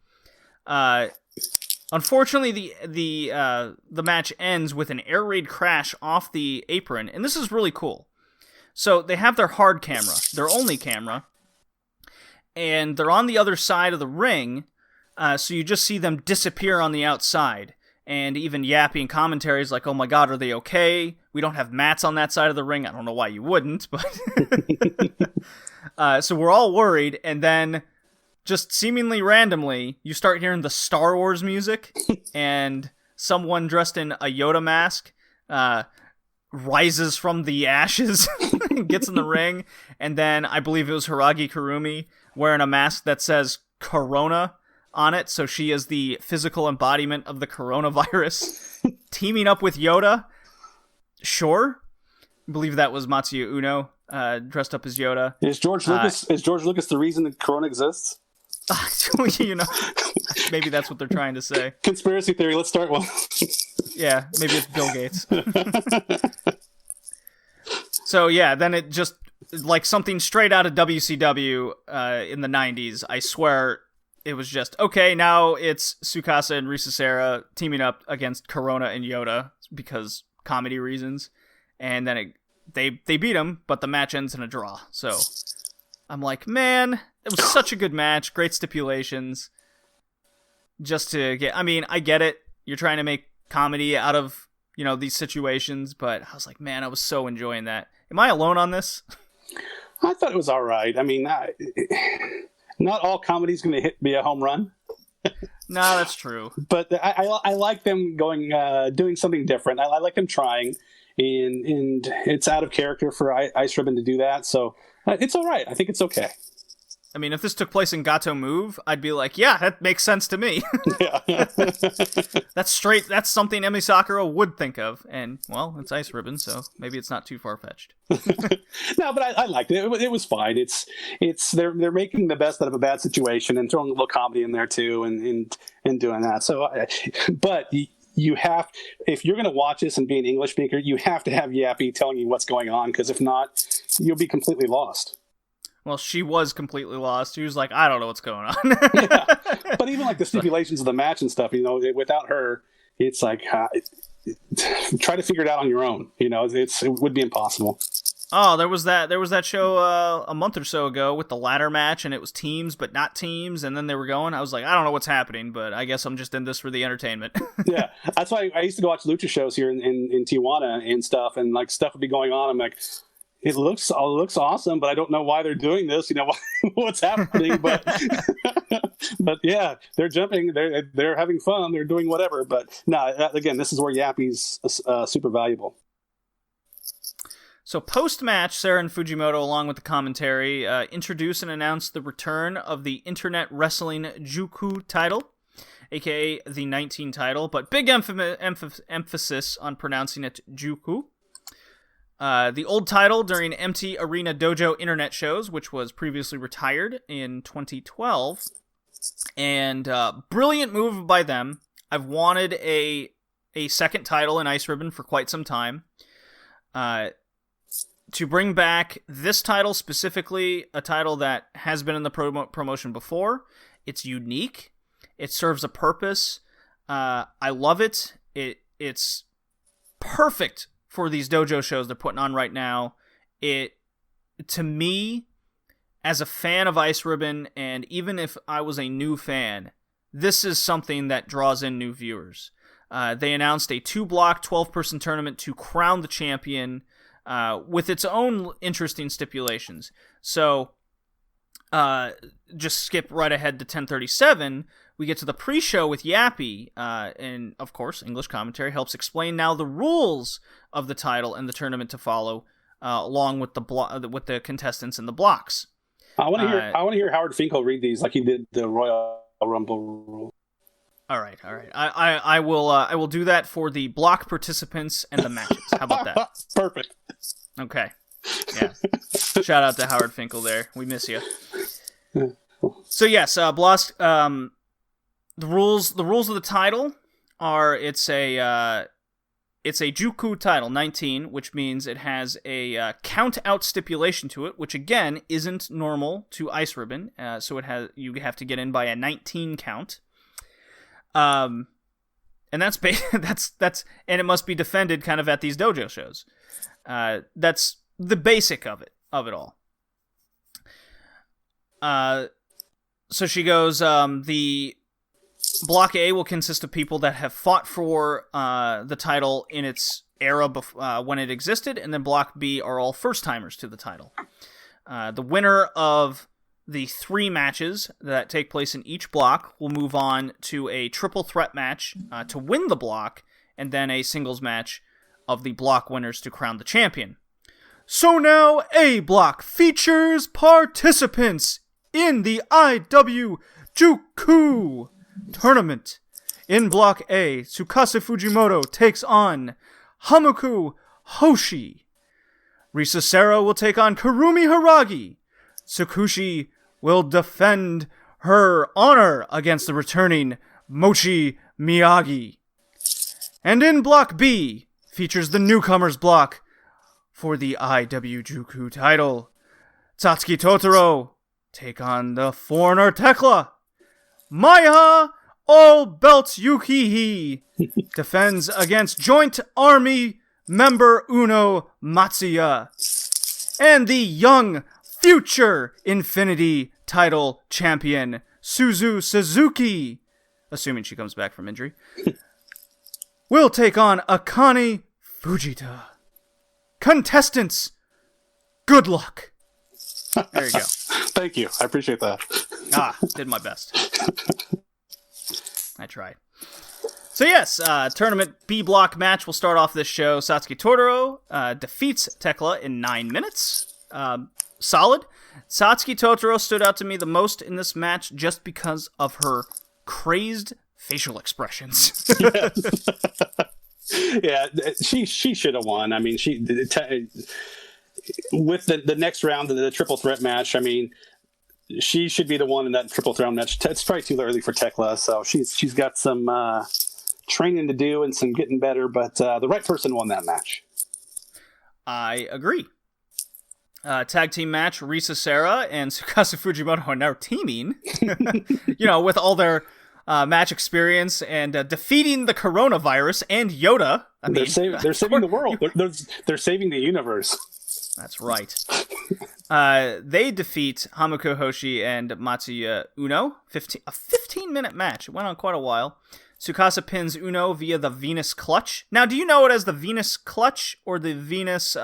Unfortunately, the match ends with an air raid crash off the apron, and this is really cool. So they have their hard camera, their only camera, and they're on the other side of the ring, so you just see them disappear on the outside. And even Yappy in commentary is like, oh my god, are they okay? We don't have mats on that side of the ring. I don't know why you wouldn't, but... so we're all worried, and then just seemingly randomly, you start hearing the Star Wars music, and someone dressed in a Yoda mask rises from the ashes, gets in the ring, and then I believe it was Hiragi Kurumi wearing a mask that says Corona on it, so she is the physical embodiment of the coronavirus, teaming up with Yoda. Sure. I believe that was Matsuya Uno, dressed up as Yoda. Is George Lucas the reason that Corona exists? You know, maybe that's what they're trying to say. Conspiracy theory, let's start one. Yeah, maybe it's Bill Gates. So yeah, then it just, like something straight out of WCW in the 90s, I swear. It was just, okay, now it's Tsukasa and Risa-Sera teaming up against Corona and Yoda because comedy reasons. And then they beat him, but the match ends in a draw. So I'm like, man, it was such a good match. Great stipulations. Just to get, I mean, I get it. You're trying to make comedy out of, these situations. But I was like, man, I was so enjoying that. Am I alone on this? I thought it was all right. I mean, not all comedy's going to be a home run. No, that's true. But I like them doing something different. I like them trying, and it's out of character for Ice Ribbon to do that. So it's all right. I think it's okay. I mean, if this took place in Gato Move, I'd be like, yeah, that makes sense to me. Yeah. That's something Emi Sakura would think of. And, well, it's Ice Ribbon, so maybe it's not too far-fetched. No, but I liked it. It was fine. They're making the best out of a bad situation and throwing a little comedy in there, too, and doing that. So, but you have, if you're going to watch this and be an English speaker, you have to have Yappy telling you what's going on, because if not, you'll be completely lost. Well, she was completely lost. She was like, I don't know what's going on. Yeah. But even like the stipulations of the match and stuff, without her, it's like, try to figure it out on your own. It would be impossible. Oh, there was that show a month or so ago with the ladder match, and it was teams but not teams, and then they were going. I was like, I don't know what's happening, but I guess I'm just in this for the entertainment. Yeah, that's why I used to go watch lucha shows here in Tijuana and stuff, and like stuff would be going on. I'm like, it looks awesome, but I don't know why they're doing this. What's happening? But but yeah, they're jumping, they're having fun, they're doing whatever. But no, again, this is where Yappy's super valuable. So post-match, Sarah and Fujimoto, along with the commentary, introduce and announce the return of the Internet Wrestling Juku title, aka the 19 title, but big emphasis on pronouncing it Juku. The old title during Empty Arena Dojo internet shows, which was previously retired in 2012. And brilliant move by them. I've wanted a second title in Ice Ribbon for quite some time. To bring back this title specifically, a title that has been in the promotion before. It's unique. It serves a purpose. I love it. It's perfect for these dojo shows they're putting on right now. To me, as a fan of Ice Ribbon, and even if I was a new fan, this is something that draws in new viewers. They announced a 2-block, 12-person tournament to crown the champion with its own interesting stipulations. So, just skip right ahead to 10:37. We get to the pre-show with Yappy, and of course, English commentary helps explain now the rules of the title and the tournament to follow, along with the contestants and the blocks. I want to hear Howard Finkel read these like he did the Royal Rumble rule. All right. I will do that for the block participants and the matches. How about that? Perfect. Okay. Yeah. Shout out to Howard Finkel there. We miss you. So yes, Blosk. The rules of the title are it's a Juku title 19, which means it has a count out stipulation to it, which again isn't normal to Ice Ribbon. So you have to get in by a 19 count. And that's and it must be defended kind of at these dojo shows. That's the basic of it all. So she goes, the Block A will consist of people that have fought for the title in its era when it existed, and then Block B are all first-timers to the title. The winner of the 3 matches that take place in each block will move on to a triple threat match to win the block, and then a singles match of the block winners to crown the champion. So now A block features participants in the IW Juku tournament. In Block A, Tsukasa Fujimoto takes on Hamuku Hoshi. Risa Sera will take on Kurumi Hiragi. Tsukushi will defend her honor against the returning Mochi Miyagi. And in Block B, features the newcomers block for the IW Juku title. Satsuki Totoro take on the foreigner Tekla. Maya All Belts Yukihi defends against Joint Army member Uno Matsuya. And the young future Infinity title champion Suzu Suzuki, assuming she comes back from injury, will take on Akane Fujita. Contestants, good luck. There you go. Thank you. I appreciate that. Did my best. I tried. So yes, tournament B block match will start off this show. Satsuki Totoro defeats Tekla in 9 minutes. Solid. Satsuki Totoro stood out to me the most in this match just because of her crazed facial expressions. Yeah, she should have won. I mean, with the next round, the triple threat match, I mean, she should be the one in that triple threat match. It's probably too early for Tekla, so she's got some training to do and some getting better, but the right person won that match. I agree. Tag team match, Risa Sera and Tsukasa Fujimoto are now teaming, with all their match experience and defeating the coronavirus and Yoda. They're saving the world. They're saving the universe. That's right. They defeat Hamuko Hoshi and Matsuya Uno. A 15-minute match. It went on quite a while. Tsukasa pins Uno via the Venus Clutch. Now, do you know it as the Venus Clutch or the Venus...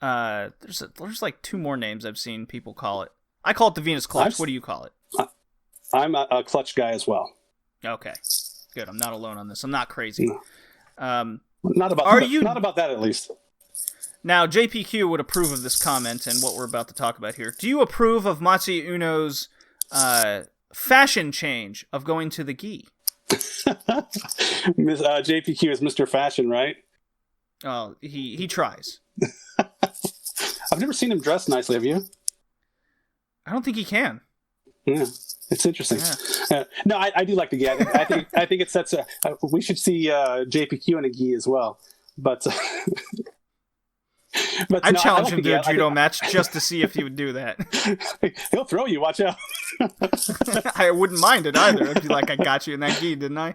there's like 2 more names I've seen people call it. I call it the Venus Clutch. What do you call it? I'm a clutch guy as well. Okay. Good. I'm not alone on this. I'm not crazy. No. Not about that, at least. Now, JPQ would approve of this comment and what we're about to talk about here. Do you approve of Matsuya Uno's fashion change of going to the gi? JPQ is Mr. Fashion, right? Oh, he tries. I've never seen him dressed nicely, have you? I don't think he can. Yeah, it's interesting. Yeah. No, I do like the gi. I think it sets. We should see JPQ in a gi as well. But I challenge him to a judo match just to see if he would do that. He'll throw you. Watch out. I wouldn't mind it either. I'd be like, I got you in that gi, didn't I?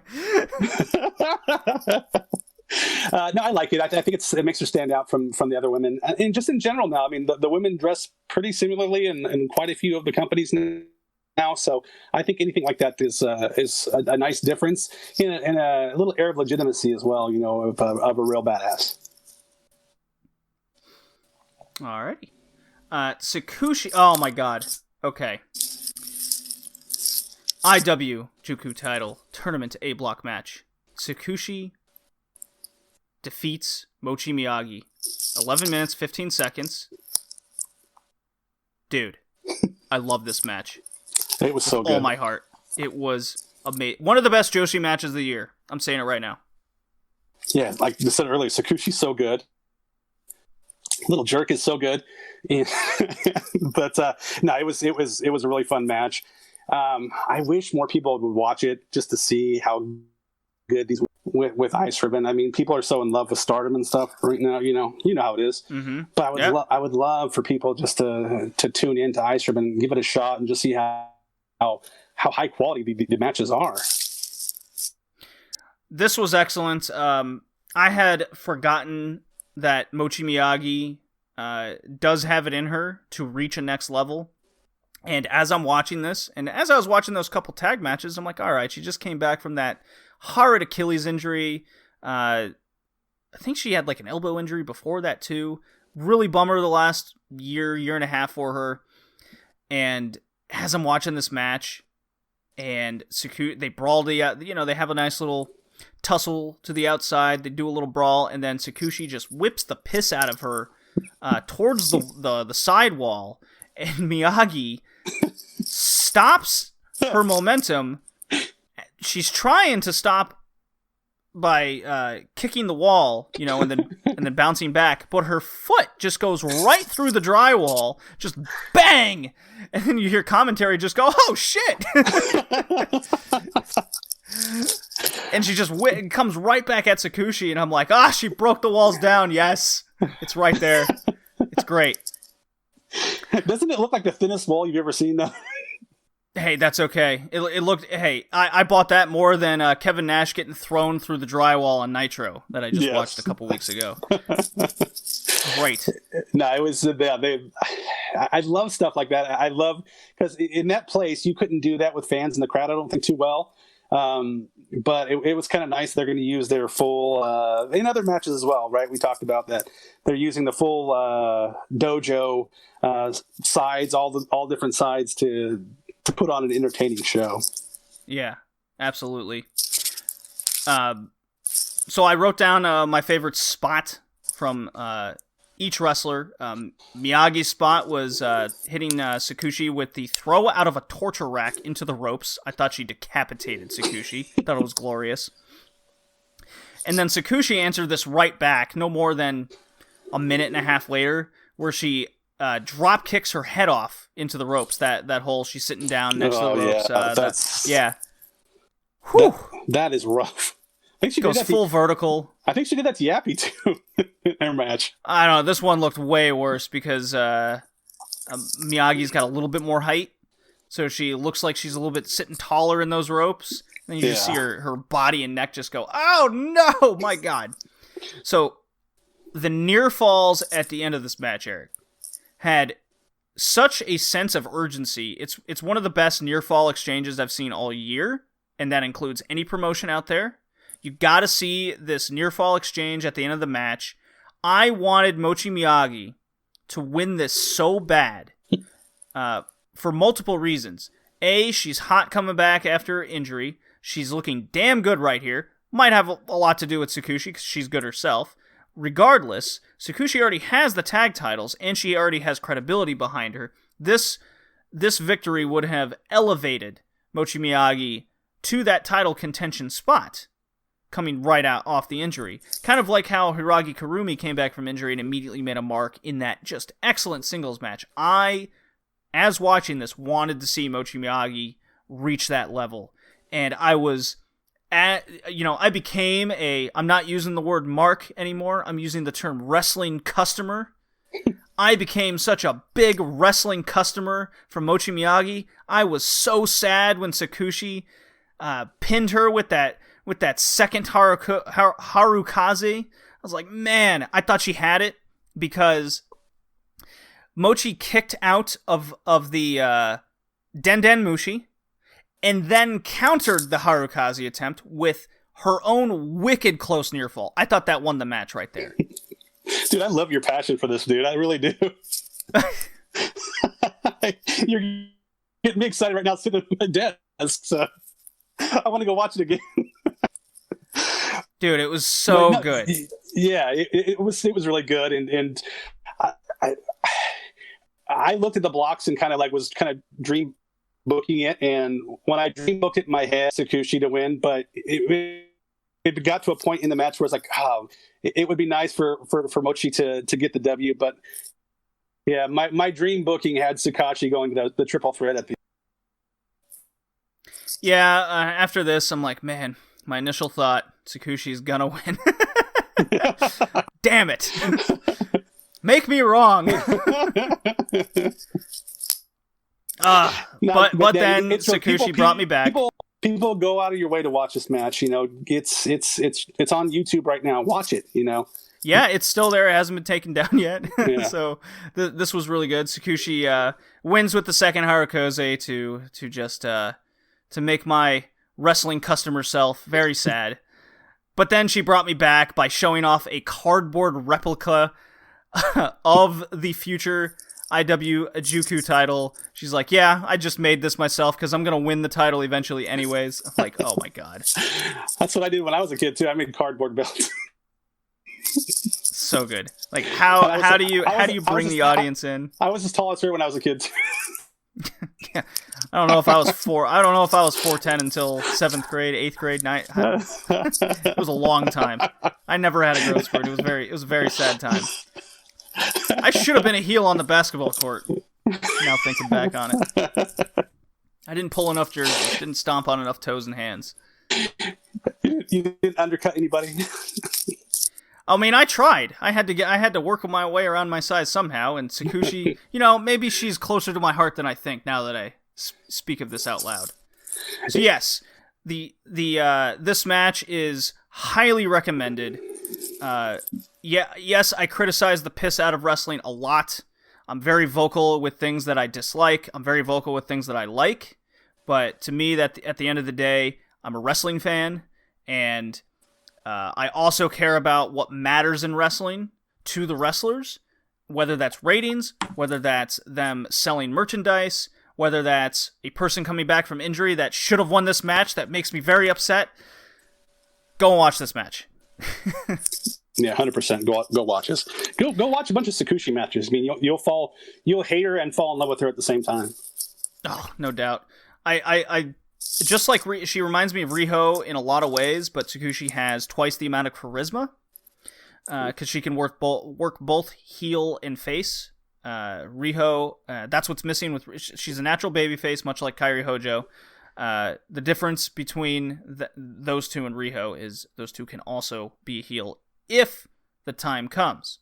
No, I like it. I think it makes her stand out from the other women, and just in general now. I mean, the women dress pretty similarly in quite a few of the companies now. So I think anything like that is a nice difference and a little air of legitimacy as well. Of a real badass. Alrighty. Tsukushi. Oh my god. Okay. IW Juku title tournament A block match. Tsukushi defeats Mochi Miyagi. 11 minutes, 15 seconds. Dude, I love this match. It was so good. With all my heart. It was amazing. One of the best Joshi matches of the year. I'm saying it right now. Yeah, like I said earlier, Tsukushi's so good. Little jerk is so good. But no, it was a really fun match. I wish more people would watch it just to see how good these with Ice Ribbon. I mean, people are so in love with Stardom and stuff right now. You know how it is. Mm-hmm. But I would love for people just to tune into Ice Ribbon, give it a shot, and just see how high quality the matches are. This was excellent. I had forgotten that Mochi Miyagi does have it in her to reach a next level. And as I'm watching this, and as I was watching those couple tag matches, I'm like, all right, she just came back from that horrid Achilles injury. I think she had like an elbow injury before that too. Really bummer the last year and a half for her. And as I'm watching this match, and they brawl they have a nice little tussle to the outside. They do a little brawl, and then Tsukushi just whips the piss out of her towards the side wall, and Miyagi stops her momentum. She's trying to stop by kicking the wall, and then bouncing back, but her foot just goes right through the drywall, just bang, and then you hear commentary just go, "Oh shit!" And she just comes right back at Tsukushi, and I'm like, she broke the walls down. Yes, it's right there. It's great. Doesn't it look like the thinnest wall you've ever seen, though? Hey, that's okay. It looked. Hey, I bought that more than Kevin Nash getting thrown through the drywall on Nitro that I just watched a couple weeks ago. Great. No, it was. I love stuff like that. I love because in that place you couldn't do that with fans in the crowd. I don't think too well. But it was kind of nice. They're going to use their full in other matches as well, right? We talked about that. They're using the full dojo sides, all different sides to put on an entertaining show. Yeah, absolutely. So I wrote down my favorite spot from each wrestler. Miyagi's spot was hitting Tsukushi with the throw out of a torture rack into the ropes. I thought she decapitated Tsukushi. Thought it was glorious. And then Tsukushi answered this right back no more than a minute and a half later, where she drop kicks her head off into the ropes. That hole, she's sitting down next to the ropes. Whew. That is rough. I think she goes full vertical. I think she did that to Yappy too in their match. I don't know. This one looked way worse because Miyagi's got a little bit more height, so she looks like she's a little bit sitting taller in those ropes. And you just see her body and neck just go, "Oh no, my God!" So the near falls at the end of this match, Eric, had such a sense of urgency. It's one of the best near fall exchanges I've seen all year, and that includes any promotion out there. You gotta see this near fall exchange at the end of the match. I wanted Mochi Miyagi to win this so bad for multiple reasons. A, she's hot coming back after injury. She's looking damn good right here. Might have a lot to do with Tsukushi because she's good herself. Regardless, Tsukushi already has the tag titles, and she already has credibility behind her. This victory would have elevated Mochi Miyagi to that title contention spot, coming right out off the injury. Kind of like how Hiragi Kurumi came back from injury and immediately made a mark in that just excellent singles match. I, as watching this, wanted to see Mochi Miyagi reach that level. And I was I became I'm not using the word mark anymore. I'm using the term wrestling customer. I became such a big wrestling customer from Mochi Miyagi. I was so sad when Tsukushi pinned her with that second Harukaze. I was like, man, I thought she had it because Mochi kicked out of the Den Mushi and then countered the Harukaze attempt with her own wicked close near fall. I thought that won the match right there. Dude, I love your passion for this, dude. I really do. You're getting me excited right now sitting at my desk. So I want to go watch it again. Dude, it was so good. Yeah, it was really good, and I looked at the blocks and was dream booking it, and when I dream booked it in my head, Tsukushi to win, but it it got to a point in the match where it's like, oh, it would be nice for Mochi to get the W, but yeah, my dream booking had Tsukashi going to the triple threat at the. Yeah, after this, I'm like, man, my initial thought, Tsukushi's gonna win. Damn it. Make me wrong. But then Tsukushi brought me back. People go out of your way to watch this match. You know, it's on YouTube right now. Watch it. You know. Yeah, it's still there. It hasn't been taken down yet. Yeah. So this was really good. Tsukushi wins with the second Harakose to just to make my wrestling customer self very sad. But then she brought me back by showing off a cardboard replica of the future IW title. She's like, yeah, I just made this myself because I'm going to win the title eventually anyways. I'm like, oh my God. That's what I did when I was a kid too. I made cardboard belts. So good. Like how do you bring the audience in? I was as tall as her when I was a kid. Yeah. I don't know if I was 4'10" until 7th grade, 8th grade, 9th. It was a long time. I never had a growth spurt. It was a very sad time. I should have been a heel on the basketball court. Now thinking back on it. I didn't pull enough jerseys, didn't stomp on enough toes and hands. You didn't undercut anybody. I mean, I tried. I had to work my way around my size somehow, and Tsukushi, maybe she's closer to my heart than I think now that I speak of this out loud. So yes, this match is highly recommended. Yes, I criticize the piss out of wrestling a lot. I'm very vocal with things that I dislike. I'm very vocal with things that I like. But to me, that at the end of the day, I'm a wrestling fan, and I also care about what matters in wrestling to the wrestlers, whether that's ratings, whether that's them selling merchandise, whether that's a person coming back from injury that should have won this match that makes me very upset. Go and watch this match. Yeah, 100%. Go watch this. Go watch a bunch of Tsukushi matches. I mean, you'll hate her and fall in love with her at the same time. Oh, no doubt. I just like she reminds me of Riho in a lot of ways, but Tsukushi has twice the amount of charisma because she can work both heel and face. Riho, that's what's missing with. She's a natural babyface, much like Kairi Hojo. The difference between those two and Riho is those two can also be heel if the time comes.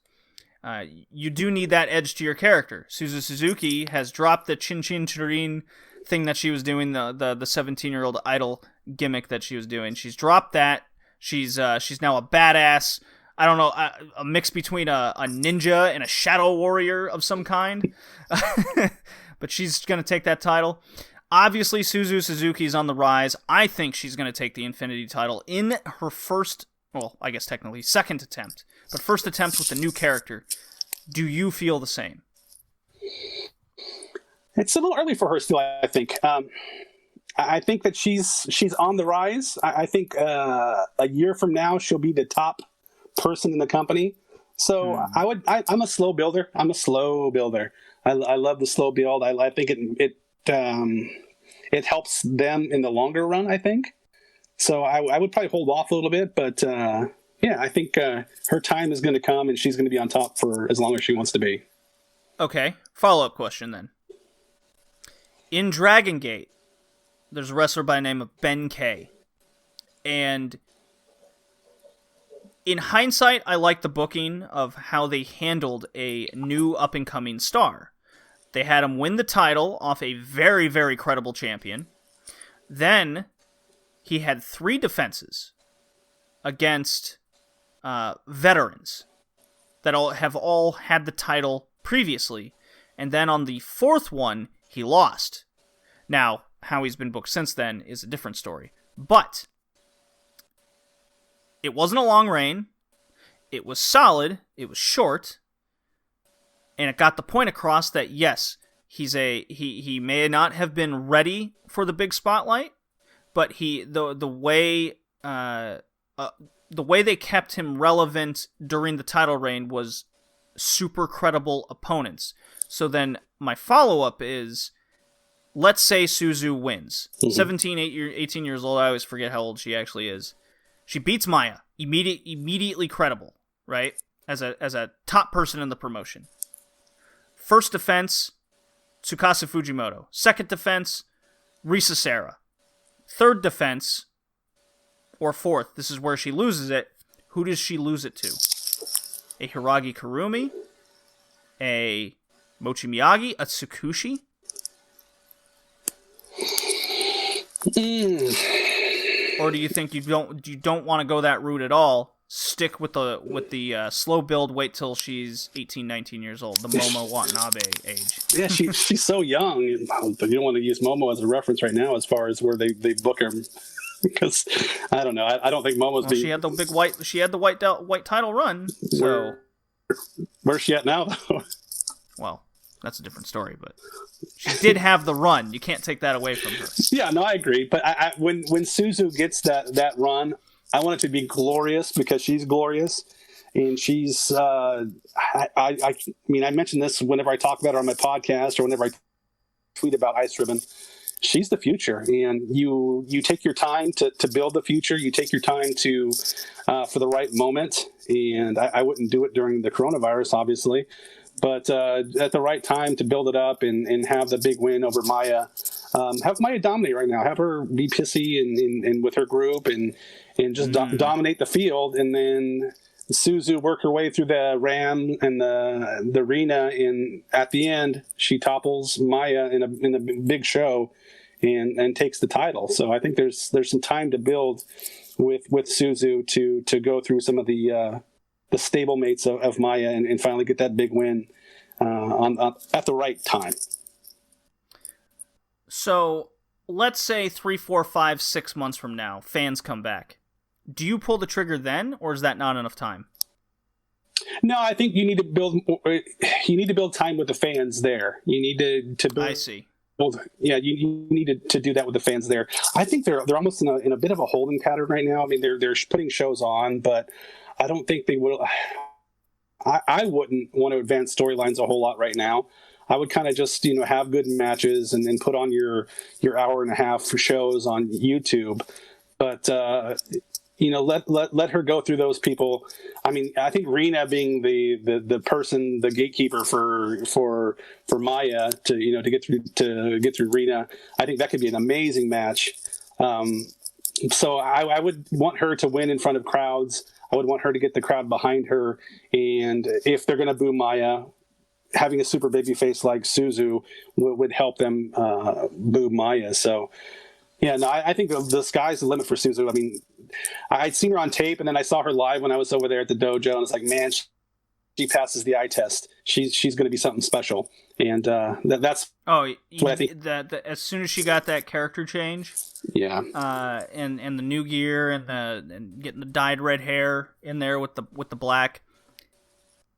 You do need that edge to your character. Suzu Suzuki has dropped the Chin Chin Chirin thing that she was doing, the 17-year-old idol gimmick that she was doing. She's dropped that. She's now a badass. I don't know, a mix between a ninja and a shadow warrior of some kind. But she's going to take that title. Obviously, Suzu Suzuki's on the rise. I think she's going to take the Infinity title in her first, well, I guess technically second attempt, but first attempt with the new character. Do you feel the same? It's a little early for her still, I think. I think that she's on the rise. I think a year from now she'll be the top person in the company. So I'm a slow builder. I love the slow build. I think it helps them in the longer run, I think. So I would probably hold off a little bit, but yeah, I think her time is going to come and she's going to be on top for as long as she wants to be. Okay, follow-up question then. In Dragon Gate, there's a wrestler by the name of Ben K. And in hindsight, I like the booking of how they handled a new up-and-coming star. They had him win the title off a very, very credible champion. Then he had 3 defenses against veterans that have all had the title previously. And then on the 4th one, he lost. Now, how he's been booked since then is a different story. But it wasn't a long reign. It was solid. It was short. And it got the point across that, yes, he may not have been ready for the big spotlight, but the way they kept him relevant during the title reign was super credible opponents. So then my follow-up is, let's say Suzu wins. 18 years old. I always forget how old she actually is. She beats Maya. Immediately credible, right? As a top person in the promotion. First defense, Tsukasa Fujimoto. Second defense, Risa Sera. Third defense, or fourth, this is where she loses it. Who does she lose it to? A Hiragi Kurumi? A Mochi Miyagi? A Tsukushi? Or do you think you don't want to go that route at all? Stick with the slow build. Wait till she's 18, 19 years old. The Momo Watanabe age. Yeah, she's so young. But you don't want to use Momo as a reference right now, as far as where they book her, because I don't know. I don't think Momo's. Well, she had the big white. She had the white title run. So where's she at now, though? Well, that's a different story, but she did have the run. You can't take that away from her. Yeah, no, I agree. But when Suzu gets that run, I want it to be glorious, because she's glorious, and she's. I mean, I mentioned this whenever I talk about her on my podcast or whenever I tweet about Ice Ribbon. She's the future, and you take your time to build the future. You take your time to for the right moment, and I wouldn't do it during the coronavirus, obviously, but at the right time to build it up and have the big win over Maya. Have Maya dominate right now. Have her be pissy and with her group and just dominate the field, and then Suzu work her way through the Ram and the arena, and at the end she topples Maya in a big show and takes the title. So I think there's some time to build with Suzu to go through some of the stablemates of Maya and finally get that big win at the right time. So let's say 3, 4, 5, 6 months from now, fans come back. Do you pull the trigger then, or is that not enough time? No, I think you need to build time with the fans there. You need to build. I see. Yeah, you need to do that with the fans there. I think they're almost in a bit of a holding pattern right now. I mean, they're putting shows on, but I don't think they will. I wouldn't want to advance storylines a whole lot right now. I would kind of just have good matches and then put on your hour and a half for shows on YouTube. But let her go through those people. I mean, I think Rina being the person, the gatekeeper for Maya to get through Rina, I think that could be an amazing match. So I would want her to win in front of crowds. I would want her to get the crowd behind her, and if they're going to boo Maya, having a super baby face like Suzu would help them boo Maya. So. Yeah, no, I think the sky's the limit for Suzu. I mean, I'd seen her on tape, and then I saw her live when I was over there at the dojo, and it's like, man, she passes the eye test. She's going to be something special, and that's what I think. That as soon as she got that character change, yeah, and the new gear and getting the dyed red hair in there with the black,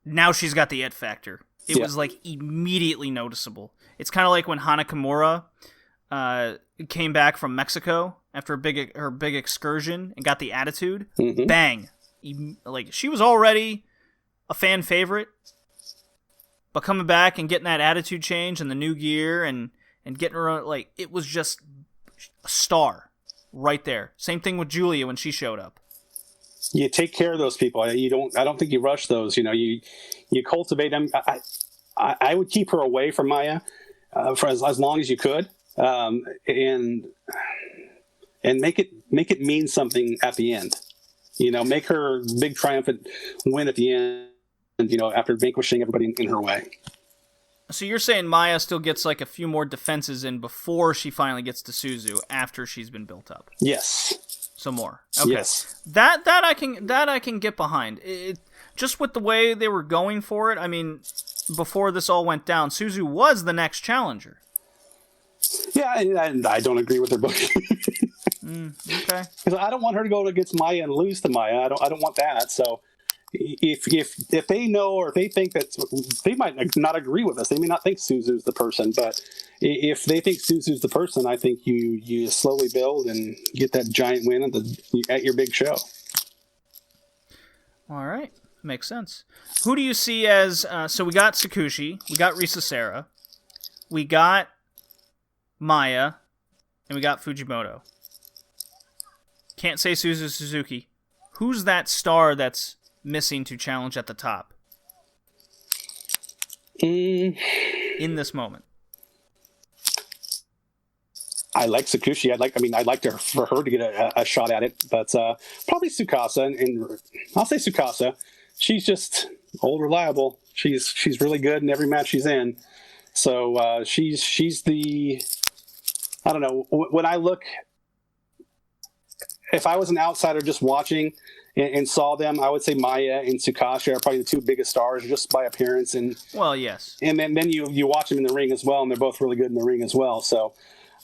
now she's got the it factor. It was like immediately noticeable. It's kind of like when Hana Kimura came back from Mexico after her big excursion and got the attitude. Mm-hmm. Bang! Like, she was already a fan favorite, but coming back and getting that attitude change and the new gear and getting her, like, it was just a star right there. Same thing with Julia when she showed up. You take care of those people. I don't think you rush those. You cultivate them. I would keep her away from Maya for as long as you could. And make it mean something at the end. Make her big triumphant win at the end. After vanquishing everybody in her way. So you're saying Maya still gets like a few more defenses in before she finally gets to Suzu after she's been built up. Yes. Some more. Okay. Yes. That I can get behind. Just with the way they were going for it. I mean, before this all went down, Suzu was the next challenger. Yeah, and I don't agree with their booking. Okay. Because I don't want her to go against Maya and lose to Maya. I don't want that. So if they know, or if they think that, they might not agree with us. They may not think Suzu's the person, but if they think Suzu's the person, I think you slowly build and get that giant win at your big show. All right, makes sense. Who do you see as? So we got Tsukushi, we got Risa Sera, we got Maya, and we got Fujimoto. Can't say Suzu Suzuki. who's that star that's missing to challenge at the top in this moment? I like Sakushi. I'd like for her to get a shot at it, but probably Tsukasa. And I'll say Tsukasa. She's just old, reliable. She's really good in every match she's in. So she's the, I don't know. When I look, if I was an outsider just watching and saw them, I would say Maya and Tsukasa are probably the two biggest stars just by appearance. And well, yes. And then you watch them in the ring as well, and they're both really good in the ring as well. So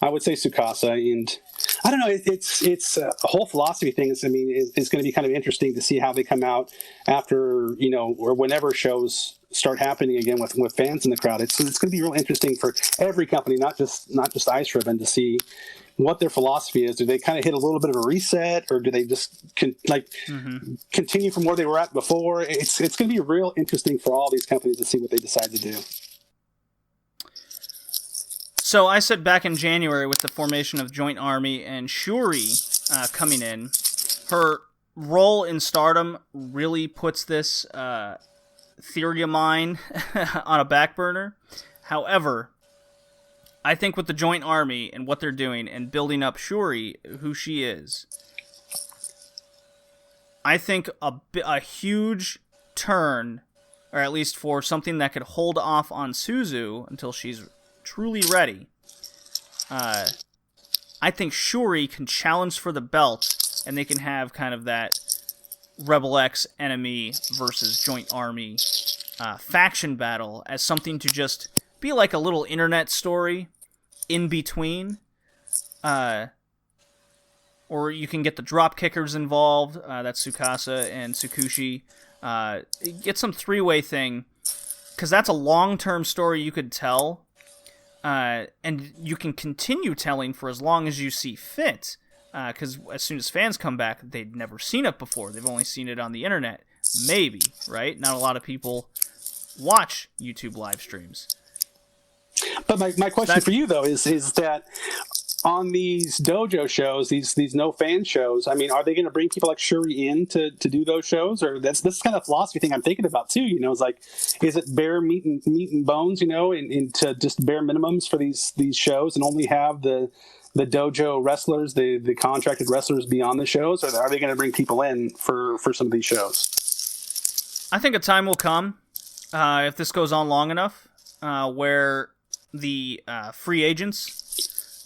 I would say Tsukasa, and I don't know. It's a whole philosophy thing. It's going to be kind of interesting to see how they come out after, or whenever shows start happening again with fans in the crowd. It's going to be real interesting for every company, not just Ice Ribbon, to see what their philosophy is. Do they kind of hit a little bit of a reset, or do they just continue from where they were at before? It's going to be real interesting for all these companies to see what they decide to do. So I said back in January, with the formation of Joint Army and Shuri coming in, her role in Stardom really puts this theory of mine on a back burner. However, I think with the Joint Army and what they're doing and building up Shuri, who she is, I think a huge turn, or at least for something that could hold off on Suzu until she's truly ready. I think Shuri can challenge for the belt, and they can have kind of that Rebel X enemy versus Joint Army faction battle as something to just be like a little internet story in between. Or you can get the drop kickers involved. That's Tsukasa and Tsukushi. Get some three-way thing, because that's a long-term story you could tell. And you can continue telling for as long as you see fit, because as soon as fans come back, they'd never seen it before. They've only seen it on the internet. Maybe, right? Not a lot of people watch YouTube live streams. But my question for you, though, is that on these dojo shows, these no fan shows, are they going to bring people like Shuri in to do those shows? Or this kind of philosophy thing I'm thinking about too, it's like, is it bare meat and bones, and to just bare minimums for these shows, and only have the dojo wrestlers, the contracted wrestlers be on the shows? Or are they going to bring people in for some of these shows? I think a time will come, if this goes on long enough, where the free agents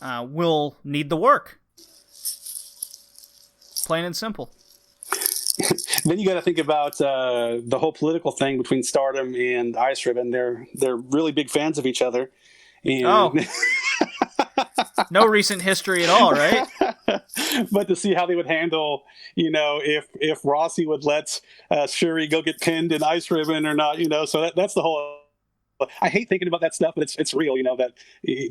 will need the work. Plain and simple. Then you got to think about the whole political thing between Stardom and Ice Ribbon. They're really big fans of each other. And no recent history at all, right? But to see how they would handle, if Rossi would let Shuri go get pinned in Ice Ribbon or not, so that's the whole. I hate thinking about that stuff, but it's real, that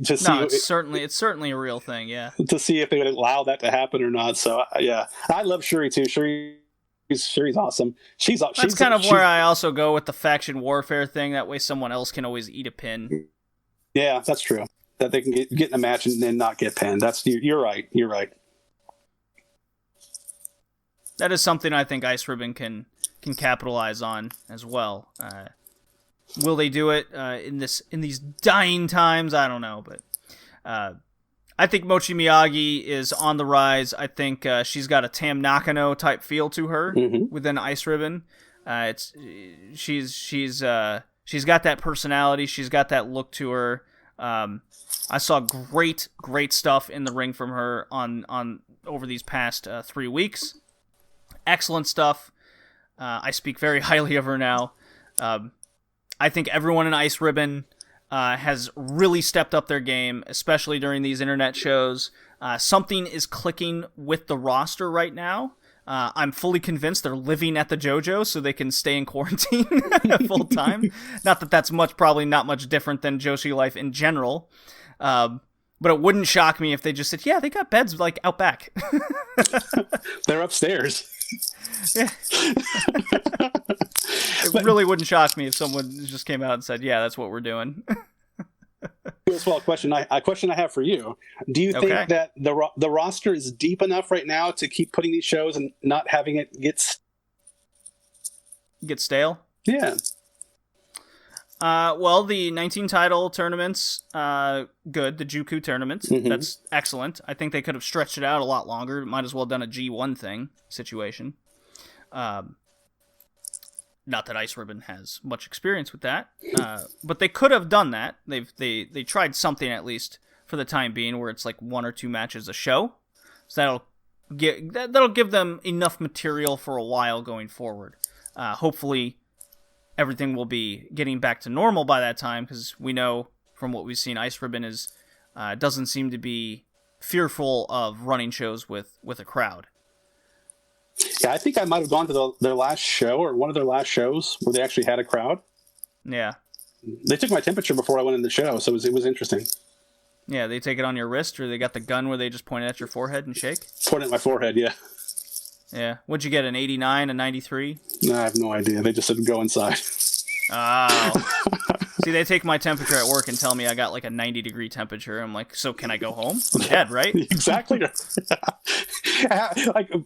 to see. No, it's certainly a real thing, yeah. To see if they would allow that to happen or not. So yeah, I love Shuri too. Shuri's awesome. That's kind of where I also go with the faction warfare thing. That way, someone else can always eat a pin. Yeah, that's true. That they can get in a match and then not get pinned. You're right. You're right. That is something I think Ice Ribbon can capitalize on as well. Will they do it in these dying times? I don't know, but I think Mochi Miyagi is on the rise. I think she's got a Tam Nakano type feel to her within Ice Ribbon. She's got that personality. She's got that look to her. I saw great stuff in the ring from her on over these past 3 weeks. Excellent stuff. I speak very highly of her now. I think everyone in Ice Ribbon has really stepped up their game, especially during these internet shows. Something is clicking with the roster right now. I'm fully convinced they're living at the JoJo so they can stay in quarantine full time. Not that that's probably not much different than Joshi life in general. But it wouldn't shock me if they just said, yeah, they got beds like out back. They're upstairs. Yeah. It really wouldn't shock me if someone just came out and said, yeah, that's what we're doing. as well, a question I have for you. Do you think that the roster is deep enough right now to keep putting these shows and not having it get stale? Yeah. Well, the 19 title tournaments, good. The Juku tournament, that's excellent. I think they could have stretched it out a lot longer. Might as well done a G1 thing situation. Not that Ice Ribbon has much experience with that, but they could have done that. They tried something at least for the time being, where it's like 1 or 2 matches a show. So that'll give them enough material for a while going forward. Hopefully, everything will be getting back to normal by that time, because we know from what we've seen, Ice Ribbon doesn't seem to be fearful of running shows with a crowd. Yeah, I think I might have gone to their last show, or one of their last shows, where they actually had a crowd. Yeah. They took my temperature before I went in the show, so it was interesting. Yeah, they take it on your wrist, or they got the gun where they just point it at your forehead and shake? Point it at my forehead, yeah. Yeah. What'd you get, an 89, a 93? No, I have no idea. They just said go inside. Oh. See, they take my temperature at work and tell me I got like a 90-degree temperature. I'm like, so can I go home? I'm dead, right? Exactly. Like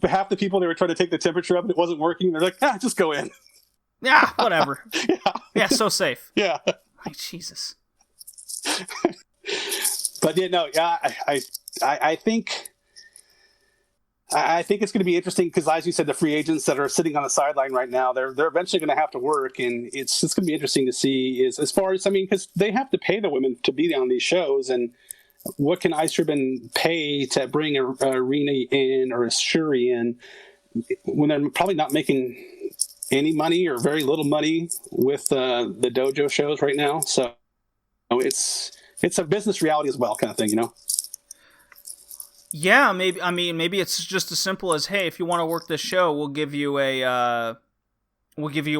half the people, they were trying to take the temperature up and it wasn't working. They're like, just go in. Yeah, whatever. Yeah, so safe. Yeah. Like, Jesus. But yeah, no, yeah, I think it's going to be interesting because, as you said, the free agents that are sitting on the sideline right now, they're eventually going to have to work, and it's going to be interesting to see as far as, I mean, because they have to pay the women to be on these shows, and what can Ice Ribbon pay to bring a Arena in or a Shuri in when they're probably not making any money or very little money with the dojo shows right now? So it's a business reality as well, kind of thing, you know. Yeah, maybe it's just as simple as, hey, if you want to work this show, we'll give you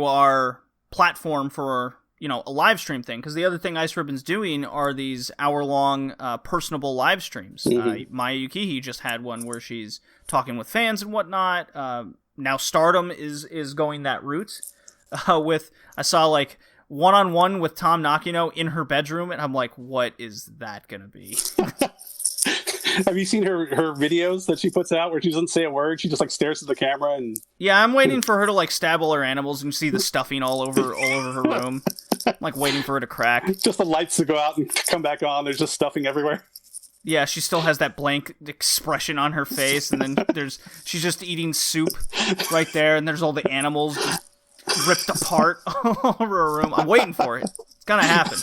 our platform for, a live stream thing. Because the other thing Ice Ribbon's doing are these hour-long personable live streams. Maya Yukihi just had one where she's talking with fans and whatnot. Now Stardom is going that route. I saw like one-on-one with Tom Nakino in her bedroom, and I'm like, what is that gonna be? Have you seen her videos that she puts out where she doesn't say a word? She just like stares at the camera and... Yeah, I'm waiting for her to like stab all her animals and see the stuffing all over her room. I'm like waiting for her to crack. Just the lights to go out and come back on. There's just stuffing everywhere. Yeah, she still has that blank expression on her face, and then she's just eating soup right there, and there's all the animals just ripped apart all over her room. I'm waiting for it. It's gonna happen.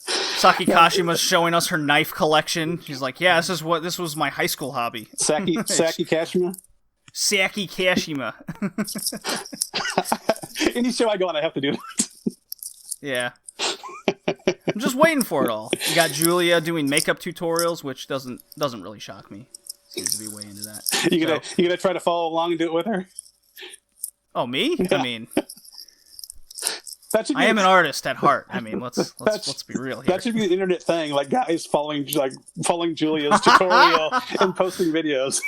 Saki Kashima's showing us her knife collection. She's like, yeah, this was my high school hobby. Saki Kashima? Saki Kashima. Any show I go on, I have to do that. Yeah. I'm just waiting for it all. You got Julia doing makeup tutorials, which doesn't really shock me. Seems to be way into that. You gonna try to follow along and do it with her? Oh, me? Yeah. I mean... I am an artist at heart. I mean, let's be real here. That should be an internet thing, like guys following Julia's tutorial and posting videos.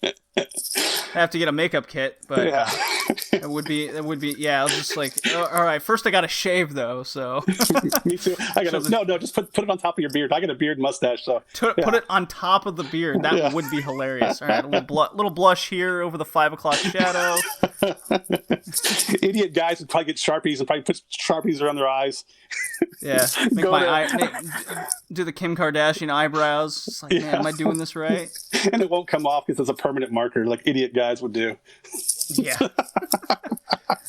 I have to get a makeup kit, but yeah. it would be yeah. I was just like, all right, first I got to shave though. So me too. Just put it on top of your beard. I got a beard mustache, so put it on top of the beard. That would be hilarious. All right, a little blush here over the 5 o'clock shadow. Idiot guys would probably get Sharpies and probably put Sharpies around their eyes. Yeah, do the Kim Kardashian eyebrows. It's like, man, am I doing this right? And it won't come off because it's a permanent marker, like idiot guys would do. Yeah.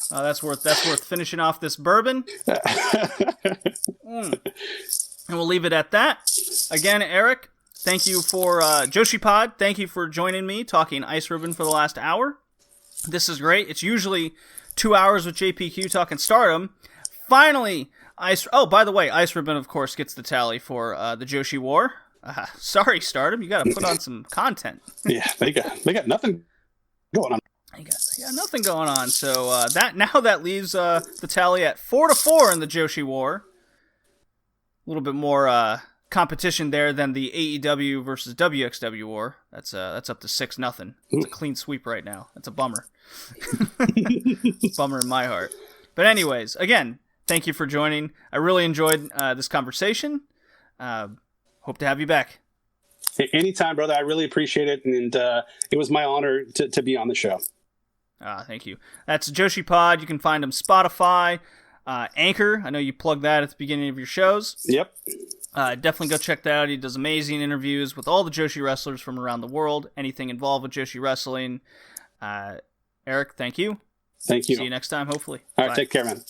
That's worth finishing off this bourbon. And we'll leave it at that. Again, Eric, thank you for Joshi Pod. Thank you for joining me talking Ice Ribbon for the last hour. This is great. It's usually 2 hours with JPQ talking Stardom. Finally, by the way, Ice Ribbon, of course, gets the tally for the Joshi War. Sorry, Stardom, you got to put on some content. Yeah, they got nothing going on. They got nothing going on. So that leaves the tally at 4-4 in the Joshi War. A little bit more competition there than the AEW versus WXW War. That's up to 6-0. It's a clean sweep right now. That's a bummer. Bummer in my heart. But anyways, again, thank you for joining. I really enjoyed this conversation. Hope to have you back. Anytime, brother. I really appreciate it, and it was my honor to be on the show. Thank you. That's Joshi Pod. You can find him Spotify, Anchor. I know you plugged that at the beginning of your shows. Yep. Definitely go check that out. He does amazing interviews with all the Joshi wrestlers from around the world. Anything involved with Joshi wrestling. Eric, thank you. Thank you. See you next time, hopefully. All right, Bye. take care, man.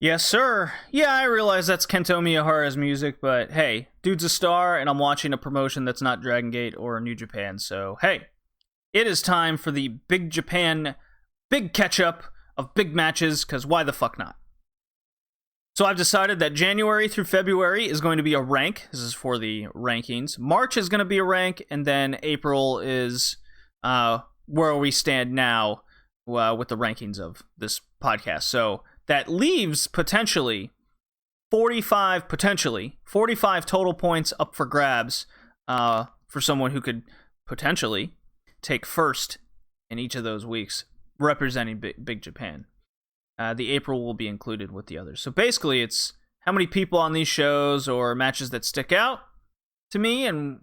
Yes, sir. Yeah, I realize that's Kento Miyahara's music, but hey, dude's a star, and I'm watching a promotion that's not Dragon Gate or New Japan, so hey, it is time for the Big Japan big catch-up of big matches, because why the fuck not? So I've decided that January through February is going to be a rank. This is for the rankings. March is going to be a rank, and then April is where we stand now with the rankings of this podcast. So that leaves potentially 45 total points up for grabs for someone who could potentially take first in each of those weeks representing Big Japan. The April will be included with the others. So basically it's how many people on these shows or matches that stick out to me, and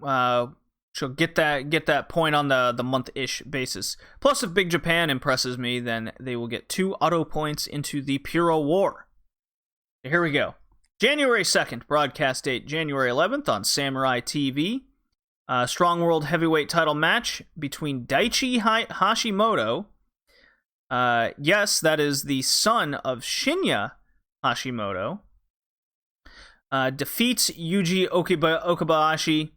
she'll get that point on the month-ish basis. Plus, if Big Japan impresses me, then they will get 2 auto points into the Puroresu War. So here we go. January 2nd, broadcast date January 11th on Samurai TV. Strong World Heavyweight title match between Daichi Hashimoto. Yes, that is the son of Shinya Hashimoto. Defeats Yuji Okabayashi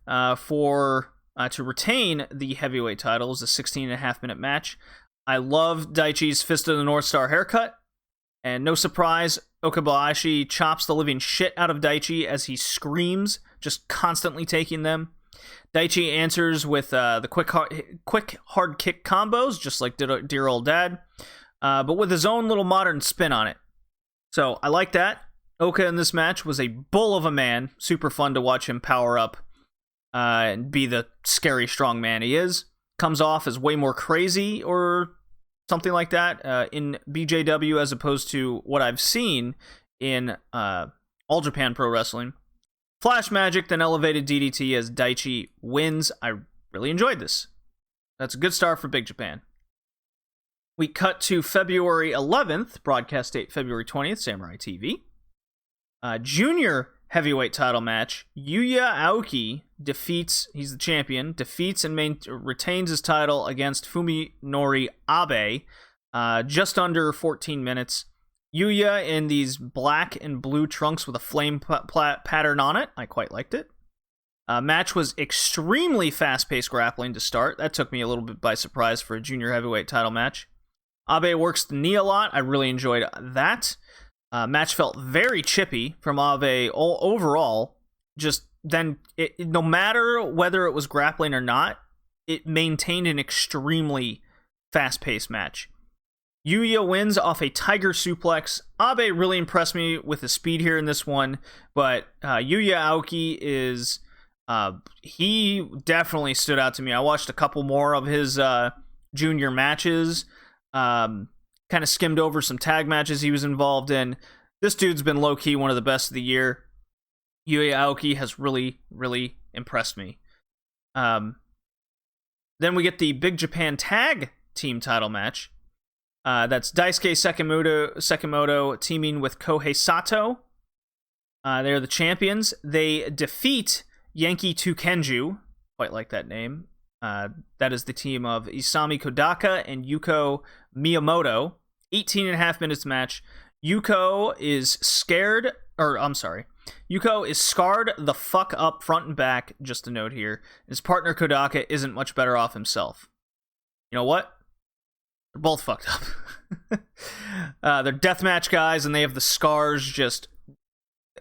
to retain the heavyweight title. It was a 16.5-minute match. I love Daichi's Fist of the North Star haircut, and no surprise, Okabayashi chops the living shit out of Daichi as he screams, just constantly taking them. Daichi answers with the quick hard kick combos, just like dear old dad, but with his own little modern spin on it. So I like that. Oka in this match was a bull of a man. Super fun to watch him power up and be the scary strong man he is. Comes off as way more crazy or something like that in BJW as opposed to what I've seen in All Japan Pro Wrestling. Flash Magic, then elevated DDT as Daichi wins. I really enjoyed this. That's a good start for Big Japan. We cut to February 11th, broadcast date February 20th, Samurai TV. Junior heavyweight title match. Yuya Aoki he's the champion, defeats and retains his title against Fuminori Abe. Just under 14 minutes. Yuya in these black and blue trunks with a flame pattern on it. I quite liked it. Match was extremely fast-paced grappling to start. That took me a little bit by surprise for a junior heavyweight title match. Abe works the knee a lot. I really enjoyed that. Match felt very chippy from Abe overall. Just then, no matter whether it was grappling or not, it maintained an extremely fast-paced match. Yuya wins off a tiger suplex. Abe really impressed me with his speed here in this one, but Yuya Aoki is... he definitely stood out to me. I watched a couple more of his junior matches, kind of skimmed over some tag matches he was involved in. This dude's been low-key one of the best of the year. Yuya Aoki has really, really impressed me. Then we get the Big Japan Tag Team title match. That's Daisuke Sekimoto teaming with Kohei Sato. They're the champions. They defeat Yankee Tukenju, quite like that name. That is the team of Isami Kodaka and Yuko Miyamoto. 18.5 minutes match. Yuko is scared the fuck up front and back, just a note here. His partner Kodaka isn't much better off himself. You know what? They're both fucked up. They're deathmatch guys, and they have the scars just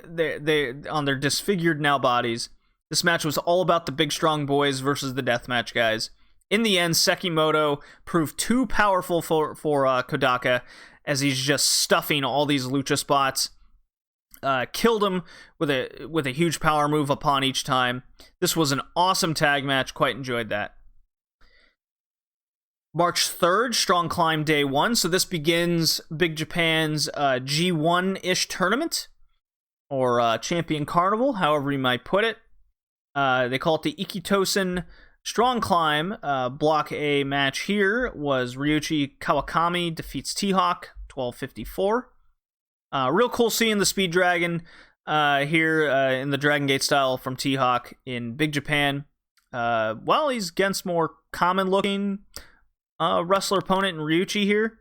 they on their disfigured now bodies. This match was all about the big strong boys versus the deathmatch guys. In the end, Sekimoto proved too powerful for Kodaka as he's just stuffing all these lucha spots. Killed him with a huge power move upon each time. This was an awesome tag match. Quite enjoyed that. March 3rd, Strong Climb Day 1. So this begins Big Japan's G1-ish tournament, or Champion Carnival, however you might put it. They call it the Ikitosen Strong Climb. Block A match here was Ryuichi Kawakami defeats T-Hawk, 12:54. Real cool seeing the Speed Dragon here in the Dragon Gate style from T-Hawk in Big Japan. Well, he's against more common-looking wrestler opponent in Ryuichi here.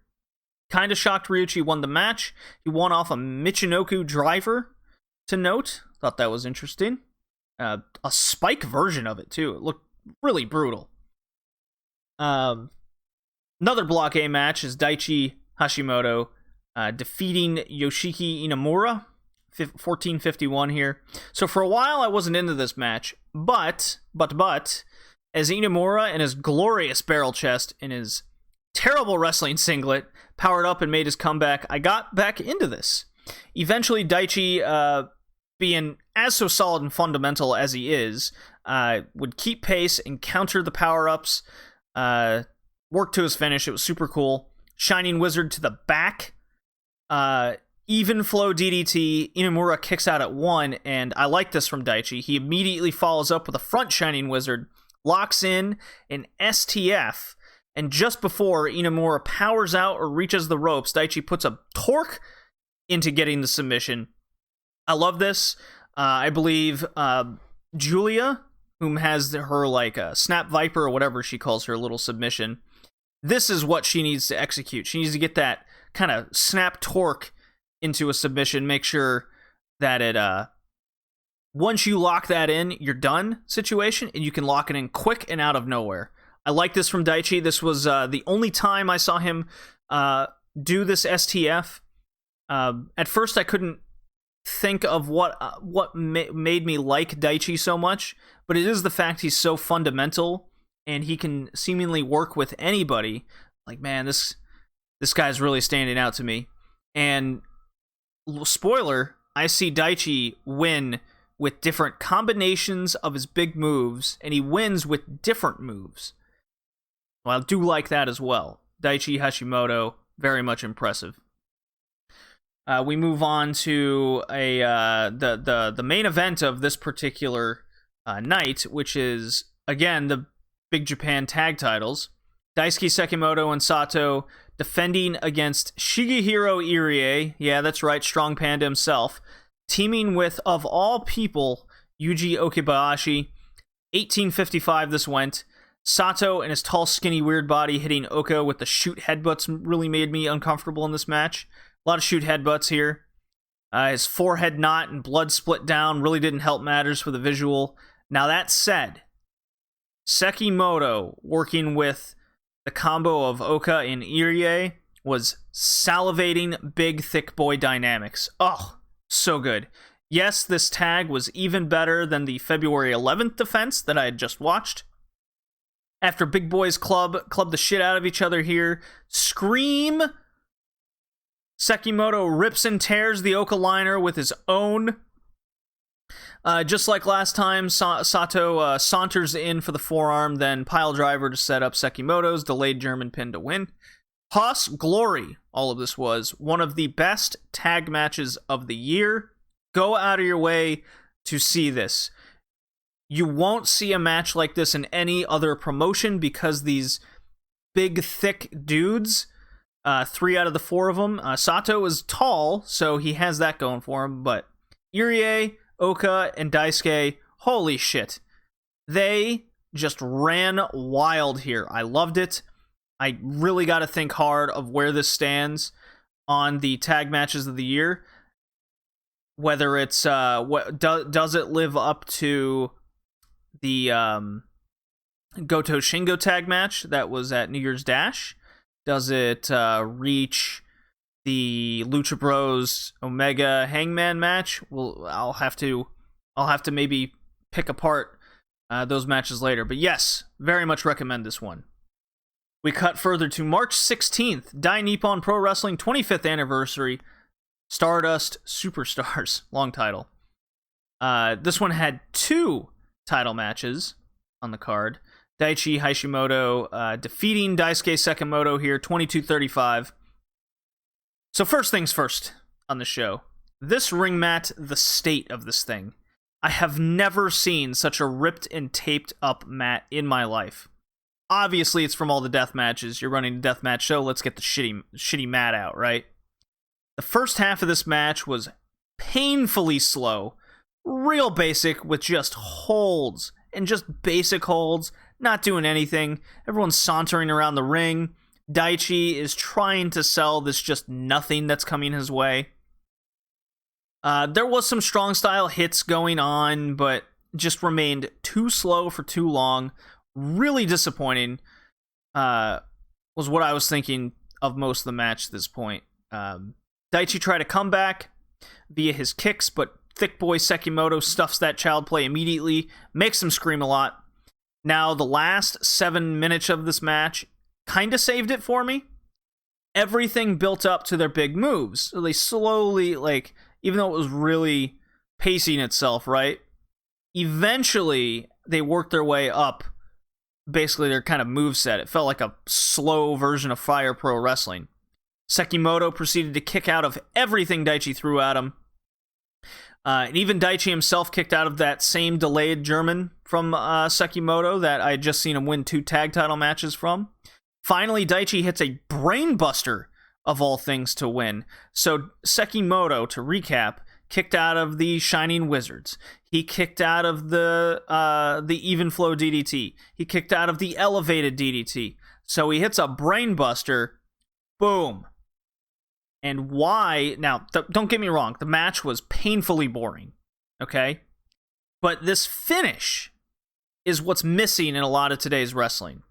Kind of shocked Ryuichi won the match. He won off a Michinoku driver, to note. Thought that was interesting. A spike version of it, too. It looked really brutal. Another Block A match is Daichi Hashimoto defeating Yoshiki Inamura, 14:51 here. So for a while, I wasn't into this match, but, as Inamura and his glorious barrel chest and his terrible wrestling singlet powered up and made his comeback, I got back into this. Eventually, Daichi, being as so solid and fundamental as he is, would keep pace and counter the power-ups, work to his finish. It was super cool. Shining Wizard to the back. Even flow DDT. Inamura kicks out at 1, and I like this from Daichi. He immediately follows up with a front Shining Wizard, locks in an STF, and just before Inamura powers out or reaches the ropes, Daichi puts a torque into getting the submission. I love this. I believe Julia, whom has her Snap Viper or whatever she calls her little submission, this is what she needs to execute. She needs to get that kind of snap torque into a submission, make sure that it once you lock that in, you're done situation, and you can lock it in quick and out of nowhere. I like this from Daichi. This was the only time I saw him do this STF. At first, I couldn't think of what made me like Daichi so much, but it is the fact he's so fundamental, and he can seemingly work with anybody. Like, man, this guy's really standing out to me. And spoiler, I see Daichi win with different combinations of his big moves, and he wins with different moves. Well, I do like that as well. Daichi Hashimoto, very much impressive. We move on to the main event of this particular night, which is, again, the Big Japan tag titles. Daisuke Sekimoto and Sato defending against Shigehiro Irie. Yeah, that's right, Strong Panda himself. Teaming with, of all people, Yuji Okabayashi. 18:55 this went. Sato and his tall, skinny, weird body hitting Oka with the shoot headbutts really made me uncomfortable in this match. A lot of shoot headbutts here. His forehead knot and blood split down really didn't help matters for the visual. Now that said, Sekimoto working with the combo of Oka and Irie was salivating big, thick boy dynamics. Oh, so good. Yes, this tag was even better than the February 11th defense that I had just watched. After Big Boys club the shit out of each other here, Scream! Sekimoto rips and tears the Oka liner with his own. Just like last time, Sato saunters in for the forearm, then pile driver to set up Sekimoto's delayed German pin to win. Haas Glory, all of this was one of the best tag matches of the year. Go out of your way to see this. You won't see a match like this in any other promotion because these big, thick dudes, 3 out of the 4 of them, Sato is tall, so he has that going for him, but Irie, Oka, and Daisuke, holy shit. They just ran wild here. I loved it. I really got to think hard of where this stands on the tag matches of the year. Whether it's, does it live up to the Goto Shingo tag match that was at New Year's Dash? Does it reach the Lucha Bros Omega Hangman match? Well, I'll have to maybe pick apart those matches later. But yes, very much recommend this one. We cut further to March 16th, Dai Nippon Pro Wrestling 25th anniversary. Stardust Superstars, long title. This one had 2 title matches on the card. Daichi Hashimoto defeating Daisuke Sekimoto here, 22-35. So first things first on the show. This ring mat, the state of this thing. I have never seen such a ripped and taped up mat in my life. Obviously, it's from all the death matches. You're running a death match show, let's get the shitty mat out, right? The first half of this match was painfully slow, real basic with just holds, and just basic holds, not doing anything. Everyone's sauntering around the ring. Daichi is trying to sell this just nothing that's coming his way. There was some strong style hits going on, but just remained too slow for too long. Really disappointing, was what I was thinking of most of the match at this point. Daichi tried to come back via his kicks, but thick boy Sekimoto stuffs that child play immediately, makes him scream a lot. Now, the last 7 minutes of this match kind of saved it for me. Everything built up to their big moves. So they slowly, like, even though it was really pacing itself, right? Eventually, they worked their way up, basically their kind of moveset. It felt like a slow version of Fire Pro Wrestling. Sekimoto proceeded to kick out of everything Daichi threw at him. And even Daichi himself kicked out of that same delayed German from Sekimoto that I had just seen him win 2 tag title matches from. Finally, Daichi hits a brainbuster of all things to win. So Sekimoto, to recap, kicked out of the Shining Wizards. He kicked out of the Even Flow DDT. He kicked out of the Elevated DDT. So he hits a brainbuster. Boom. And why? Now, don't get me wrong. The match was painfully boring. Okay? But this finish is what's missing in a lot of today's wrestling.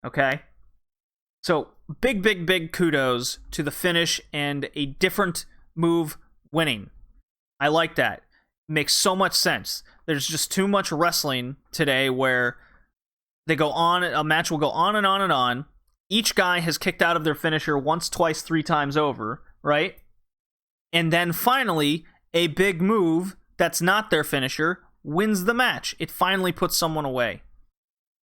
Okay? So, big kudos to the finish and a different move winning. I like that. Makes so much sense. There's just too much wrestling today where they go on, a match will go on and on and on. Each guy has kicked out of their finisher once, twice, 3 times over, right? And then finally, a big move that's not their finisher wins the match. It finally puts someone away.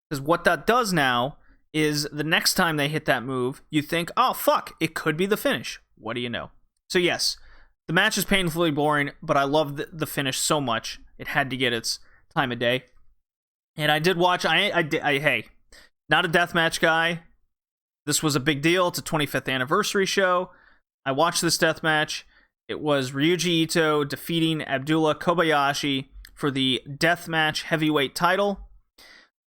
Because what that does now is the next time they hit that move, you think, oh, fuck, it could be the finish. What do you know? So yes, the match is painfully boring, but I love the finish so much. It had to get its time of day. And I did watch, hey, not a deathmatch guy. This was a big deal. It's a 25th anniversary show. I watched this deathmatch. It was Ryuji Ito defeating Abdullah Kobayashi for the deathmatch heavyweight title.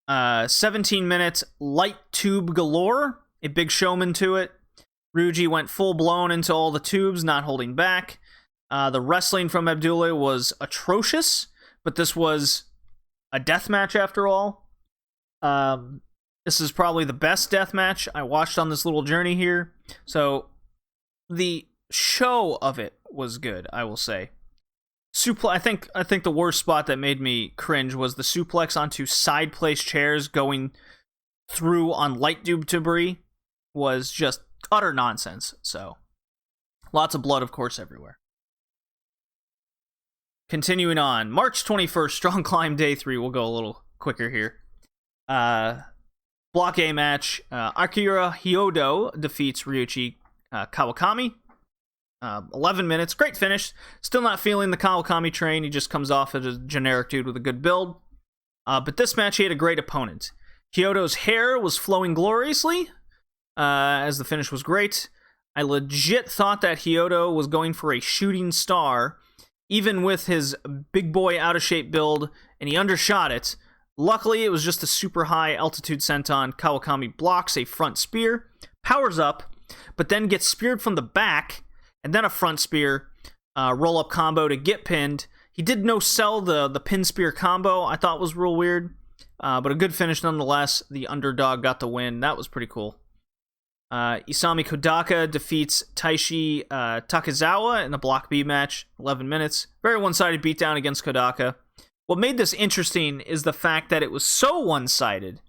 17 minutes, light tube galore, a big showman to it. Ryuji went full blown into all the tubes, not holding back. The wrestling from Abdullah was atrocious, but this was a death match after all. This is probably the best death match I watched on this little journey here. So the show of it was good, I will say. I think the worst spot that made me cringe was the suplex onto side place chairs going through on light tube debris was just utter nonsense. So lots of blood, of course, everywhere. Continuing on, March 21st, Strong Climb Day 3. We'll go a little quicker here. Block A match. Akira Hyodo defeats Ryuichi Kawakami. 11 minutes. Great finish. Still not feeling the Kawakami train. He just comes off as a generic dude with a good build. But this match, he had a great opponent. Hyodo's hair was flowing gloriously, as the finish was great. I legit thought that Hyodo was going for a shooting star, even with his big boy out-of-shape build, and he undershot it. Luckily, it was just a super high altitude senton. Kawakami blocks a front spear, powers up, but then gets speared from the back, and then a front spear, roll-up combo to get pinned. He did no-sell the pin spear combo. I thought was real weird, but a good finish nonetheless. The underdog got the win. That was pretty cool. Isami Kodaka defeats Taishi Takezawa in the Block B match. 11 minutes. Very one-sided beatdown against Kodaka. What made this interesting is the fact that it was so one-sided,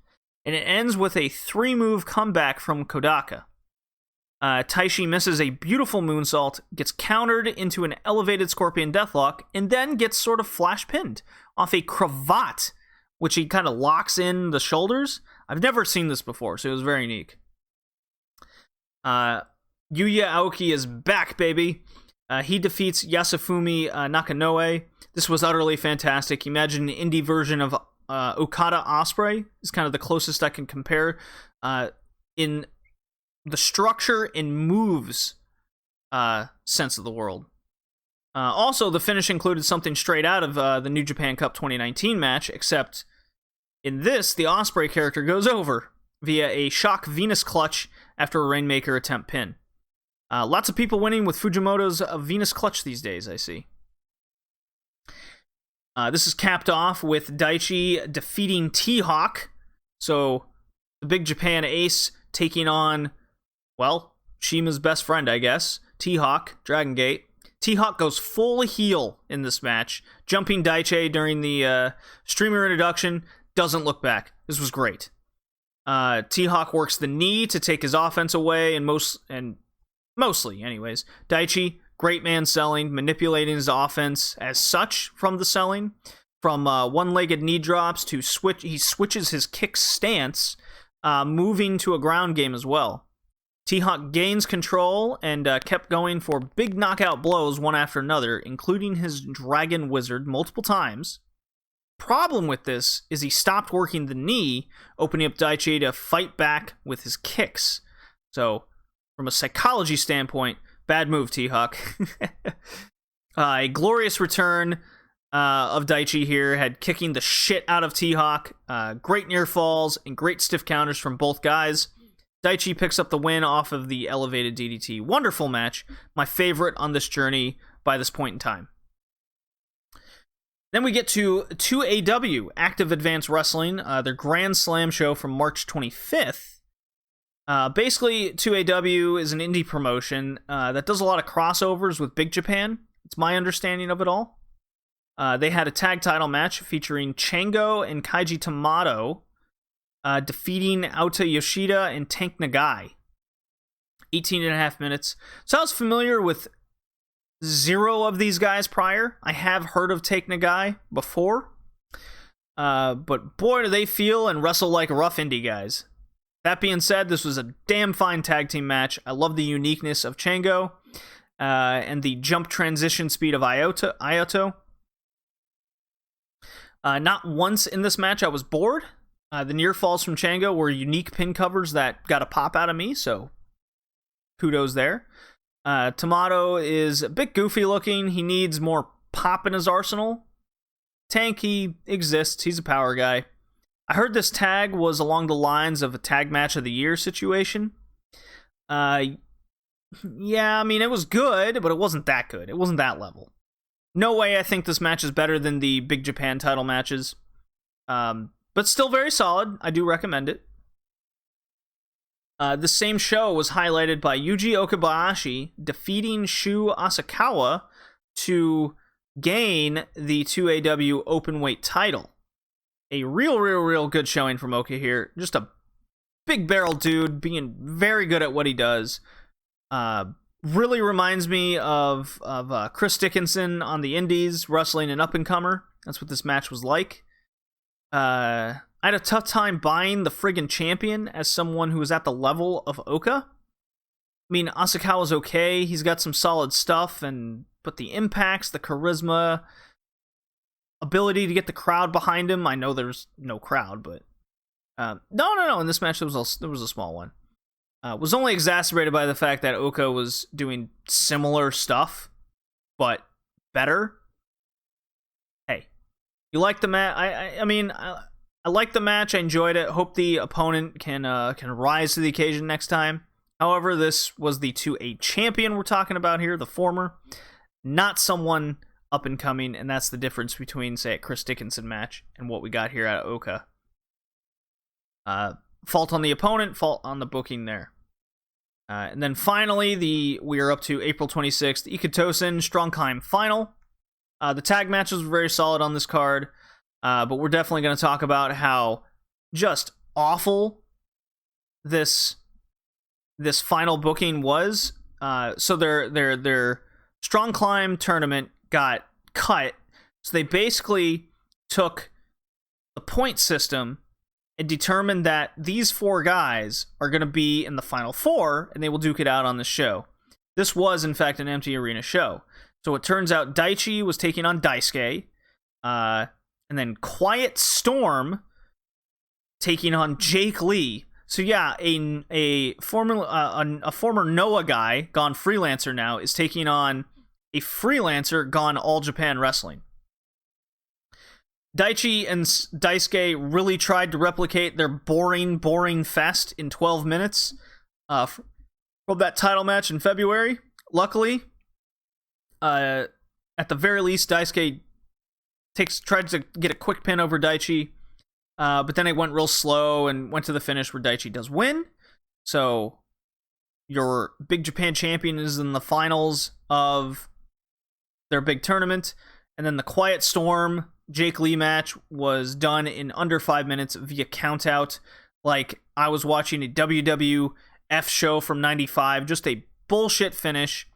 and it ends with a 3-move comeback from Kodaka. Taishi misses a beautiful moonsault, gets countered into an elevated Scorpion Deathlock, and then gets sort of flash pinned off a cravat, which he kind of locks in the shoulders. I've never seen this before, so it was very unique. Yuya Aoki is back, baby. He defeats Yasufumi Nakanoe. This was utterly fantastic. Imagine an indie version of Okada Ospreay is kind of the closest I can compare in the structure and moves sense of the world. Also, the finish included something straight out of the New Japan Cup 2019 match, except in this, the Ospreay character goes over via a shock Venus clutch after a Rainmaker attempt pin. Lots of people winning with Fujimoto's Venus clutch these days, I see. This is capped off with Daichi defeating T-Hawk. So, the Big Japan ace taking on, well, Shima's best friend, I guess. T-Hawk, Dragon Gate. T-Hawk goes full heel in this match, jumping Daichi during the streamer introduction. Doesn't look back. This was great. T-Hawk works the knee to take his offense away, and mostly, anyways. Daichi, great man selling, manipulating his offense as such from the selling. From one-legged knee drops to he switches his kick stance, moving to a ground game as well. T-Hawk gains control and kept going for big knockout blows one after another, including his Dragon Wizard multiple times. Problem with this is he stopped working the knee, opening up Daichi to fight back with his kicks. So, from a psychology standpoint, bad move, T-Hawk. A glorious return of Daichi here, had kicking the shit out of T-Hawk. Great near falls and great stiff counters from both guys. Daichi picks up the win off of the elevated DDT. Wonderful match. My favorite on this journey by this point in time. Then we get to 2AW, Active Advanced Wrestling, their Grand Slam show from March 25th. Basically, 2AW is an indie promotion that does a lot of crossovers with Big Japan. It's my understanding of it all. They had a tag title match featuring Chango and Kaiji Tomato defeating Aota Yoshida and Tank Nagai. 18.5 minutes. So I was familiar with 0 of these guys prior. I have heard of Tank Nagai before. But boy, do they feel and wrestle like rough indie guys. That being said, this was a damn fine tag team match. I love the uniqueness of Chango and the jump transition speed of Ayato. Not once in this match I was bored. The near falls from Chango were unique pin covers that got a pop out of me, so kudos there. Tomato is a bit goofy looking. He needs more pop in his arsenal. Tank, he exists. He's a power guy. I heard this tag was along the lines of a tag match of the year situation. Yeah, I mean, it was good, but it wasn't that good. It wasn't that level. No way I think this match is better than the Big Japan title matches. But still very solid. I do recommend it. The same show was highlighted by Yuji Okabayashi defeating Shu Asakawa to gain the 2AW Openweight title. A real good showing from Oka here. Just a big barrel dude being very good at what he does. Really reminds me of Chris Dickinson on the Indies wrestling an up-and-comer. That's what this match was like. I had a tough time buying the friggin' champion as someone who was at the level of Oka. I mean, Asakawa's okay. He's got some solid stuff, but the impacts, the charisma, ability to get the crowd behind him. I know there's no crowd, but no. In this match, there was a small one. Was only exacerbated by the fact that Oka was doing similar stuff, but better. Hey, you like the match? I like the match. I enjoyed it. Hope the opponent can rise to the occasion next time. However, this was the 2A champion we're talking about here, the former, not someone up and coming, and that's the difference between, say, a Chris Dickinson match and what we got here at Oka. Fault on the opponent, fault on the booking there. And then finally, we are up to April 26th, Ikitosen Strongheim Final. The tag matches were very solid on this card, but we're definitely going to talk about how just awful this this final booking was. So their Strong Climb tournament got cut. So they basically took the point system and determined that these 4 guys are going to be in the final 4, and they will duke it out on the show. This was, in fact, an empty arena show. So it turns out Daichi was taking on Daisuke, and then Quiet Storm taking on Jake Lee. So yeah, a former Noah guy, gone freelancer now, is taking on a freelancer gone All Japan Wrestling. Daichi and Daisuke really tried to replicate their boring fest in 12 minutes from that title match in February. Luckily, at the very least, Daisuke tried to get a quick pin over Daichi, but then it went real slow and went to the finish where Daichi does win. So your Big Japan champion is in the finals of their big tournament, and then the Quiet Storm Jake Lee match was done in under 5 minutes via countout. Like I was watching a WWF show from '95, just a bullshit finish.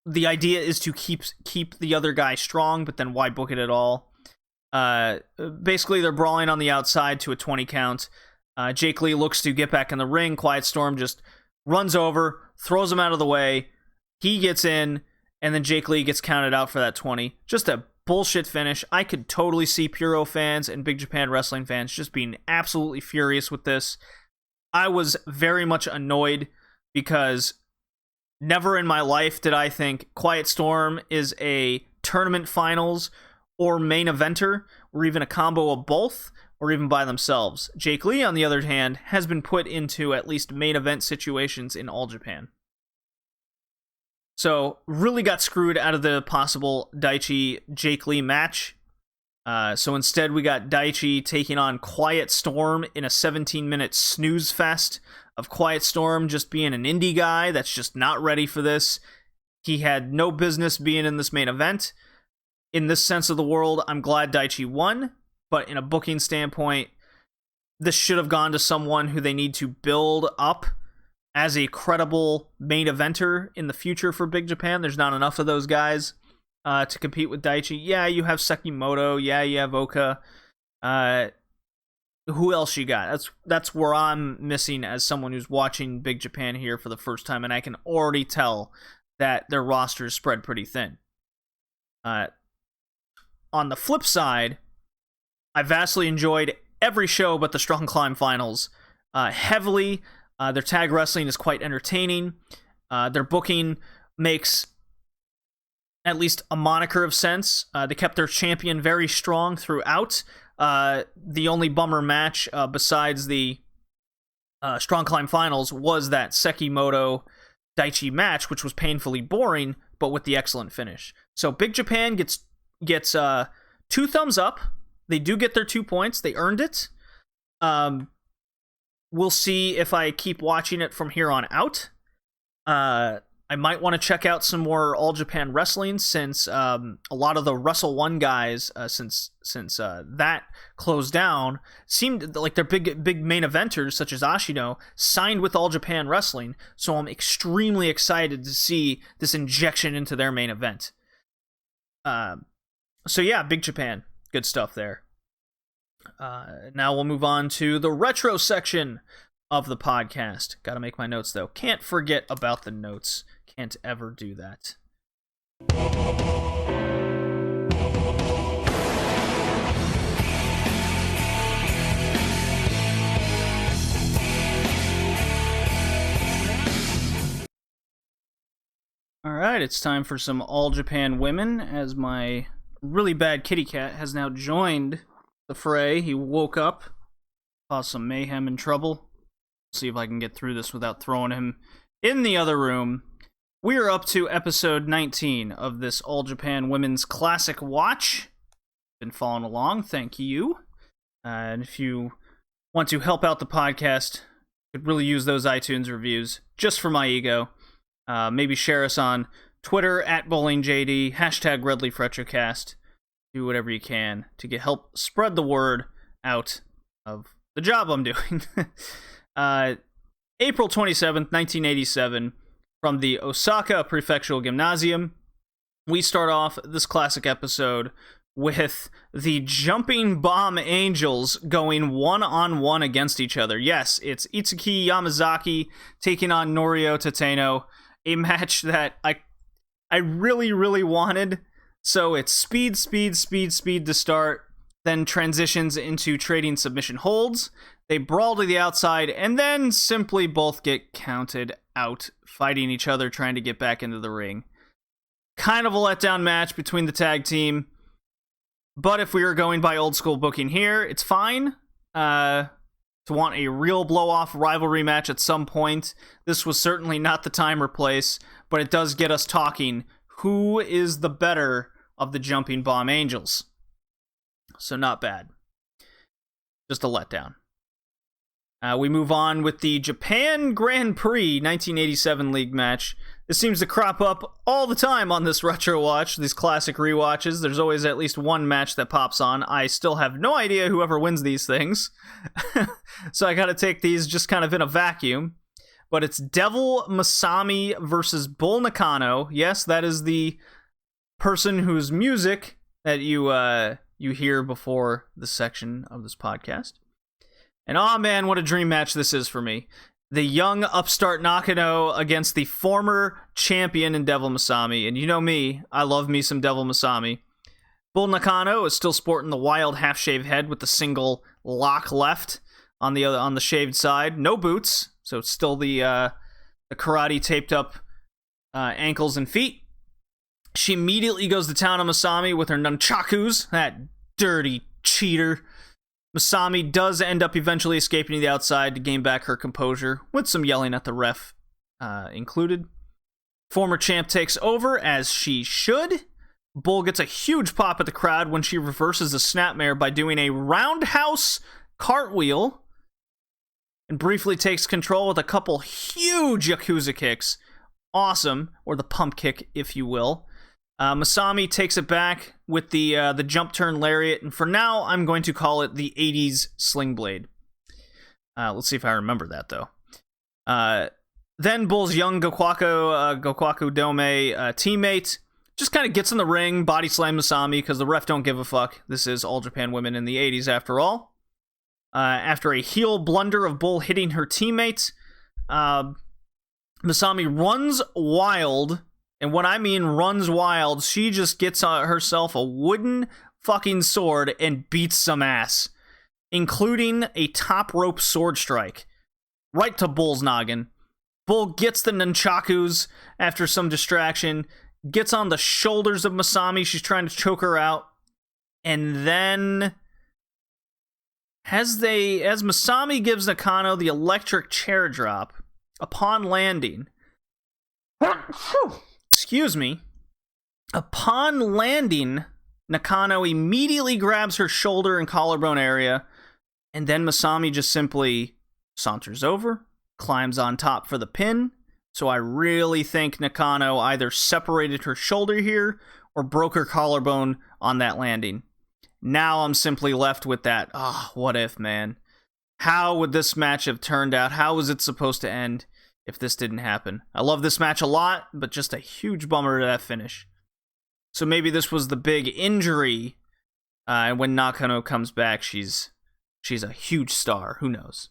The idea is to keep the other guy strong, but then why book it at all? Basically, they're brawling on the outside to a 20 count. Jake Lee looks to get back in the ring. Quiet Storm just runs over, throws him out of the way. He gets in, and then Jake Lee gets counted out for that 20. Just a bullshit finish. I could totally see Puro fans and Big Japan Wrestling fans just being absolutely furious with this. I was very much annoyed because never in my life did I think Quiet Storm is a tournament finals or main eventer, or even a combo of both, or even by themselves. Jake Lee, on the other hand, has been put into at least main event situations in All Japan. So, really got screwed out of the possible Daichi-Jake Lee match. So instead, we got Daichi taking on Quiet Storm in a 17-minute snooze fest of Quiet Storm just being an indie guy that's just not ready for this. He had no business being in this main event. In this sense of the world, I'm glad Daichi won, but in a booking standpoint, this should have gone to someone who they need to build up as a credible main eventer in the future for Big Japan. There's not enough of those guys to compete with Daichi. Yeah, you have Sekimoto. Yeah, you have Oka. Who else you got? That's where I'm missing as someone who's watching Big Japan here for the first time, and I can already tell that their roster is spread pretty thin. On the flip side, I vastly enjoyed every show but the Strong Climb finals heavily. Their tag wrestling is quite entertaining. Their booking makes at least a moniker of sense. They kept their champion very strong throughout. The only bummer match besides the Strong Climb finals was that Sekimoto Daichi match, which was painfully boring, but with the excellent finish. So Big Japan gets 2 thumbs up. They do get their 2 points. They earned it. We'll see if I keep watching it from here on out. I might want to check out some more All Japan Wrestling since a lot of the Wrestle 1 guys, since that closed down, seemed like they're big main eventers, such as Ashino, signed with All Japan Wrestling. So I'm extremely excited to see this injection into their main event. So yeah, Big Japan. Good stuff there. Now we'll move on to the retro section of the podcast. Gotta make my notes, though. Can't forget about the notes. Can't ever do that. Alright, it's time for some All Japan Women, as my really bad kitty cat has now joined the fray. He woke up, caused some mayhem and trouble. See if I can get through this without throwing him in the other room. We are up to episode 19 of this All Japan Women's Classic Watch. Been following along, thank you. And if you want to help out the podcast, could really use those iTunes reviews just for my ego. Maybe share us on Twitter @BowlingJD, #RedLeafRetrocast. Do whatever you can to help spread the word out of the job I'm doing. April 27th, 1987, from the Osaka Prefectural Gymnasium. We start off this classic episode with the Jumping Bomb Angels going one-on-one against each other. Yes, it's Itsuki Yamazaki taking on Norio Tateno, a match that I really, really wanted. So it's speed to start, then transitions into trading submission holds. They brawl to the outside, and then simply both get counted out, fighting each other, trying to get back into the ring. Kind of a letdown match between the tag team, but if we were going by old school booking here, it's fine. To want a real blow-off rivalry match at some point, this was certainly not the time or place, but it does get us talking. Who is the better of the Jumping Bomb Angels? So not bad. Just a letdown. We move on with the Japan Grand Prix 1987 League match. This seems to crop up all the time on this Retro Watch, these classic rewatches. There's always at least one match that pops on. I still have no idea whoever wins these things. So I gotta take these just kind of in a vacuum. But it's Devil Masami versus Bull Nakano. Yes, that is the person whose music that you hear before this section of this podcast. And oh man, what a dream match this is for me. The young upstart Nakano against the former champion in Devil Masami. And you know me, I love me some Devil Masami. Bull Nakano is still sporting the wild half-shaved head with the single lock left on the shaved side. No boots, so it's still the karate taped up ankles and feet. She immediately goes to town on Masami with her nunchakus, that dirty cheater. Masami does end up eventually escaping to the outside to gain back her composure, with some yelling at the ref included. Former champ takes over, as she should. Bull gets a huge pop at the crowd when she reverses the snapmare by doing a roundhouse cartwheel, and briefly takes control with a couple huge Yakuza kicks. Awesome, or the pump kick, if you will. Masami takes it back with the jump turn lariat, and for now, I'm going to call it the 80s sling blade. Let's see if I remember that, though. Then Bull's young Gokwaku Dome teammate just kind of gets in the ring, body slam Masami, because the ref don't give a fuck. This is All Japan Women in the 80s, after all. After a heel blunder of Bull hitting her teammate, Masami runs wild. And when I mean runs wild, she just gets herself a wooden fucking sword and beats some ass, including a top rope sword strike right to Bull's noggin. Bull gets the nunchakus after some distraction, gets on the shoulders of Masami. She's trying to choke her out. And then, as Masami gives Nakano the electric chair drop, upon landing... Excuse me. Upon landing, Nakano immediately grabs her shoulder and collarbone area, and then Masami just simply saunters over, climbs on top for the pin. So I really think Nakano either separated her shoulder here or broke her collarbone on that landing. Now I'm simply left with that, what if, man? How would this match have turned out? How was it supposed to end if this didn't happen? I love this match a lot, but just a huge bummer to that finish. So maybe this was the big injury, and when Nakano comes back, she's a huge star. Who knows?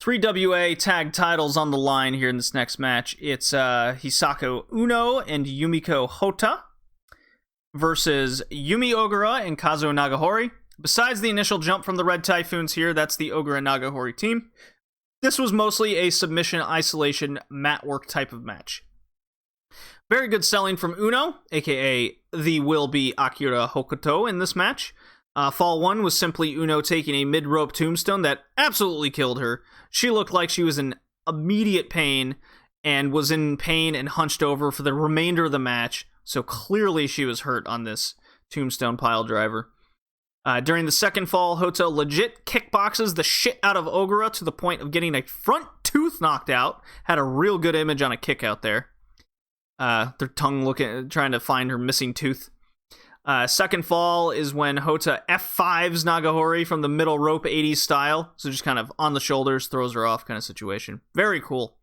3 WA tag titles on the line here in this next match. It's Hisako Uno and Yumiko Hota versus Yumi Ogura and Kazuo Nagahori. Besides the initial jump from the Red Typhoons here, that's the Ogura Nagahori team. This was mostly a submission isolation mat work type of match. Very good selling from Uno, aka the will-be Akira Hokuto in this match. Fall 1 was simply Uno taking a mid-rope tombstone that absolutely killed her. She looked like she was in immediate pain and was in pain and hunched over for the remainder of the match, so clearly she was hurt on this tombstone pile driver. During the second fall, Hoto legit kickboxes the shit out of Ogura to the point of getting a front tooth knocked out. Had a real good image on a kick out there. Their tongue trying to find her missing tooth. Second fall is when Hota F5s Nagahori from the middle rope 80s style. So just kind of on the shoulders, throws her off kind of situation. Very cool.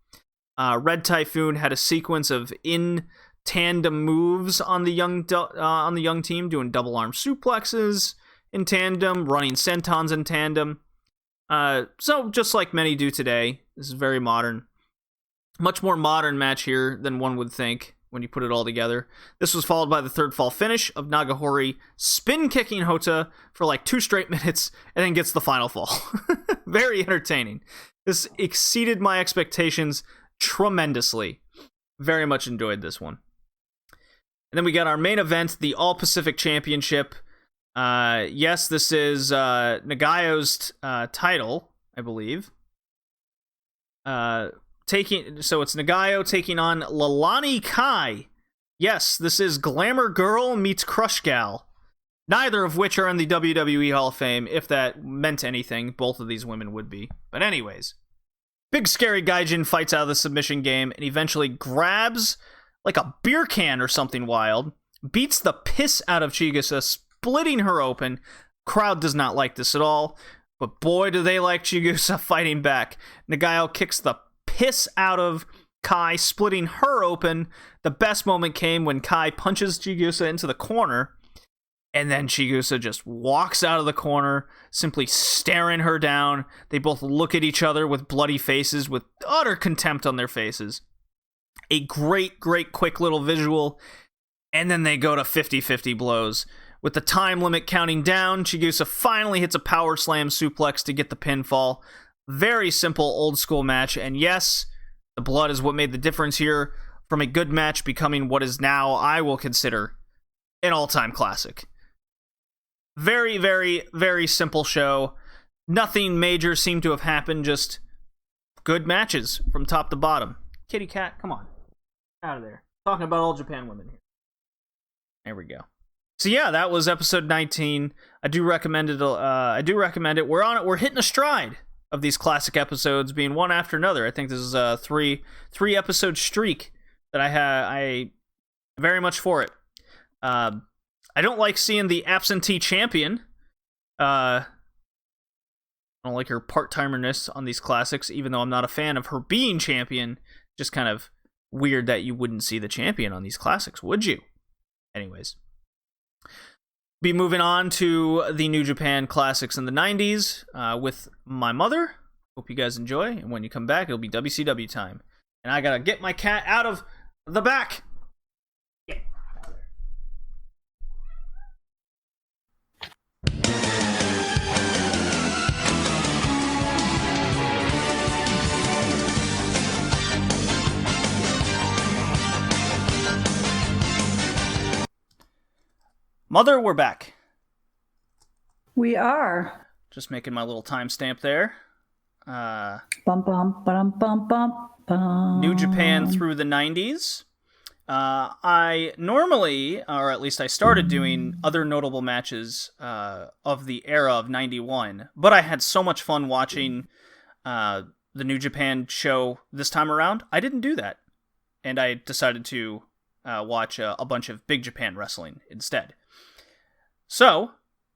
Red Typhoon had a sequence of in tandem moves on the young team, doing double arm suplexes in tandem, running sentons in tandem. So just like many do today, this is very modern. Much more modern match here than one would think when you put it all together. This was followed by the third fall finish of Nagahori spin kicking Hota for like 2 straight minutes and then gets the final fall. Very entertaining. This exceeded my expectations tremendously. Very much enjoyed this one. And then we got our main event, the All Pacific Championship. Yes, this is Nagayo's title, I believe. So it's Nagayo taking on Lalani Kai. Yes, this is Glamour Girl meets Crush Gal. Neither of which are in the WWE Hall of Fame. If that meant anything, both of these women would be. But anyways, Big Scary Gaijin fights out of the submission game and eventually grabs like a beer can or something wild, beats the piss out of Chigusa, splitting her open. Crowd does not like this at all, but boy do they like Chigusa fighting back. Nagayo kicks the piss out of Kai, splitting her open. The best moment came when Kai punches Chigusa into the corner, and then Chigusa just walks out of the corner, simply staring her down. They both look at each other with bloody faces, with utter contempt on their faces. A great, quick little visual, and then they go to 50-50 blows. With the time limit counting down, Chigusa finally hits a power slam suplex to get the pinfall. Very simple, old-school match, and yes, the blood is what made the difference here from a good match becoming what is now, I will consider, an all-time classic. Very, very simple show. Nothing major seemed to have happened, just good matches from top to bottom. Kitty cat, come on. Out of there. Talking about all Japan women here. There we go. So yeah, that was episode 19. I do recommend it. We're on it. We're hitting a stride of these classic episodes, being one after another. I think this is a three episode streak that I very much for it. I don't like seeing the absentee champion. I don't like her part-timerness on these classics, even though I'm not a fan of her being champion. Just kind of weird that you wouldn't see the champion on these classics, would you? Anyways. Be moving on to the New Japan Classics in the 90s with my mother. Hope you guys enjoy. And when you come back, it'll be WCW time. And I gotta get my cat out of the back. Yeah. Mother, we're back. We are. Just making my little timestamp there. Bum, bum, bum, bum, bum, bum. New Japan through the 90s. I normally, or at least I started doing other notable matches of the era of 91, but I had so much fun watching the New Japan show this time around, I didn't do that. And I decided to watch a bunch of Big Japan wrestling instead. So,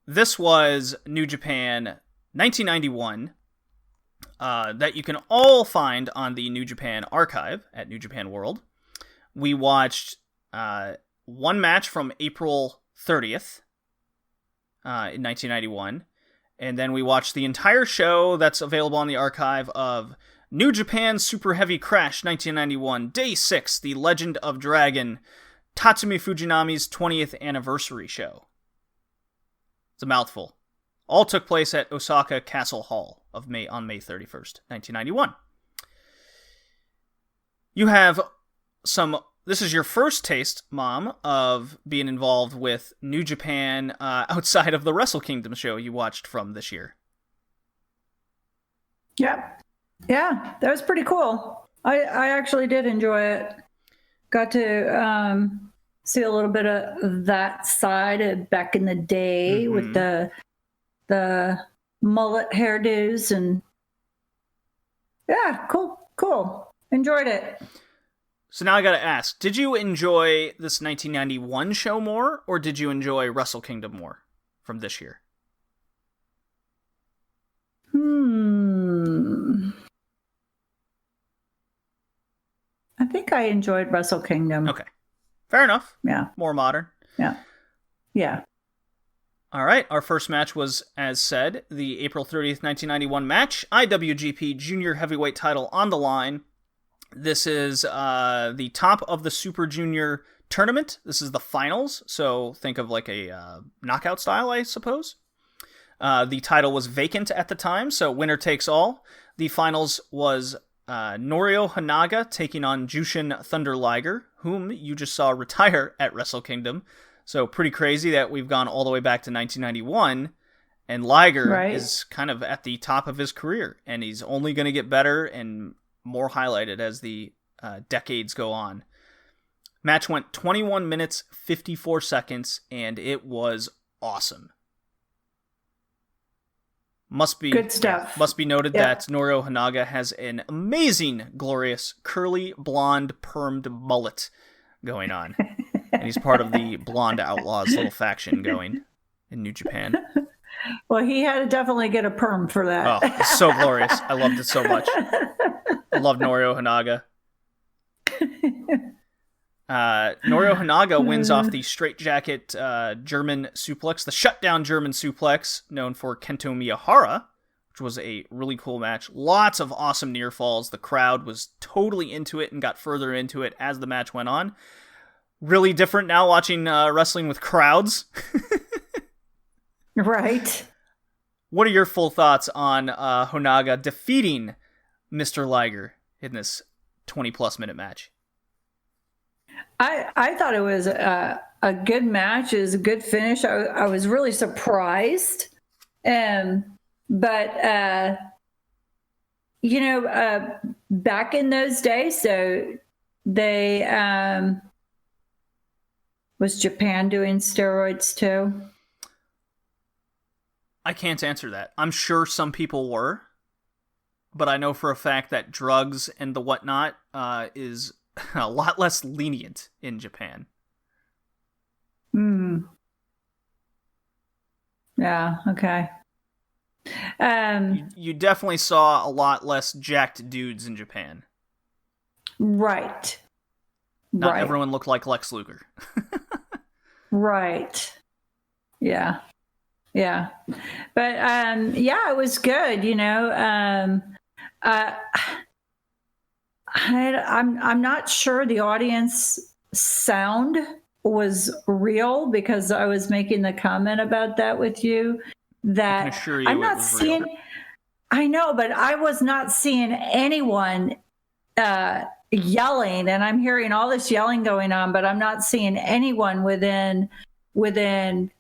this was New Japan 1991 that you can all find on the New Japan archive at New Japan World. We watched one match from April 30th in 1991, and then we watched the entire show that's available on the archive of New Japan Super Heavy Crash 1991, Day 6, The Legend of Dragon, Tatsumi Fujinami's 20th anniversary show. It's a mouthful. All took place at Osaka Castle Hall on May 31st, 1991. You have this is your first taste, Mom, of being involved with New Japan outside of the Wrestle Kingdom show you watched from this year. Yep. Yeah, that was pretty cool. I actually did enjoy it. Got to see a little bit of that side of back in the day with the mullet hairdos, and yeah, cool. Enjoyed it. So now I gotta ask, did you enjoy this 1991 show more, or did you enjoy Wrestle Kingdom more from this year? I think I enjoyed Wrestle Kingdom. Okay. Fair enough. Yeah. More modern. Yeah. Yeah. All right. Our first match was, as said, the April 30th, 1991 match. IWGP Junior Heavyweight title on the line. This is the top of the Super Junior tournament. This is the finals. So think of like a knockout style, I suppose. The title was vacant at the time, so winner takes all. The finals was Norio Hanaga taking on Jushin Thunder Liger, whom you just saw retire at Wrestle Kingdom. So pretty crazy that we've gone all the way back to 1991, and Liger is kind of at the top of his career, and he's only going to get better and more highlighted as the decades go on. Match went 21 minutes, 54 seconds, and it was awesome. Must be good stuff. Must be noted that Norio Hanaga has an amazing, glorious, curly, blonde, permed mullet going on. And he's part of the Blonde Outlaws little faction going in New Japan. Well, he had to definitely get a perm for that. Oh, it's so glorious. I loved it so much. I love Norio Hanaga. Norio Hanaga wins off the straightjacket German suplex, the shutdown German suplex, known for Kento Miyahara, which was a really cool match. Lots of awesome near falls. The crowd was totally into it and got further into it as the match went on. Really different now watching wrestling with crowds. Right. What are your full thoughts on Hanaga defeating Mr. Liger in this 20-plus minute match? I thought it was a good match. It was a good finish. I was really surprised. But back in those days, so they was Japan doing steroids too? I can't answer that. I'm sure some people were, but I know for a fact that drugs and the whatnot is a lot less lenient in Japan. Yeah, okay. You definitely saw a lot less jacked dudes in Japan. Right. Not everyone looked like Lex Luger. Right. Yeah. Yeah. But it was good, I'm not sure the audience sound was real, because I was making the comment about that with you, that I can assure you I'm not seeing real. I know, but I was not seeing anyone yelling, and I'm hearing all this yelling going on, but I'm not seeing anyone within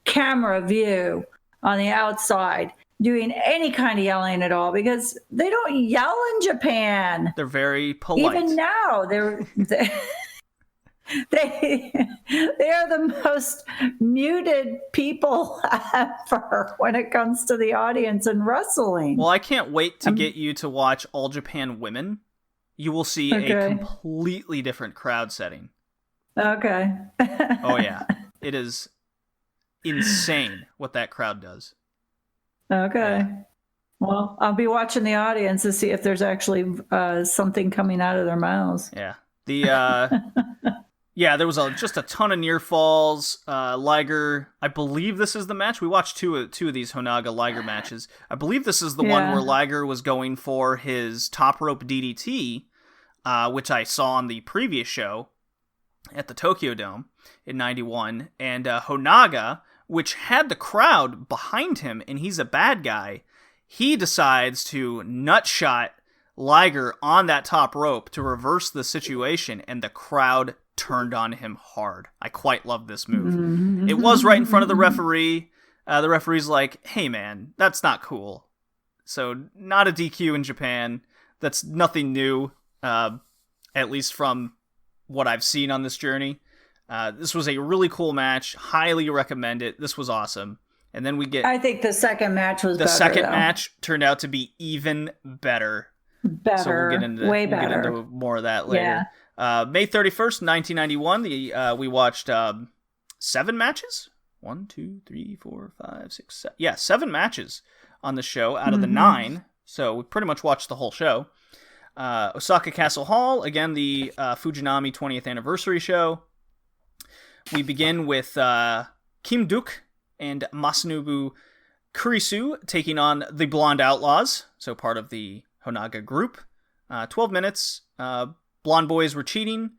camera view on the outside doing any kind of yelling at all, because they don't yell in Japan. They're very polite. Even now, they are the most muted people ever when it comes to the audience in wrestling. Well, I can't wait to get you to watch All Japan Women. You will see a completely different crowd setting. Okay. Oh, yeah. It is insane what that crowd does. Okay. Yeah. Well, I'll be watching the audience to see if there's actually something coming out of their mouths. Yeah. There was just a ton of near falls. Liger, I believe this is the match. We watched two of these Hanaga Liger matches. I believe this is the one where Liger was going for his top rope DDT, which I saw on the previous show at the Tokyo Dome in 91. And Hanaga, which had the crowd behind him, and he's a bad guy, he decides to nutshot Liger on that top rope to reverse the situation, and the crowd turned on him hard. I quite love this move. It was right in front of the referee. The referee's like, hey man, that's not cool. So not a DQ in Japan. That's nothing new, at least from what I've seen on this journey. This was a really cool match. Highly recommend it. This was awesome. And then I think the second match was better. The second match turned out to be even better. Better. So we'll get into better. Get into more of that later. May 31st, 1991, we watched 7 matches. 1, 2, 3, 4, 5, 6, 7. Yeah, 7 matches on the show out of the 9. So we pretty much watched the whole show. Osaka Castle Hall, again, the Fujinami 20th anniversary show. We begin with Kim Duk and Masanobu Kurisu taking on the Blonde Outlaws, so part of the Honaga group. 12 minutes. Blonde boys were cheating.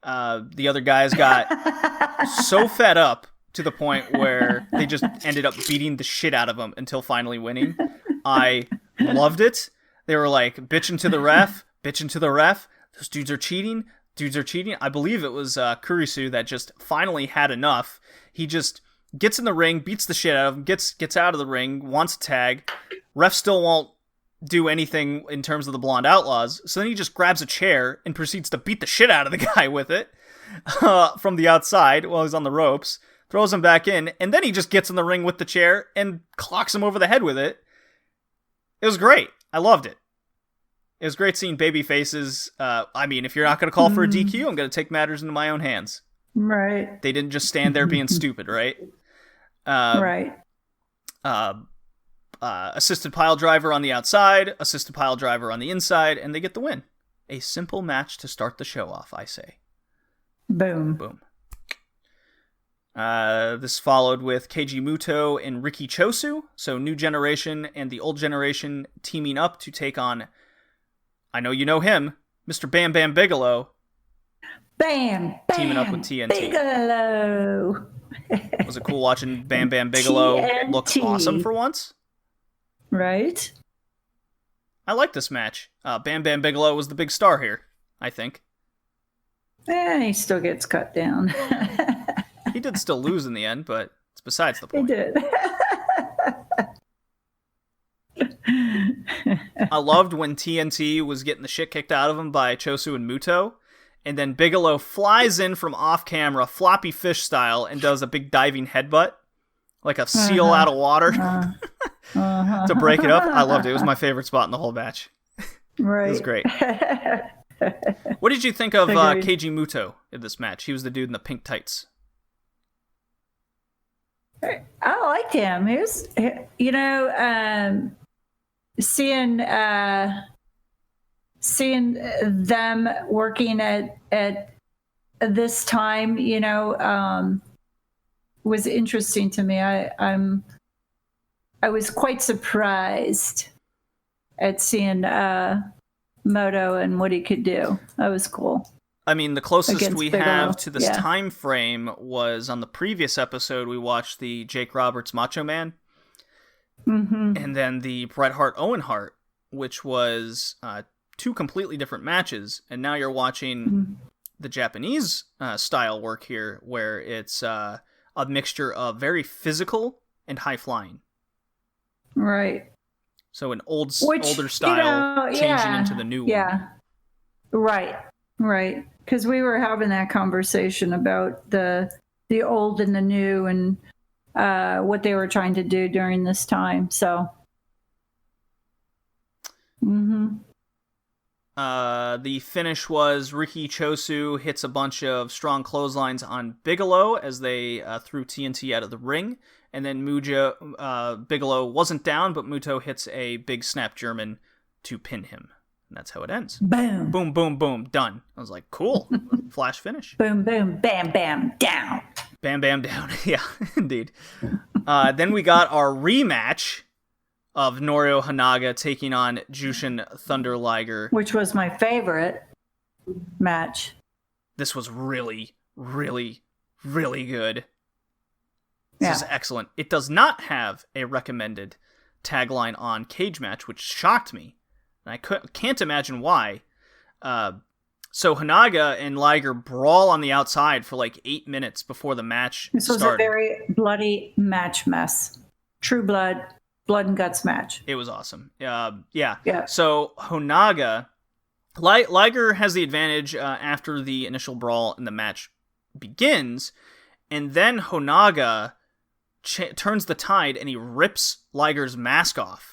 The other guys got so fed up to the point where they just ended up beating the shit out of them until finally winning. I loved it. They were like, bitching to the ref. Those dudes are cheating. I believe it was Kurisu that just finally had enough. He just gets in the ring, beats the shit out of him, gets out of the ring, wants a tag. Ref still won't do anything in terms of the Blonde Outlaws. So then he just grabs a chair and proceeds to beat the shit out of the guy with it from the outside while he's on the ropes. Throws him back in, and then he just gets in the ring with the chair and clocks him over the head with it. It was great. I loved it. It was great seeing baby faces. I mean, if you're not going to call for a DQ, I'm going to take matters into my own hands. Right. They didn't just stand there being stupid, right? Right. Assisted pile driver on the outside, assisted pile driver on the inside, and they get the win. A simple match to start the show off, I say. Boom. Boom. This followed with Keiji Muto and Riki Chosu, so New Generation and the Old Generation teaming up to take on, I know you know him, Mr. Bam Bam Bigelow. Bam, teaming up with TNT. Bigelow. Was it cool watching Bam Bam Bigelow TNT. look awesome for once? Right. I like this match. Bam Bam Bigelow was the big star here, I think. He still gets cut down. He did still lose in the end, but it's besides the point. He did. I loved when TNT was getting the shit kicked out of him by Chosu and Muto, and then Bigelow flies in from off camera, floppy fish style, and does a big diving headbutt, like a seal out of water, to break it up. I loved it. It was my favorite spot in the whole match. Right. It was great. What did you think of Keiji Muto in this match? He was the dude in the pink tights. I liked him. He was, seeing them working at this time, was interesting to me. I was quite surprised at seeing Moto and what he could do. That was cool. I mean, the closest Against we Bigelow. have to this Yeah. time frame was on the previous episode. We watched the Jake Roberts Macho Man, and then the Bret Hart Owen Hart, which was 2 completely different matches. And now you're watching the Japanese style work here, where it's a mixture of very physical and high flying. Right. So an older style changing into the new one. Yeah. Right. Because we were having that conversation about the old and the new and what they were trying to do during this time. So. The finish was Riki Chosu hits a bunch of strong clotheslines on Bigelow as they threw TNT out of the ring. And then Bigelow wasn't down, but Muto hits a big snap German to pin him. And that's how it ends. Boom. Boom, boom, boom. Done. I was like, cool. Flash finish. Boom, boom, bam, bam, down. Bam, bam, down. Yeah, indeed. Then we got our rematch of Norio Hanaga taking on Jushin Thunder Liger. Which was my favorite match. This was really, really, really good. This is excellent. It does not have a recommended tagline on Cage Match, which shocked me. And I can't imagine why. So Hanaga and Liger brawl on the outside for like 8 minutes before the match This was started. a very bloody match mess. True blood and guts match. It was awesome. Yeah. Yeah. So Hanaga, Liger has the advantage after the initial brawl and the match begins, and then Hanaga turns the tide and he rips Liger's mask off.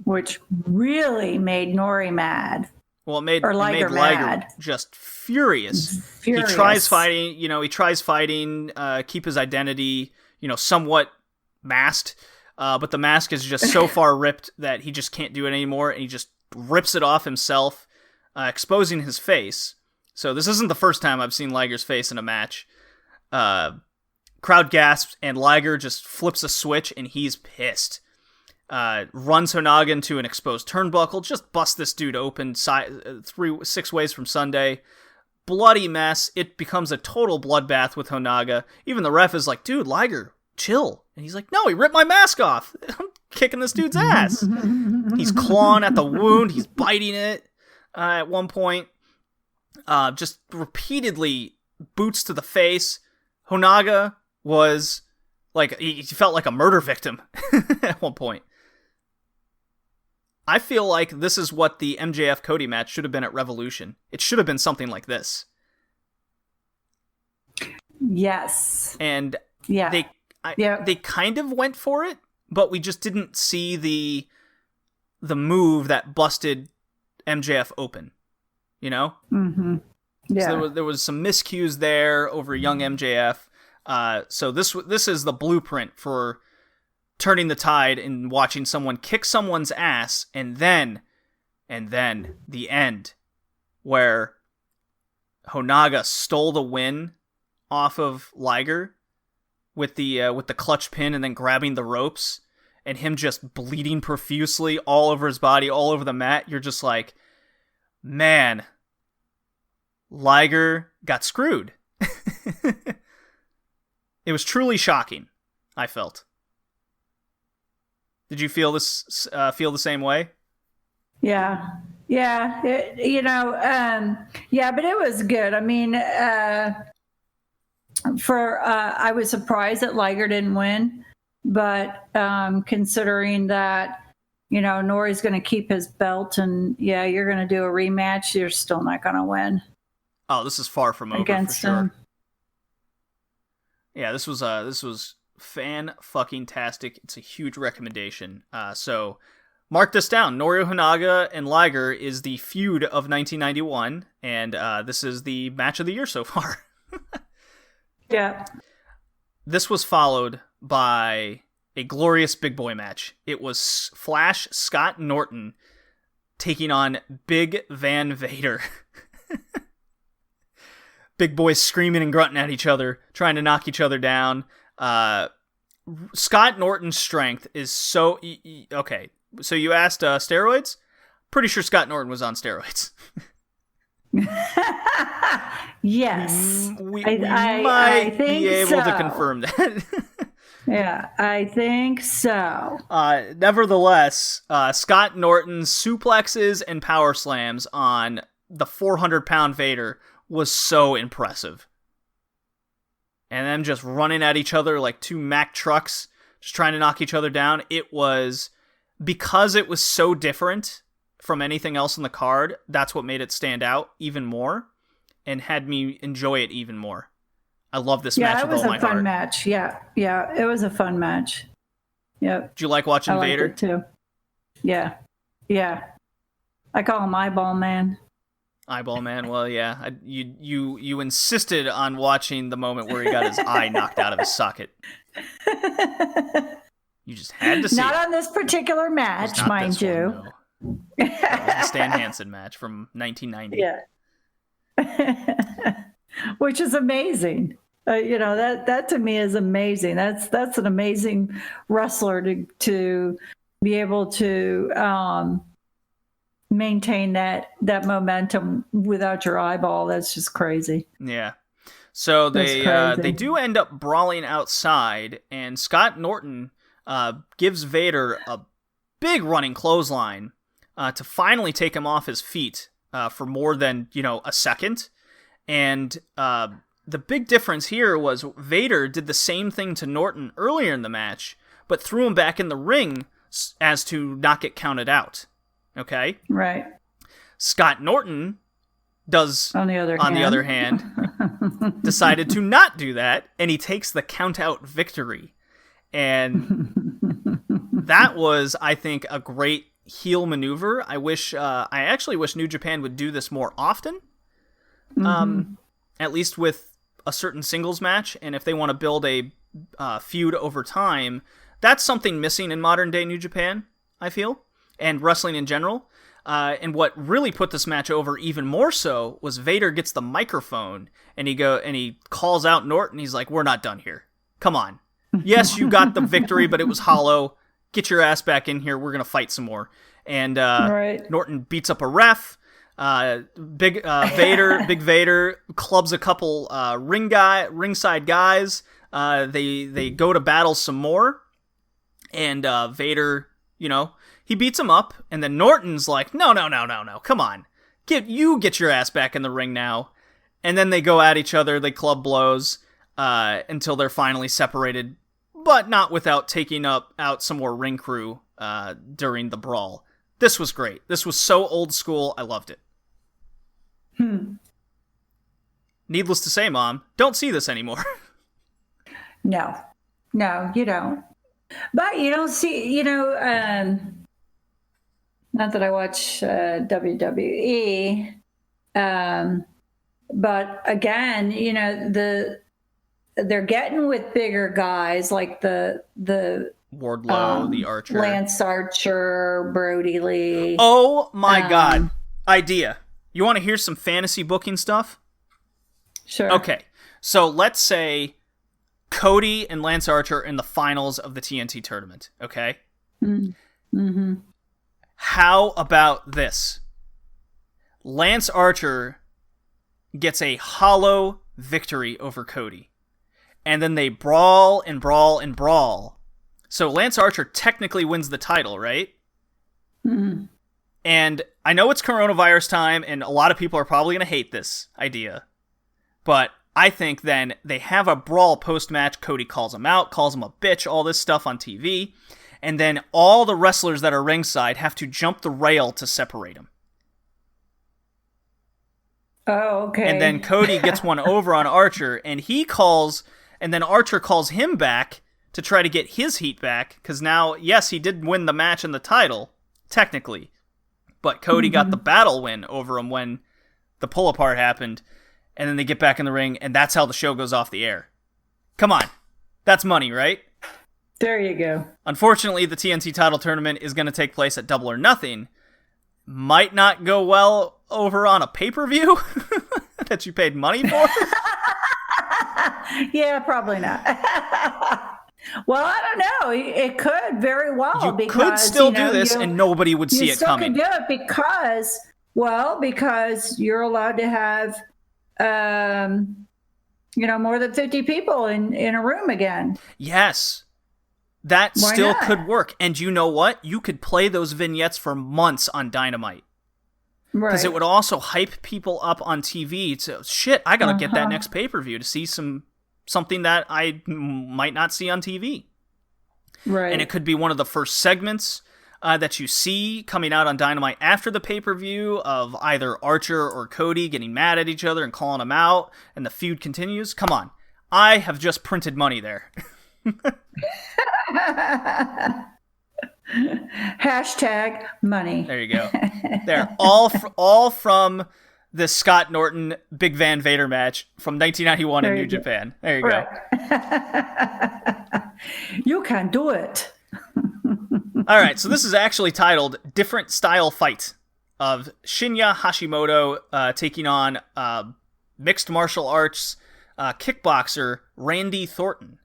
Which really made Nori mad. Well, it made Liger Liger mad. just furious. Furious. He tries fighting, keep his identity, somewhat masked, but the mask is just so far ripped that he just can't do it anymore, and he just rips it off himself, exposing his face. So this isn't the first time I've seen Liger's face in a match. Crowd gasps, and Liger just flips a switch, and he's pissed. Runs Honaga into an exposed turnbuckle, just busts this dude open 6 ways from Sunday. Bloody mess. It becomes a total bloodbath with Honaga. Even the ref is like, dude, Liger, chill. And he's like, no, he ripped my mask off. I'm kicking this dude's ass. He's clawing at the wound. He's biting it at one point. Just repeatedly boots to the face. Honaga was like, he felt like a murder victim at one point. I feel like this is what the MJF Cody match should have been at Revolution. It should have been something like this. Yes. And yeah. They kind of went for it, but we just didn't see the move that busted MJF open. Mm-hmm. Yeah. So there was some miscues there over young MJF. So this is the blueprint for turning the tide and watching someone kick someone's ass, and then the end, where Honaga stole the win off of Liger with the clutch pin, and then grabbing the ropes, and him just bleeding profusely all over his body, all over the mat. You're just like, man, Liger got screwed. It was truly shocking, I felt. Did you feel feel the same way? Yeah. Yeah. Yeah, but it was good. I mean, I was surprised that Liger didn't win, but considering that, Nori's going to keep his belt, and yeah, you're going to do a rematch, you're still not going to win. Oh, this is far from over against for sure. him. Yeah, this was fan-fucking-tastic. It's a huge recommendation. So mark this down. Norio Honaga and Liger is the feud of 1991, and this is the match of the year so far. Yeah. This was followed by a glorious big boy match. It was Flash Scott Norton taking on Big Van Vader. Big boys screaming and grunting at each other, trying to knock each other down. Scott Norton's strength is so... Okay, so you asked steroids? Pretty sure Scott Norton was on steroids. Yes. We might be able to confirm that. Yeah, I think so. Nevertheless, Scott Norton's suplexes and power slams on the 400-pound Vader was so impressive. And them just running at each other like two Mack trucks, just trying to knock each other down. It was, because it was so different from anything else in the card, that's what made it stand out even more and had me enjoy it even more. I love this match with all my heart. Yeah, it was a fun match. Yeah, it was a fun match. Yep. Did you like watching Vader? I liked it too. Yeah. I call him Eyeball Man. Eyeball Man. Well, yeah. You insisted on watching the moment where he got his eye knocked out of his socket. You just had to see Not it. on this particular match, mind you. One, no. That was the Stan Hansen match from 1990. Yeah. Which is amazing. That to me is amazing. That's an amazing wrestler to be able to maintain that momentum without your eyeball. That's just crazy. Yeah. So they do end up brawling outside, and Scott Norton gives Vader a big running clothesline to finally take him off his feet for more than a second. And the big difference here was Vader did the same thing to Norton earlier in the match, but threw him back in the ring as to not get counted out. Okay? Right. Scott Norton does, on the other hand, decided to not do that, and he takes the count-out victory. And that was, I think, a great heel maneuver. I actually wish New Japan would do this more often. At least with a certain singles match, and if they want to build a feud over time, that's something missing in modern day New Japan, I feel, and wrestling in general. And what really put this match over even more so was Vader gets the microphone and he calls out Norton. He's like, "We're not done here. Come on. Yes, you got the victory, but it was hollow. Get your ass back in here. We're gonna fight some more." And Norton beats up a ref. Big Vader clubs a couple ringside guys. They go to battle some more, and Vader, he beats him up, and then Norton's like, no, come on, get your ass back in the ring now. And then they go at each other, they club blows until they're finally separated, but not without taking out some more ring crew during the brawl. This was great. This was so old school. I loved it. Needless to say, Mom, don't see this anymore. No, you don't. But you don't see, not that I watch WWE, but again, they're getting with bigger guys like the Wardlow, the Archer, Lance Archer, Brody Lee. Oh my God! Idea. You want to hear some fantasy booking stuff? Sure. Okay, so let's say Cody and Lance Archer in the finals of the TNT tournament. Okay. Mm-hmm. How about this? Lance Archer gets a hollow victory over Cody. And then they brawl and brawl and brawl. So Lance Archer technically wins the title, right? Mm-hmm. And I know it's coronavirus time, and a lot of people are probably going to hate this idea. But I think then they have a brawl post-match. Cody calls him out, calls him a bitch, all this stuff on TV. And then all the wrestlers that are ringside have to jump the rail to separate them. Oh, okay. And then Cody gets one over on Archer, and then Archer calls him back to try to get his heat back, because now, yes, he did win the match and the title, technically, but Cody got the battle win over him when the pull-apart happened, and then they get back in the ring, and that's how the show goes off the air. Come on. That's money, right? There you go. Unfortunately, the TNT title tournament is going to take place at Double or Nothing. Might not go well over on a pay-per-view that you paid money for. Yeah, probably not. Well, I don't know. It could very well. You could still do this and nobody would see it coming. You still could do it because you're allowed to have, more than 50 people in a room again. Yes. That still could work. And you know what? You could play those vignettes for months on Dynamite. Right. Because it would also hype people up on TV to, shit, I gotta get that next pay-per-view to see something that I might not see on TV. Right. And it could be one of the first segments that you see coming out on Dynamite after the pay-per-view of either Archer or Cody getting mad at each other and calling them out, and the feud continues. Come on. I have just printed money there. Hashtag money. There you go. They're all from the Scott Norton Big Van Vader match from 1991 in New Japan. There you go. You can do it. All right, so this is actually titled Different Style Fight of Shinya Hashimoto taking on mixed martial arts kickboxer Randy Thornton.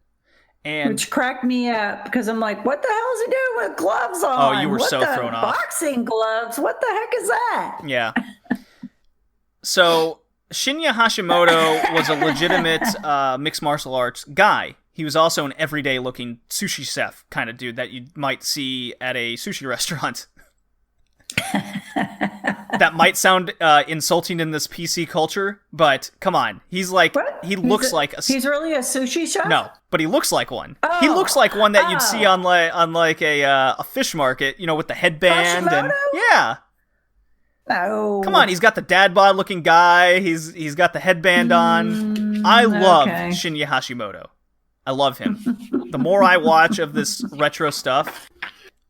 Which cracked me up because I'm like, what the hell is he doing with gloves on? Oh, you were so thrown off. Boxing gloves? What the heck is that? Yeah. So Shinya Hashimoto was a legitimate mixed martial arts guy. He was also an everyday looking sushi chef kind of dude that you might see at a sushi restaurant. That might sound insulting in this PC culture, but come on. He's like, what? He looks like a... He's really a sushi chef? No, but he looks like one. Oh. He looks like one that you'd see on like a fish market, with the headband. Hashimoto? And yeah. Oh. Come on, he's got the dad bod looking guy. He's got the headband on. I love Shinya Hashimoto. I love him. The more I watch of this retro stuff,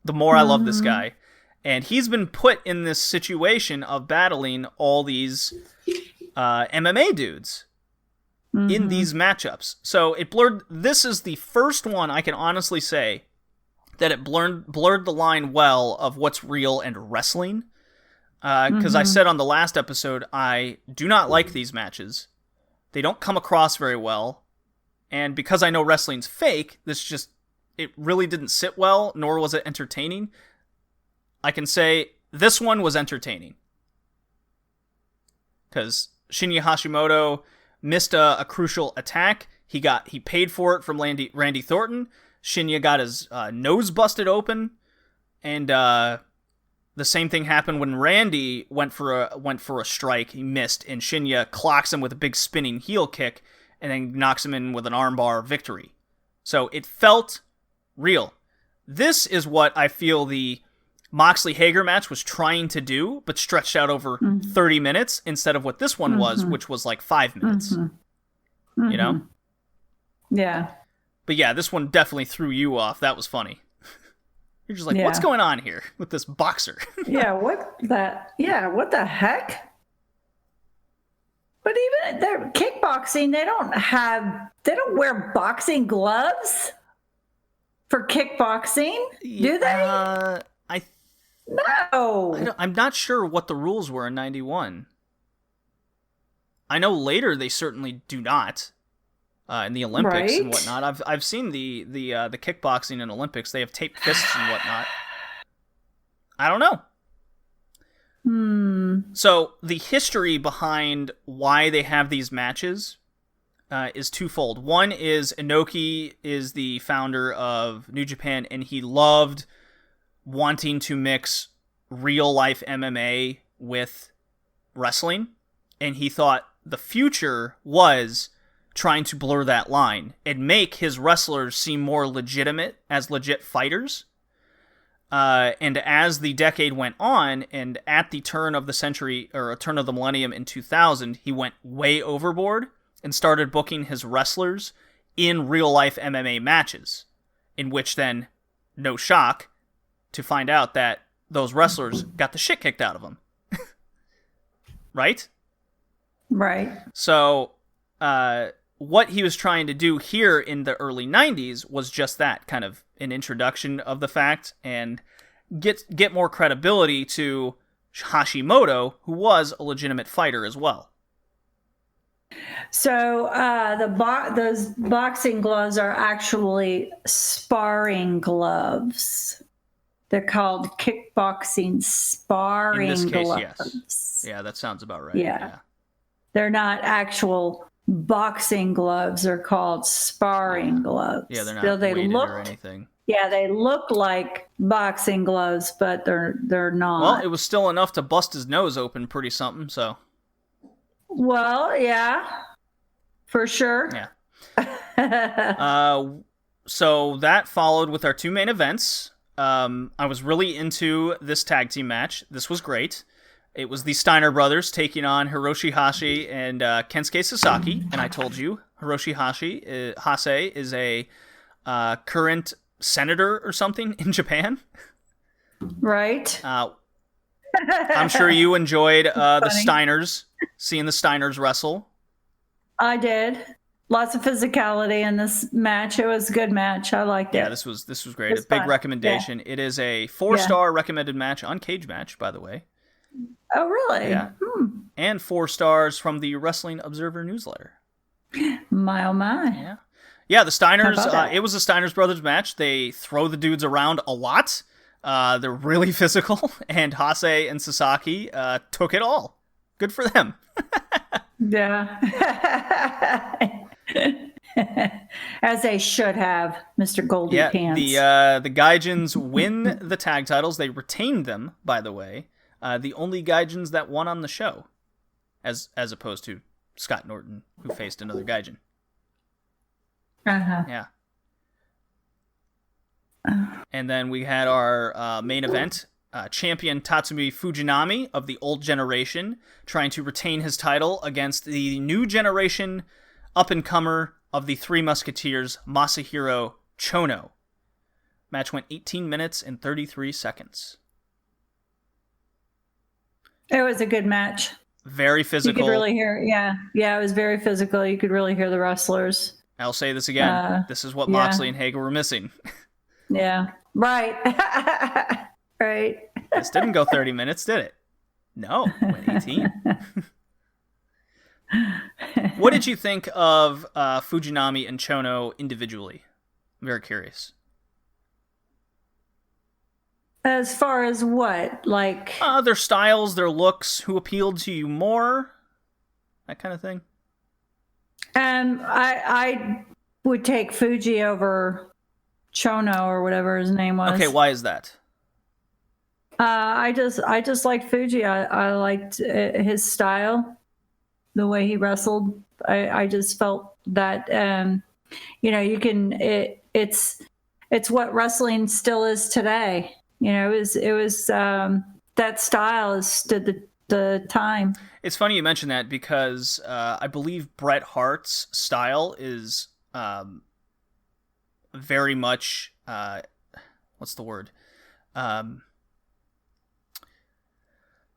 the more I love this guy. And he's been put in this situation of battling all these MMA dudes in these matchups. So it blurred. This is the first one I can honestly say that it blurred the line well of what's real and wrestling. Because I said on the last episode, I do not like these matches. They don't come across very well. And because I know wrestling's fake, it really didn't sit well, nor was it entertaining. I can say this one was entertaining. Because Shinya Hashimoto missed a crucial attack. He paid for it from Randy Thornton. Shinya got his nose busted open. And the same thing happened when Randy went for a strike. He missed, and Shinya clocks him with a big spinning heel kick and then knocks him in with an armbar victory. So it felt real. This is what I feel the Moxley-Hager match was trying to do, but stretched out over 30 minutes instead of what this one was, which was like 5 minutes. You know? Yeah. But yeah, this one definitely threw you off. That was funny. You're just like, what's going on here with this boxer? What the heck? But even their kickboxing, they don't wear boxing gloves for kickboxing, do they? No. I'm not sure what the rules were in 91. I know later they certainly do not. In the Olympics and whatnot. I've seen the kickboxing in Olympics. They have taped fists and whatnot. I don't know. So the history behind why they have these matches is twofold. One is Inoki is the founder of New Japan, and he loved wanting to mix real life MMA with wrestling, and he thought the future was trying to blur that line and make his wrestlers seem more legitimate as legit fighters. And as the decade went on, and at the turn of the century, or a turn of the millennium in 2000, he went way overboard and started booking his wrestlers in real-life MMA matches, in which then, no shock, to find out that those wrestlers got the shit kicked out of them. Right? Right. So, what he was trying to do here in the early 90s was just that, kind of an introduction of the fact and get more credibility to Hashimoto, who was a legitimate fighter as well. So those boxing gloves are actually sparring gloves. They're called kickboxing sparring In this case, gloves. yes. Yeah, that sounds about right. Yeah. They're not actual boxing gloves. They're called sparring gloves. Yeah, they're not weighted or anything. Yeah, they look like boxing gloves, but they're not. Well, it was still enough to bust his nose open pretty something, so. Well, yeah, for sure. Yeah. So that followed with our two main events. I was really into this tag team match. This was great. It was the Steiner brothers taking on Hiroshi Hashi and Kensuke Sasaki. And I told you, Hiroshi Hase is a current senator or something in Japan. Right. I'm sure you enjoyed the Steiners, seeing the Steiners wrestle. I did. Lots of physicality in this match. It was a good match. I liked it. Yeah, this was great. A big recommendation. Yeah. It is a 4-star recommended match on Cage Match, by the way. Oh, really? Yeah. And 4 stars from the Wrestling Observer newsletter. My, oh my. Yeah. Yeah, the Steiners, it was a Steiners brothers match. They throw the dudes around a lot. They're really physical, and Hase and Sasaki took it all. Good for them. Yeah. As they should have, Mr. Goldie Pants. The Gaijins win the tag titles. They retained them, by the way. The only Gaijins that won on the show, as opposed to Scott Norton, who faced another Gaijin. Uh-huh. Yeah. And then we had our main event, champion Tatsumi Fujinami of the old generation, trying to retain his title against the new generation up-and-comer of the Three Musketeers, Masahiro Chono. Match went 18 minutes and 33 seconds. It was a good match. Very You physical. could really hear, yeah, it was very physical. You could really hear the wrestlers. I'll say this again. This is what yeah. Moxley and Hager were missing. Yeah, right. Right. This didn't go 30 minutes, did it? No, it went 18. What did you think of Fujinami and Chono individually? I'm very curious. As far as what? Like their styles, their looks, who appealed to you more? That kind of thing. I would take Fuji over Chono or whatever his name was. Okay, why is that? I just liked Fuji. I liked his style, the way he wrestled. I just felt that you can it's what wrestling still is today. It was that style has stood the time. It's funny you mention that because I believe Bret Hart's style is very much what's the word?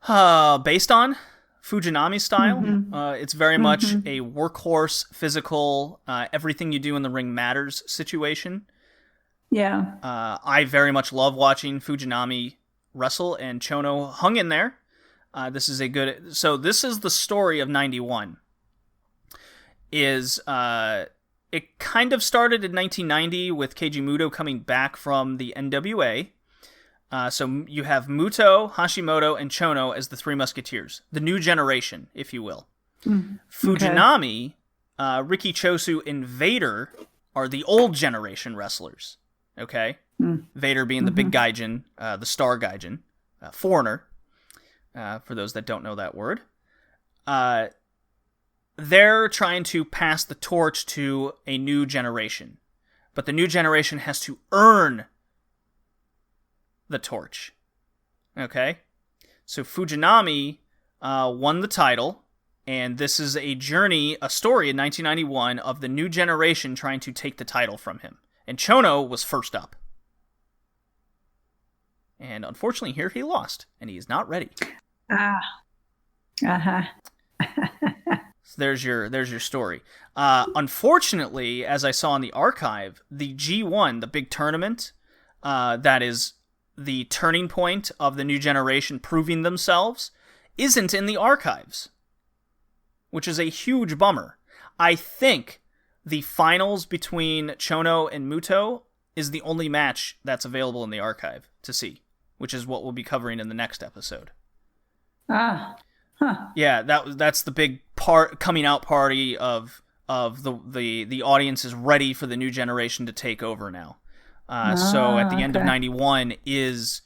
Based on Fujinami's style. Mm-hmm. It's very much a workhorse, physical, everything you do in the ring matters situation. Yeah. I very much love watching Fujinami wrestle, and Chono hung in there. This is the story of 91. It kind of started in 1990 with Keiji Muto coming back from the NWA. So you have Muto, Hashimoto, and Chono as the Three Musketeers. The new generation, if you will. Fujinami, Riki Chosu, and Vader are the old generation wrestlers. Okay? Vader being the big gaijin, the star gaijin, foreigner, for those that don't know that word. They're trying to pass the torch to a new generation. But the new generation has to earn the torch. Okay? So Fujinami won the title, and this is a story in 1991 of the new generation trying to take the title from him. And Chono was first up. And unfortunately here he lost, and he is not ready. So there's your story. Unfortunately, as I saw in the archive, the G1, the big tournament, that is the turning point of the new generation proving themselves, isn't in the archives, which is a huge bummer. I think the finals between Chono and Muto is the only match that's available in the archive to see, which is what we'll be covering in the next episode. Yeah, that's the big coming out party of the audience is ready for the new generation to take over now. So at the end of 91 is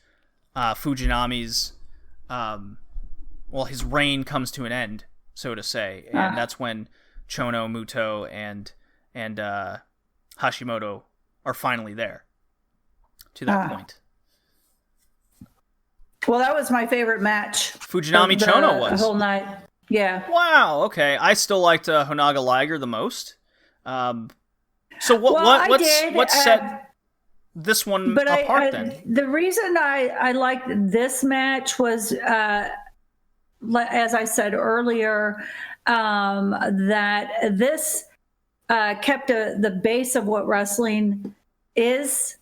Fujinami's his reign comes to an end, so to say, and that's when Chono, Muto, and Hashimoto are finally there to that point. Well, that was my favorite match. Fujinami Chono was the whole night. Yeah. Wow. Okay, I still liked Honaga Liger the most. So what set this one apart then? The reason I liked this match was, as I said earlier, that this kept the base of what wrestling is.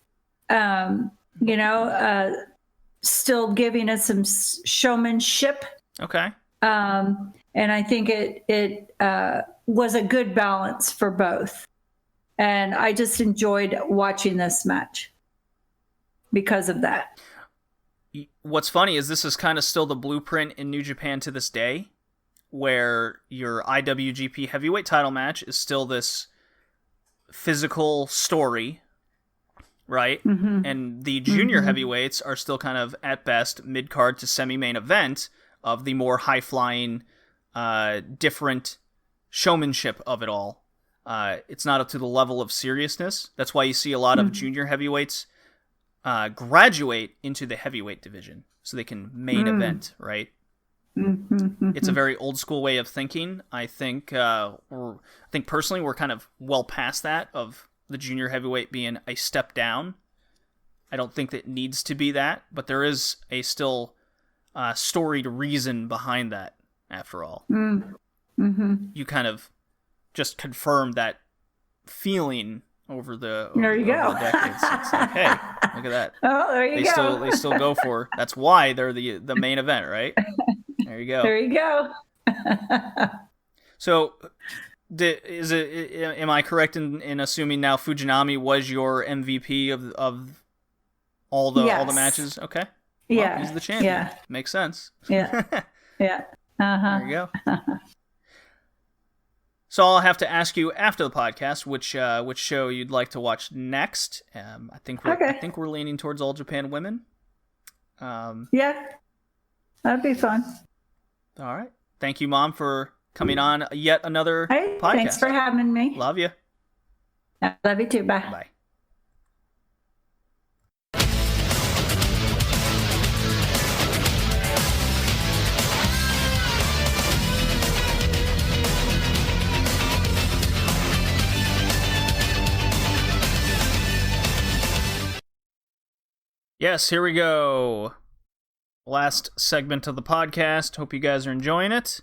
Still giving us some showmanship. Okay. And I think it was a good balance for both. And I just enjoyed watching this match because of that. What's funny is this is kind of still the blueprint in New Japan to this day, where your IWGP heavyweight title match is still this physical story, right? And the junior heavyweights are still kind of, at best, mid-card to semi-main event of the more high-flying, different showmanship of it all. It's not up to the level of seriousness. That's why you see a lot of junior heavyweights graduate into the heavyweight division so they can main event, right? It's a very old school way of thinking. I think personally we're kind of well past that of the junior heavyweight being a step down. I don't think that it needs to be that, but there is a still storied reason behind that, after all. You kind of just confirmed that feeling over the decades. It's like, hey, look at that. Oh, there you go. They still go for. That's why they're the main event, right? There you go. There you go. So, am I correct in assuming now Fujinami was your MVP of all the matches? Okay. Well, he's the champion. Yeah. Makes sense. Yeah. Yeah. There you go. So I'll have to ask you after the podcast which show you'd like to watch next. I think we're leaning towards All Japan Women. Yeah, that'd be fun. All right. Thank you, Mom, for coming on yet another podcast. Thanks for having me. Love you. I love you too. Bye. Bye. Yes, here we go. Last segment of the podcast. Hope you guys are enjoying it.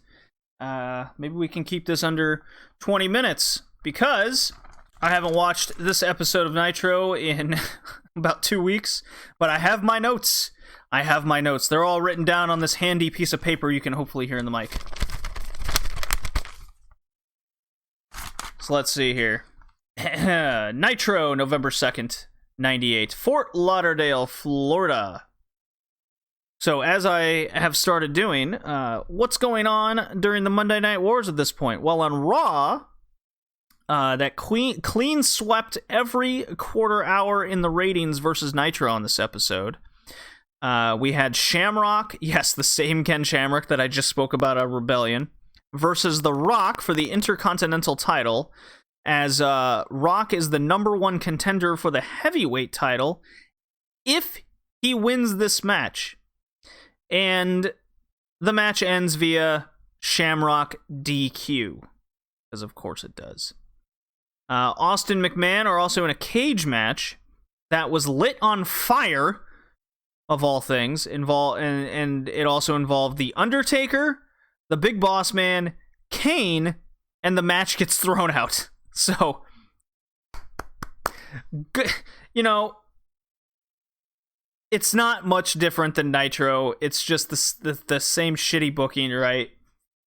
Maybe we can keep this under 20 minutes because I haven't watched this episode of Nitro in about 2 weeks, but I have my notes. They're all written down on this handy piece of paper you can hopefully hear in the mic. So let's see here. Nitro, November 2nd. 98, Fort Lauderdale, Florida. So as I have started doing, what's going on during the Monday Night Wars at this point? Well, on Raw, that clean swept every quarter hour in the ratings versus Nitro on this episode. We had Shamrock, yes, the same Ken Shamrock that I just spoke about at Rebellion, versus The Rock for the Intercontinental title, as Rock is the #1 contender for the heavyweight title if he wins this match. And the match ends via Shamrock DQ, because of course it does. Austin McMahon are also in a cage match that was lit on fire, of all things, and it also involved The Undertaker, the Big Boss Man, Kane, and the match gets thrown out. So, it's not much different than Nitro. It's just the same shitty booking, right?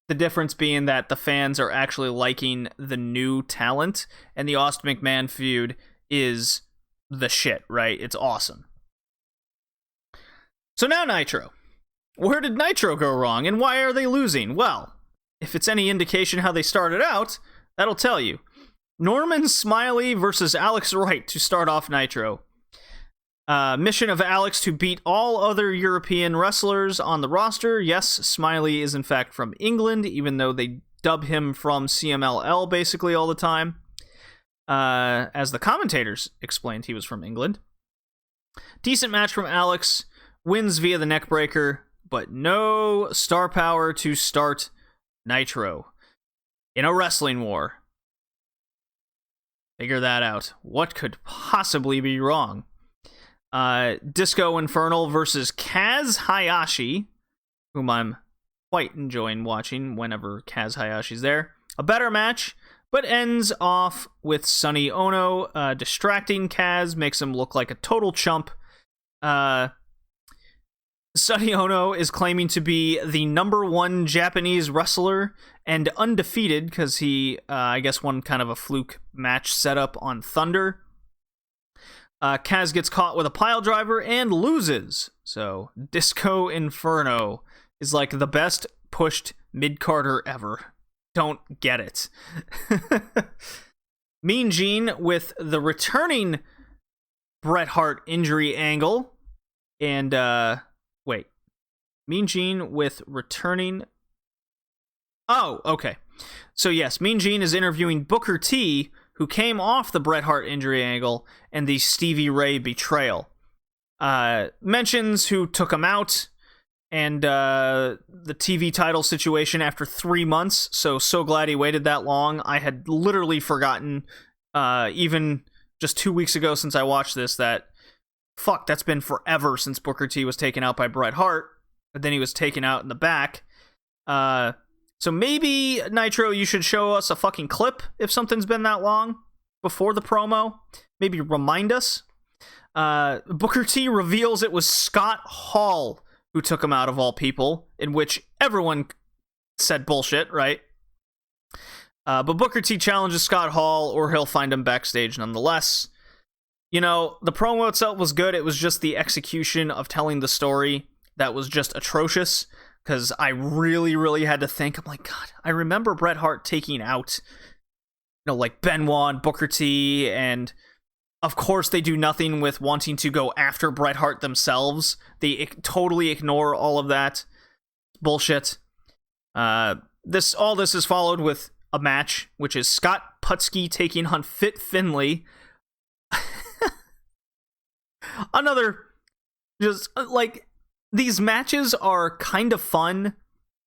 The difference being that the fans are actually liking the new talent, and the Austin McMahon feud is the shit, right? It's awesome. So now Nitro. Where did Nitro go wrong, and why are they losing? Well, if it's any indication how they started out, that'll tell you. Norman Smiley versus Alex Wright to start off Nitro. Mission of Alex to beat all other European wrestlers on the roster. Yes, Smiley is in fact from England, even though they dub him from CMLL basically all the time. As the commentators explained, he was from England. Decent match from Alex. Wins via the neckbreaker, but no star power to start Nitro. In a wrestling war. Figure that out. What could possibly be wrong? Disco Infernal versus Kaz Hayashi, whom I'm quite enjoying watching whenever Kaz Hayashi's there. A better match, but ends off with Sonny Ono distracting Kaz, makes him look like a total chump. Sonny Ono is claiming to be the #1 Japanese wrestler and undefeated because he, I guess, won kind of a fluke match setup on Thunder. Kaz gets caught with a pile driver and loses. So, Disco Inferno is like the best pushed mid-carder ever. Don't get it. Mean Gene with the returning Bret Hart injury angle. And, wait. Mean Gene with returning... Oh, okay. So yes, Mean Gene is interviewing Booker T, who came off the Bret Hart injury angle and the Stevie Ray betrayal. Mentions who took him out and the TV title situation after 3 months. So glad he waited that long. I had literally forgotten, even just 2 weeks ago since I watched this, that fuck, that's been forever since Booker T was taken out by Bret Hart. but then he was taken out in the back. So maybe, Nitro, you should show us a fucking clip if something's been that long before the promo. Maybe remind us. Booker T reveals it was Scott Hall who took him out of all people, in which everyone said bullshit, right? But Booker T challenges Scott Hall, or he'll find him backstage nonetheless. You know, the promo itself was good. It was just the execution of telling the story that was just atrocious, because I really, really had to think. I'm like, God, I remember Bret Hart taking out, you know, like Benoit and Booker T, and of course they do nothing with wanting to go after Bret Hart themselves. They totally ignore all of that bullshit. All this is followed with a match, which is Scott Putski taking on Fit Finlay. Another, just like, these matches are kind of fun,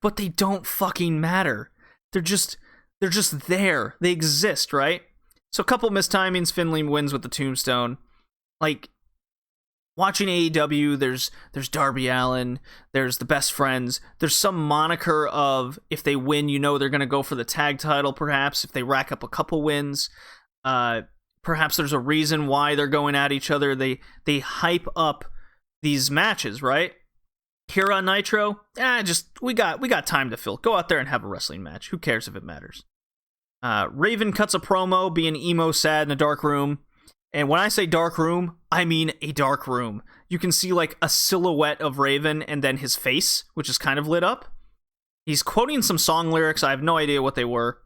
but they don't fucking matter. They're just there. They exist, right? So a couple mistimings, Finlay wins with the tombstone. Like, watching AEW, there's Darby Allin, there's the Best Friends, there's some moniker of, if they win, you know they're going to go for the tag title, perhaps, if they rack up a couple wins. Perhaps there's a reason why they're going at each other. They hype up these matches, right? Here on Nitro, we got time to fill. Go out there and have a wrestling match. Who cares if it matters? Raven cuts a promo being emo sad in a dark room. And when I say dark room, I mean a dark room. You can see like a silhouette of Raven and then his face, which is kind of lit up. He's quoting some song lyrics. I have no idea what they were.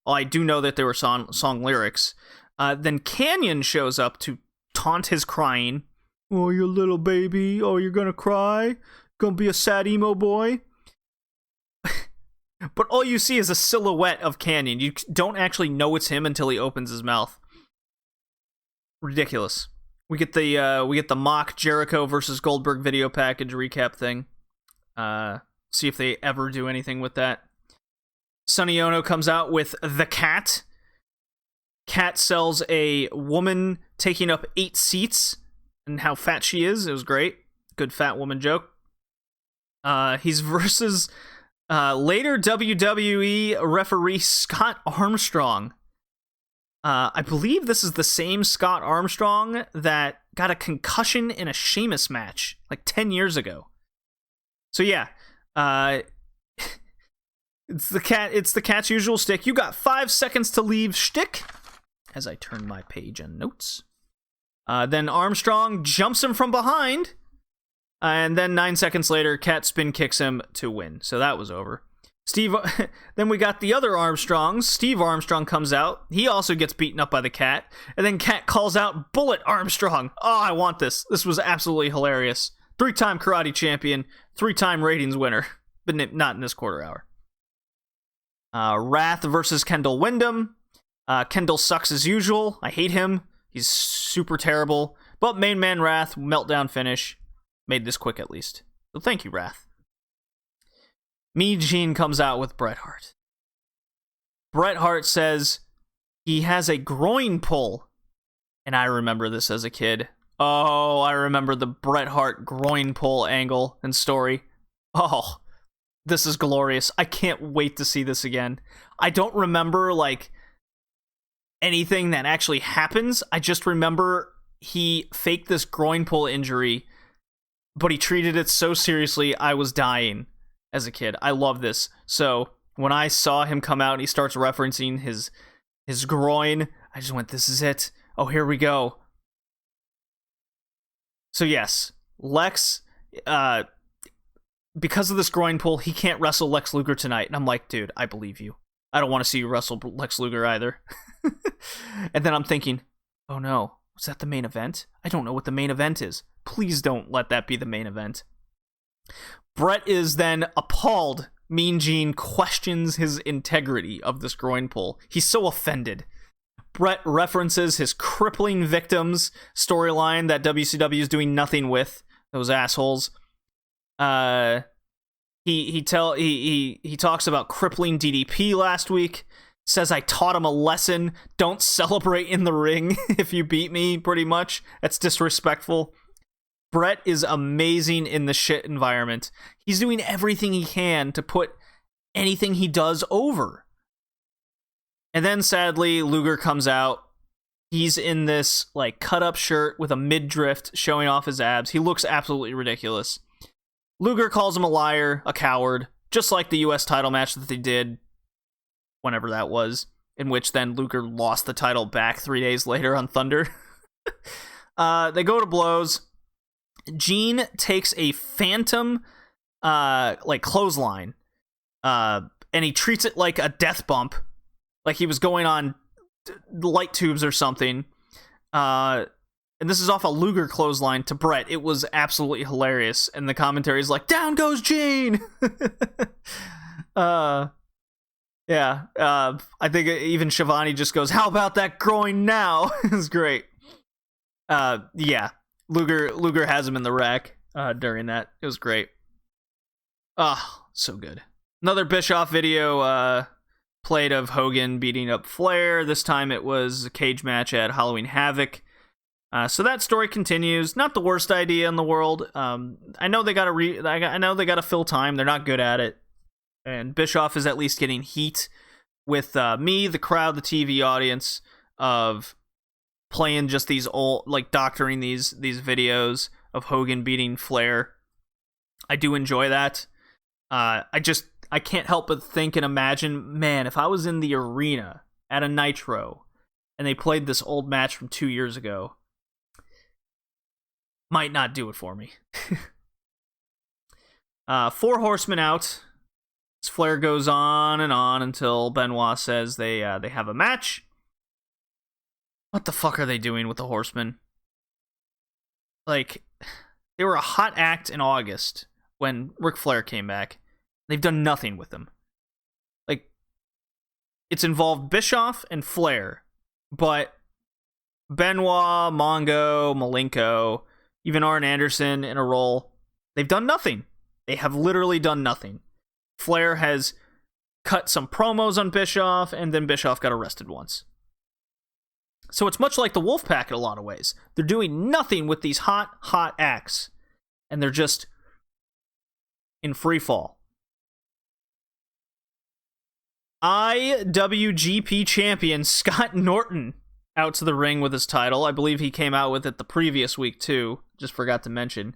Well, I do know that they were song lyrics. Then Canyon shows up to taunt his crying. Oh, you little baby. Oh, you're gonna cry? Gonna be a sad emo boy? But all you see is a silhouette of Canyon. You don't actually know it's him until he opens his mouth. Ridiculous. We get the mock Jericho versus Goldberg video package recap thing. See if they ever do anything with that. Sonny Ono comes out with the Cat. Cat sells a woman taking up 8 seats and how fat she is. It was great. Good fat woman joke. He's versus later WWE referee Scott Armstrong. I believe this is the same Scott Armstrong that got a concussion in a Sheamus match like 10 years ago. So yeah, it's the Cat's usual shtick. You got 5 seconds to leave shtick. As I turn my page and notes. Then Armstrong jumps him from behind. And then 9 seconds later, Cat spin kicks him to win. So that was over. Then we got the other Armstrongs. Steve Armstrong comes out. He also gets beaten up by the Cat. And then Cat calls out Bullet Armstrong. Oh, I want this. This was absolutely hilarious. 3-time karate champion. 3-time ratings winner. But not in this quarter hour. Wrath versus Kendall Windham. Kendall sucks as usual. I hate him. He's super terrible. But main man Wrath, meltdown finish. Made this quick at least. So thank you, Wrath. Mean Gene comes out with Bret Hart. Bret Hart says he has a groin pull. And I remember this as a kid. Oh, I remember the Bret Hart groin pull angle and story. Oh, this is glorious. I can't wait to see this again. I don't remember, like, anything that actually happens. I just remember he faked this groin pull injury, but he treated it so seriously, I was dying as a kid. I love this. So when I saw him come out and he starts referencing his groin, I just went, this is it. Oh, here we go. So yes, Lex, because of this groin pull, he can't wrestle Lex Luger tonight. And I'm like, dude, I believe you. I don't want to see you wrestle Lex Luger either. And then I'm thinking, oh no, was that the main event? I don't know what the main event is. Please don't let that be the main event. Bret is then appalled. Mean Gene questions his integrity of this groin pull. He's so offended. Bret references his crippling victims storyline that WCW is doing nothing with. Those assholes. He talks about crippling DDP last week. Says I taught him a lesson. Don't celebrate in the ring if you beat me, pretty much. That's disrespectful. Brett is amazing in the shit environment. He's doing everything he can to put anything he does over. And then sadly, Luger comes out. He's in this like cut up shirt with a midriff showing off his abs. He looks absolutely ridiculous. Luger calls him a liar, a coward, just like the US title match that they did whenever that was, in which then Luger lost the title back 3 days later on Thunder. They go to blows. Gene takes a phantom like clothesline, and he treats it like a death bump, like he was going on light tubes or something. And this is off a Luger clothesline to Brett. It was absolutely hilarious, and the commentary is like, "Down goes Gene." I think even Shivani just goes, "How about that groin now?" It's great. Luger has him in the rack during that. It was great. Oh, so good. Another Bischoff video played of Hogan beating up Flair. This time it was a cage match at Halloween Havoc. So that story continues. Not the worst idea in the world. I know they gotta fill time. They're not good at it. And Bischoff is at least getting heat with me, the crowd, the TV audience, of playing just these old, like, doctoring these videos of Hogan beating Flair. I do enjoy that. I can't help but think and imagine, man, if I was in the arena at a Nitro and they played this old match from 2 years ago, might not do it for me. 4 Horsemen out. Flair goes on and on until Benoit says they have a match. What the fuck are they doing with the Horsemen? Like, they were a hot act in August when Ric Flair came back. They've done nothing with them. Like, it's involved Bischoff and Flair, but Benoit, Mongo, Malenko, even Arn Anderson in a role, they've done nothing. They have literally done nothing. Flair has cut some promos on Bischoff, and then Bischoff got arrested once. So it's much like the Wolfpack in a lot of ways. They're doing nothing with these hot acts, and they're just in free fall. IWGP champion Scott Norton out to the ring with his title. I believe he came out with it the previous week too. Just forgot to mention.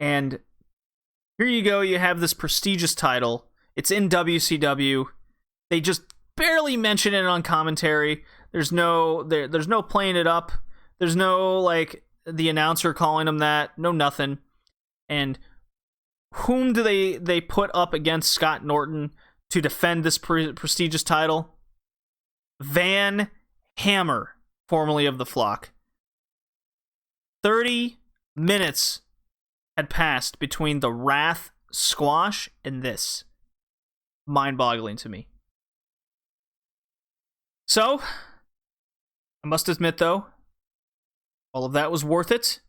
And here you go. You have this prestigious title. It's in WCW. They just barely mention it on commentary. There's no playing it up. There's no, like, the announcer calling him that. No nothing. And whom do they put up against Scott Norton to defend this prestigious title? Van Hammer, formerly of the Flock. 30 minutes had passed between the Wrath squash and this. Mind-boggling to me. So, I must admit, though, all of that was worth it,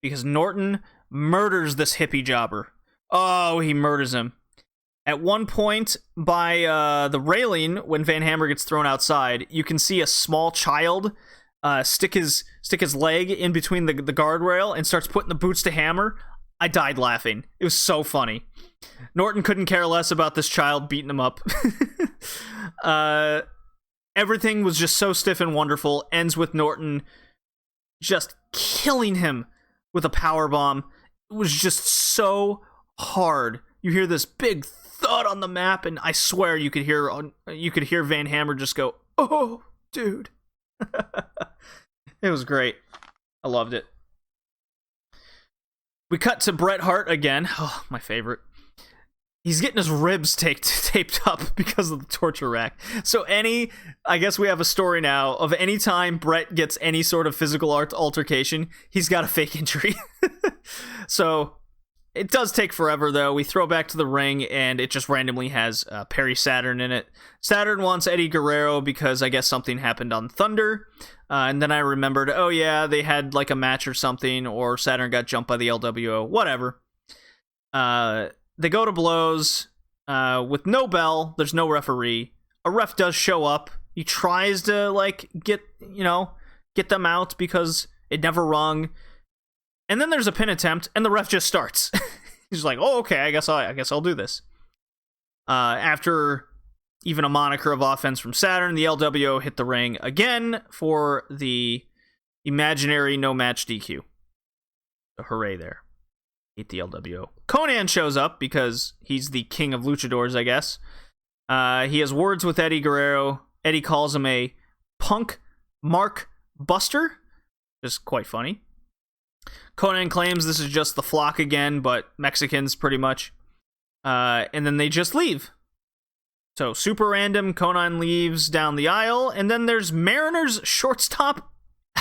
because Norton murders this hippie jobber. Oh, he murders him. At one point, by the railing, when Van Hammer gets thrown outside, you can see a small child stick his leg in between the guardrail and starts putting the boots to Hammer. I died laughing. It was so funny. Norton couldn't care less about this child beating him up. Everything was just so stiff and wonderful. Ends with Norton just killing him with a powerbomb. It was just so hard. You hear this big thud on the map, and I swear you could hear Van Hammer just go, "Oh, dude." It was great. I loved it. We cut to Bret Hart again. Oh, my favorite. He's getting his ribs taped up because of the torture rack. So I guess we have a story now of any time Bret gets any sort of physical altercation, he's got a fake injury. So it does take forever, though. We throw back to the ring, and it just randomly has Perry Saturn in it. Saturn wants Eddie Guerrero because I guess something happened on Thunder. And then I remembered, oh yeah, they had like a match or something, or Saturn got jumped by the LWO, whatever. They go to blows with no bell. There's no referee. A ref does show up. He tries to, like, get them out because it never rung. And then there's a pin attempt, and the ref just starts. He's like, oh, okay, I guess I'll do this. After even a moniker of offense from Saturn, the LWO hit the ring again for the imaginary no-match DQ. So hooray there. Hate the LWO. Conan shows up because he's the king of luchadors, I guess. He has words with Eddie Guerrero. Eddie calls him a punk Mark Buster. Just quite funny. Conan claims this is just the flock again, but Mexicans pretty much. And then they just leave. So super random, Conan leaves down the aisle, and then there's Mariners shortstop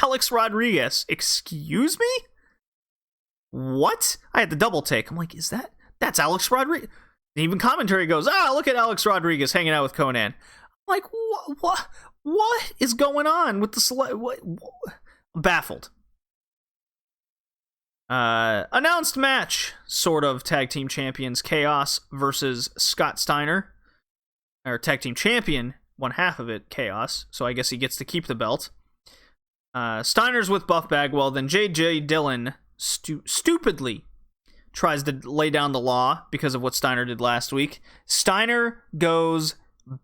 Alex Rodriguez. Excuse me? What? I had to double take. I'm like, that's Alex Rodriguez? And even commentary goes, look at Alex Rodriguez hanging out with Conan. I'm like, what is going on with the I'm baffled. Announced match, sort of, tag team champions Chaos versus Scott Steiner. Or tag team champion, one half of it, Chaos. So I guess he gets to keep the belt. Steiner's with Buff Bagwell, then J.J. Dillon stupidly tries to lay down the law because of what Steiner did last week. Steiner goes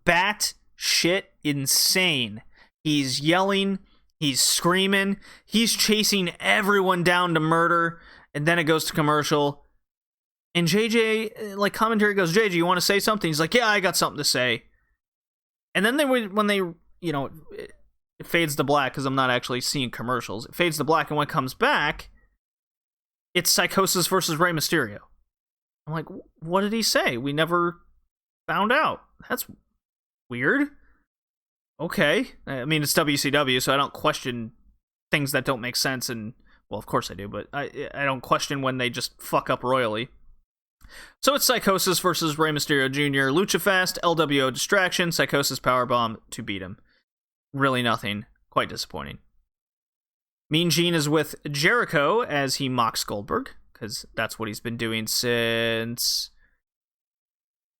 bat shit insane. He's yelling, he's screaming, he's chasing everyone down to murder, and then it goes to commercial. And JJ, like, commentary goes, JJ, you want to say something? He's like, yeah, I got something to say. And then when they, it fades to black, because I'm not actually seeing commercials. It fades to black, and when it comes back, it's Psychosis versus Rey Mysterio. I'm like, what did he say? We never found out. That's weird. Okay. I mean, it's WCW, so I don't question things that don't make sense, and, well, of course I do, but I don't question when they just fuck up royally. So it's Psychosis versus Rey Mysterio Jr., Lucha Fest, LWO Distraction, Psychosis Powerbomb to beat him. Really nothing. Quite disappointing. Mean Gene is with Jericho as he mocks Goldberg, because that's what he's been doing since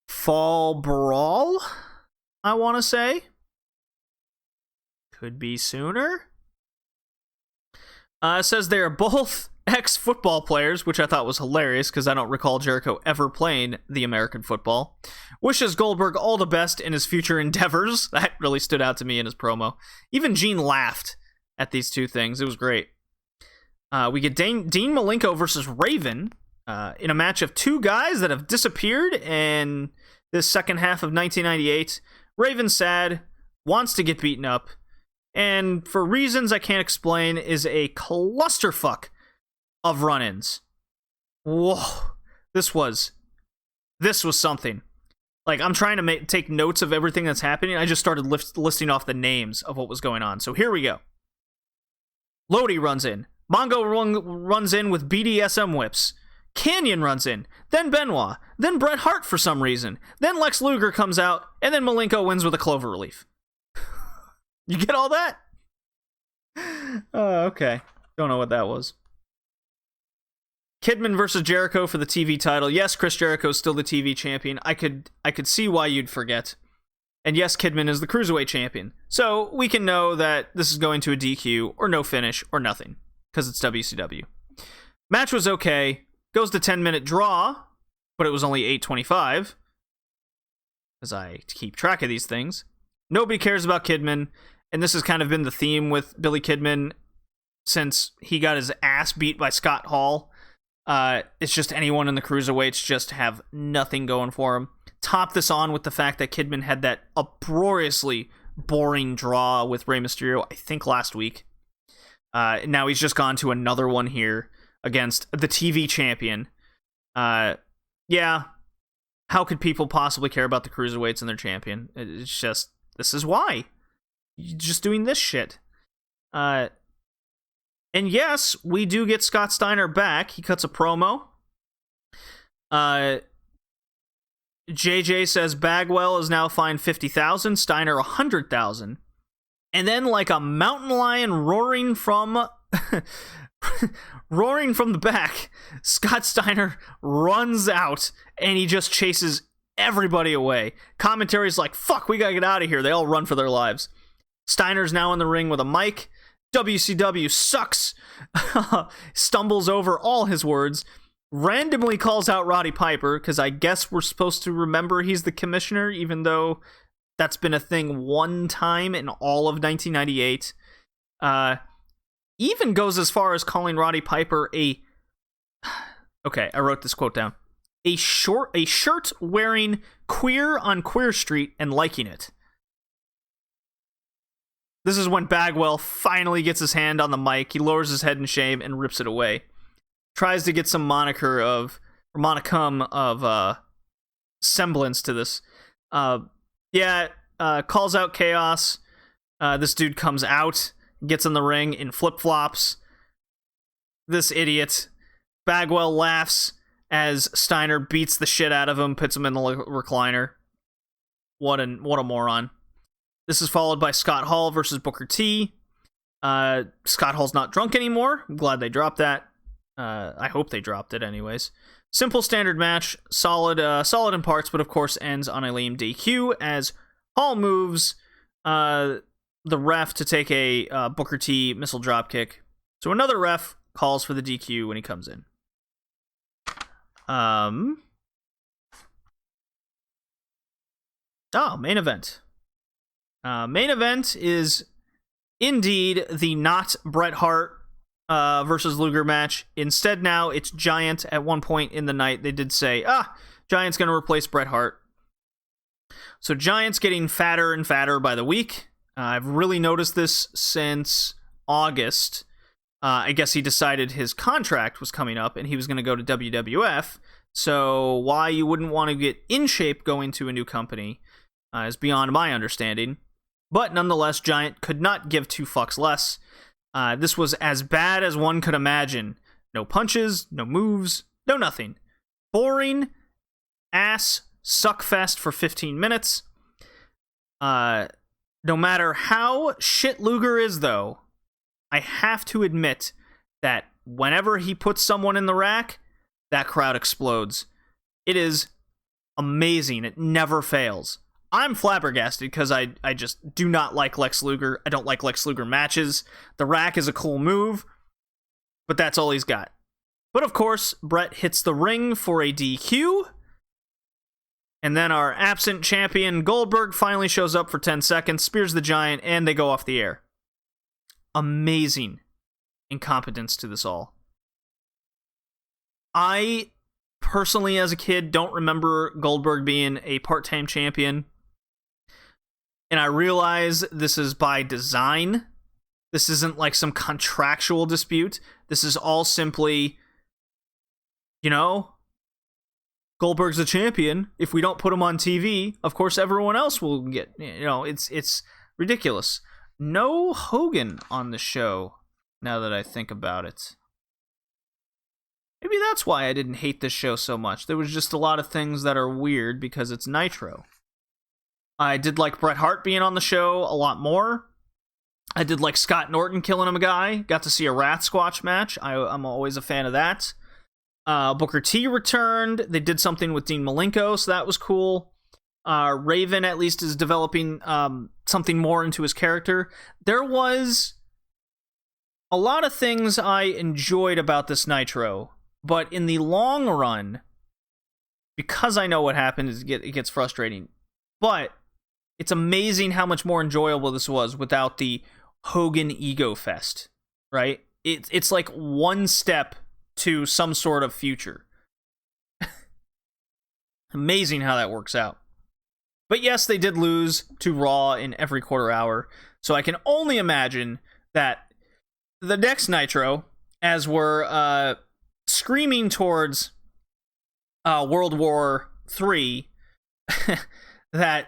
Fall Brawl, I want to say. Could be sooner. Says they are both ex-football players, which I thought was hilarious because I don't recall Jericho ever playing the American football. Wishes Goldberg all the best in his future endeavors. That really stood out to me in his promo. Even Gene laughed at these two things. It was great. We get Dean Malenko versus Raven in a match of two guys that have disappeared in this second half of 1998. Raven's sad, wants to get beaten up, and for reasons I can't explain, is a clusterfuck of run-ins. Whoa. This was something. Like, I'm trying to take notes of everything that's happening. I just started listing off the names of what was going on. So here we go. Lodi runs in. Mongo runs in with BDSM whips. Canyon runs in. Then Benoit. Then Bret Hart for some reason. Then Lex Luger comes out. And then Malenko wins with a clover relief. You get all that? Oh, okay. Don't know what that was. Kidman versus Jericho for the TV title. Yes, Chris Jericho is still the TV champion. I could see why you'd forget. And yes, Kidman is the Cruiserweight champion. So we can know that this is going to a DQ or no finish or nothing, because it's WCW. Match was okay. Goes to 10-minute draw, but it was only 8:25, as I keep track of these things. Nobody cares about Kidman, and this has kind of been the theme with Billy Kidman since he got his ass beat by Scott Hall. It's just anyone in the Cruiserweights just have nothing going for him. Top this on with the fact that Kidman had that uproariously boring draw with Rey Mysterio, I think last week. Now he's just gone to another one here against the TV champion. Yeah, how could people possibly care about the Cruiserweights and their champion? It's just, this is why. You're just doing this shit. And yes, we do get Scott Steiner back. He cuts a promo. JJ says Bagwell is now fined $50,000, Steiner $100,000. And then, like a mountain lion roaring from the back, Scott Steiner runs out and he just chases everybody away. Commentary's like, fuck, we gotta get out of here. They all run for their lives. Steiner's now in the ring with a mic. WCW sucks, stumbles over all his words, randomly calls out Roddy Piper, because I guess we're supposed to remember he's the commissioner, even though that's been a thing one time in all of 1998. Even goes as far as calling Roddy Piper okay, I wrote this quote down. A shirt wearing queer on Queer Street and liking it. This is when Bagwell finally gets his hand on the mic. He lowers his head in shame and rips it away. Tries to get some monicum of semblance to this. Calls out Chaos. This dude comes out, gets in the ring in flip-flops. This idiot. Bagwell laughs as Steiner beats the shit out of him, puts him in the recliner. What a moron. This is followed by Scott Hall versus Booker T. Scott Hall's not drunk anymore. I'm glad they dropped that. I hope they dropped it anyways. Simple standard match. Solid in parts, but of course ends on a lame DQ as Hall moves the ref to take a Booker T missile dropkick. So another ref calls for the DQ when he comes in. Main event. Main event is indeed the not Bret Hart versus Luger match. Instead, now it's Giant. At one point in the night, they did say, Giant's going to replace Bret Hart. So Giant's getting fatter and fatter by the week. I've really noticed this since August. I guess he decided his contract was coming up and he was going to go to WWF. So why you wouldn't want to get in shape going to a new company is beyond my understanding. But nonetheless, Giant could not give two fucks less. This was as bad as one could imagine. No punches, no moves, no nothing. Boring ass suckfest for 15 minutes. No matter how shit Luger is, though, I have to admit that whenever he puts someone in the rack, that crowd explodes. It is amazing. It never fails. I'm flabbergasted because I just do not like Lex Luger. I don't like Lex Luger matches. The rack is a cool move, but that's all he's got. But of course, Bret hits the ring for a DQ. And then our absent champion Goldberg finally shows up for 10 seconds, spears the Giant, and they go off the air. Amazing incompetence to this all. I personally, as a kid, don't remember Goldberg being a part-time champion. And I realize this is by design. This isn't like some contractual dispute. This is all simply, Goldberg's a champion. If we don't put him on TV, of course everyone else will get, it's ridiculous. No Hogan on the show, now that I think about it. Maybe that's why I didn't hate this show so much. There was just a lot of things that are weird because it's Nitro. I did like Bret Hart being on the show a lot more. I did like Scott Norton killing him a guy. Got to see a Rat Squatch match. I'm always a fan of that. Booker T returned. They did something with Dean Malenko, so that was cool. Raven at least is developing something more into his character. There was a lot of things I enjoyed about this Nitro, but in the long run, because I know what happened, it gets frustrating. But it's amazing how much more enjoyable this was without the Hogan ego fest, right? It's like one step to some sort of future. Amazing how that works out. But yes, they did lose to Raw in every quarter hour, so I can only imagine that the next Nitro, as we're screaming towards World War III, that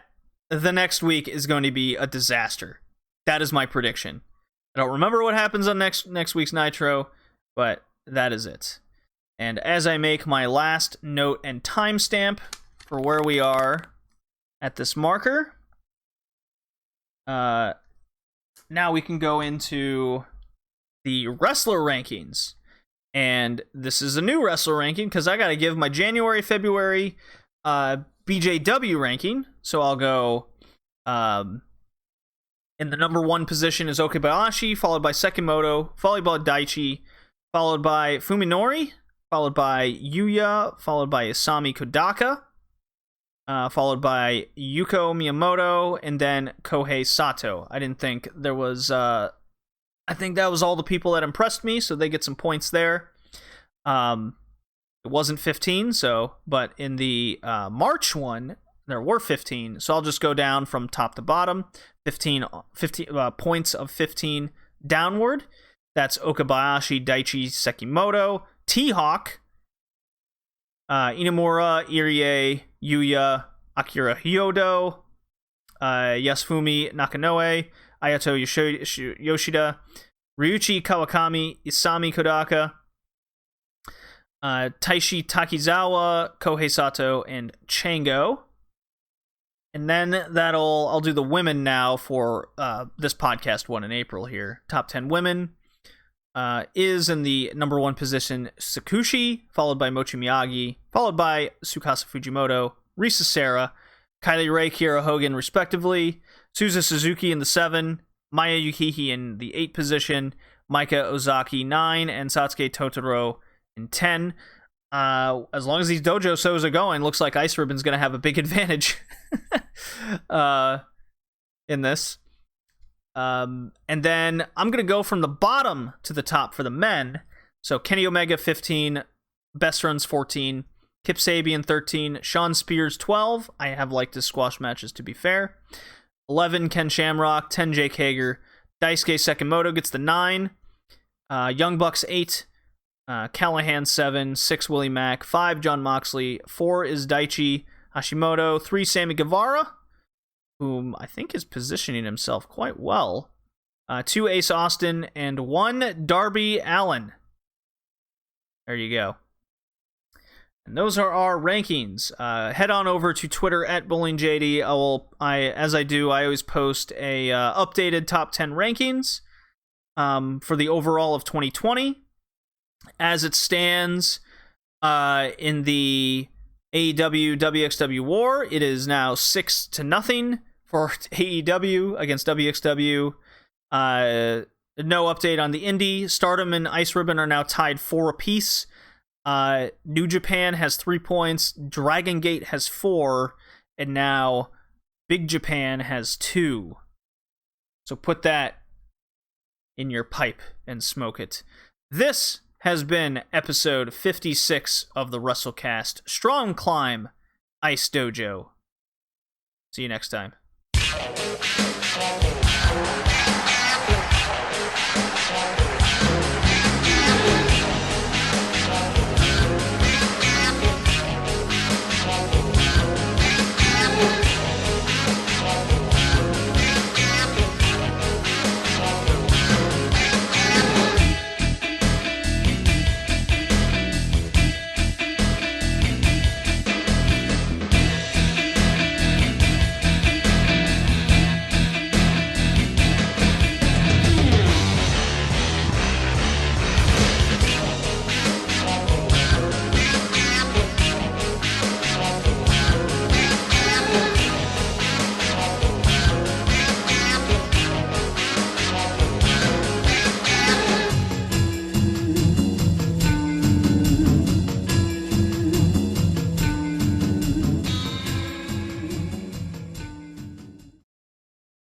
the next week is going to be a disaster. That is my prediction. I don't remember what happens on next week's Nitro, but that is it. And as I make my last note and timestamp for where we are at this marker, now we can go into the wrestler rankings. And this is a new wrestler ranking because I got to give my January, February BJW ranking. So I'll go In the number 1 position is Okabayashi, followed by Sekimoto, followed by Daichi, followed by Fuminori, followed by Yuya, followed by Isami Kodaka, followed by Yuko Miyamoto, and then Kohei Sato. I didn't think there was... I think that was all the people that impressed me, so they get some points there. It wasn't 15, but in the March one, there were 15, so I'll just go down from top to bottom. 15 points of 15 downward. That's Okabayashi, Daichi, Sekimoto, T-Hawk, Inamura, Irie, Yuya, Akira Hyodo, Yasufumi Nakanoe, Ayato Yoshida, Ryuichi Kawakami, Isami Kodaka, Taishi Takizawa, Kohei Sato, and Chango. And then I'll do the women now for this podcast one in April here. Top 10 women is in the number 1 position Sakushi, followed by Mochi Miyagi, followed by Tsukasa Fujimoto, Risa Sera, Kylie Ray, Kiera Hogan, respectively, Suzu Suzuki in the 7, Maya Yukihi in the 8 position, Maika Ozaki 9, and Satsuke Totoro in 10. As long as these dojo shows are going, looks like Ice Ribbon's going to have a big advantage in this. And then I'm going to go from the bottom to the top for the men. So Kenny Omega 15, Best Runs 14, Kip Sabian 13, Sean Spears 12. I have liked his squash matches, to be fair. 11, Ken Shamrock, 10, Jake Hager. Daisuke Sekimoto gets the 9. Young Bucks 8. Callahan 7, 6 Willie Mack, 5 John Moxley, 4 is Daichi Hashimoto, 3 Sammy Guevara, whom I think is positioning himself quite well, 2 Ace Austin, and 1 Darby Allin. There you go. And those are our rankings. Head on over to Twitter at BowlingJD. As I do, I always post a updated top 10 rankings for the overall of 2020. As it stands in the AEW WXW War, it is now 6-0 for AEW against WXW. No update on the Indie. Stardom and Ice Ribbon are now tied 4 apiece. New Japan has 3 points. Dragon Gate has 4. And now Big Japan has 2. So put that in your pipe and smoke it. This has been episode 56 of the WrestleCast. Strong Climb, Ice Dojo. See you next time.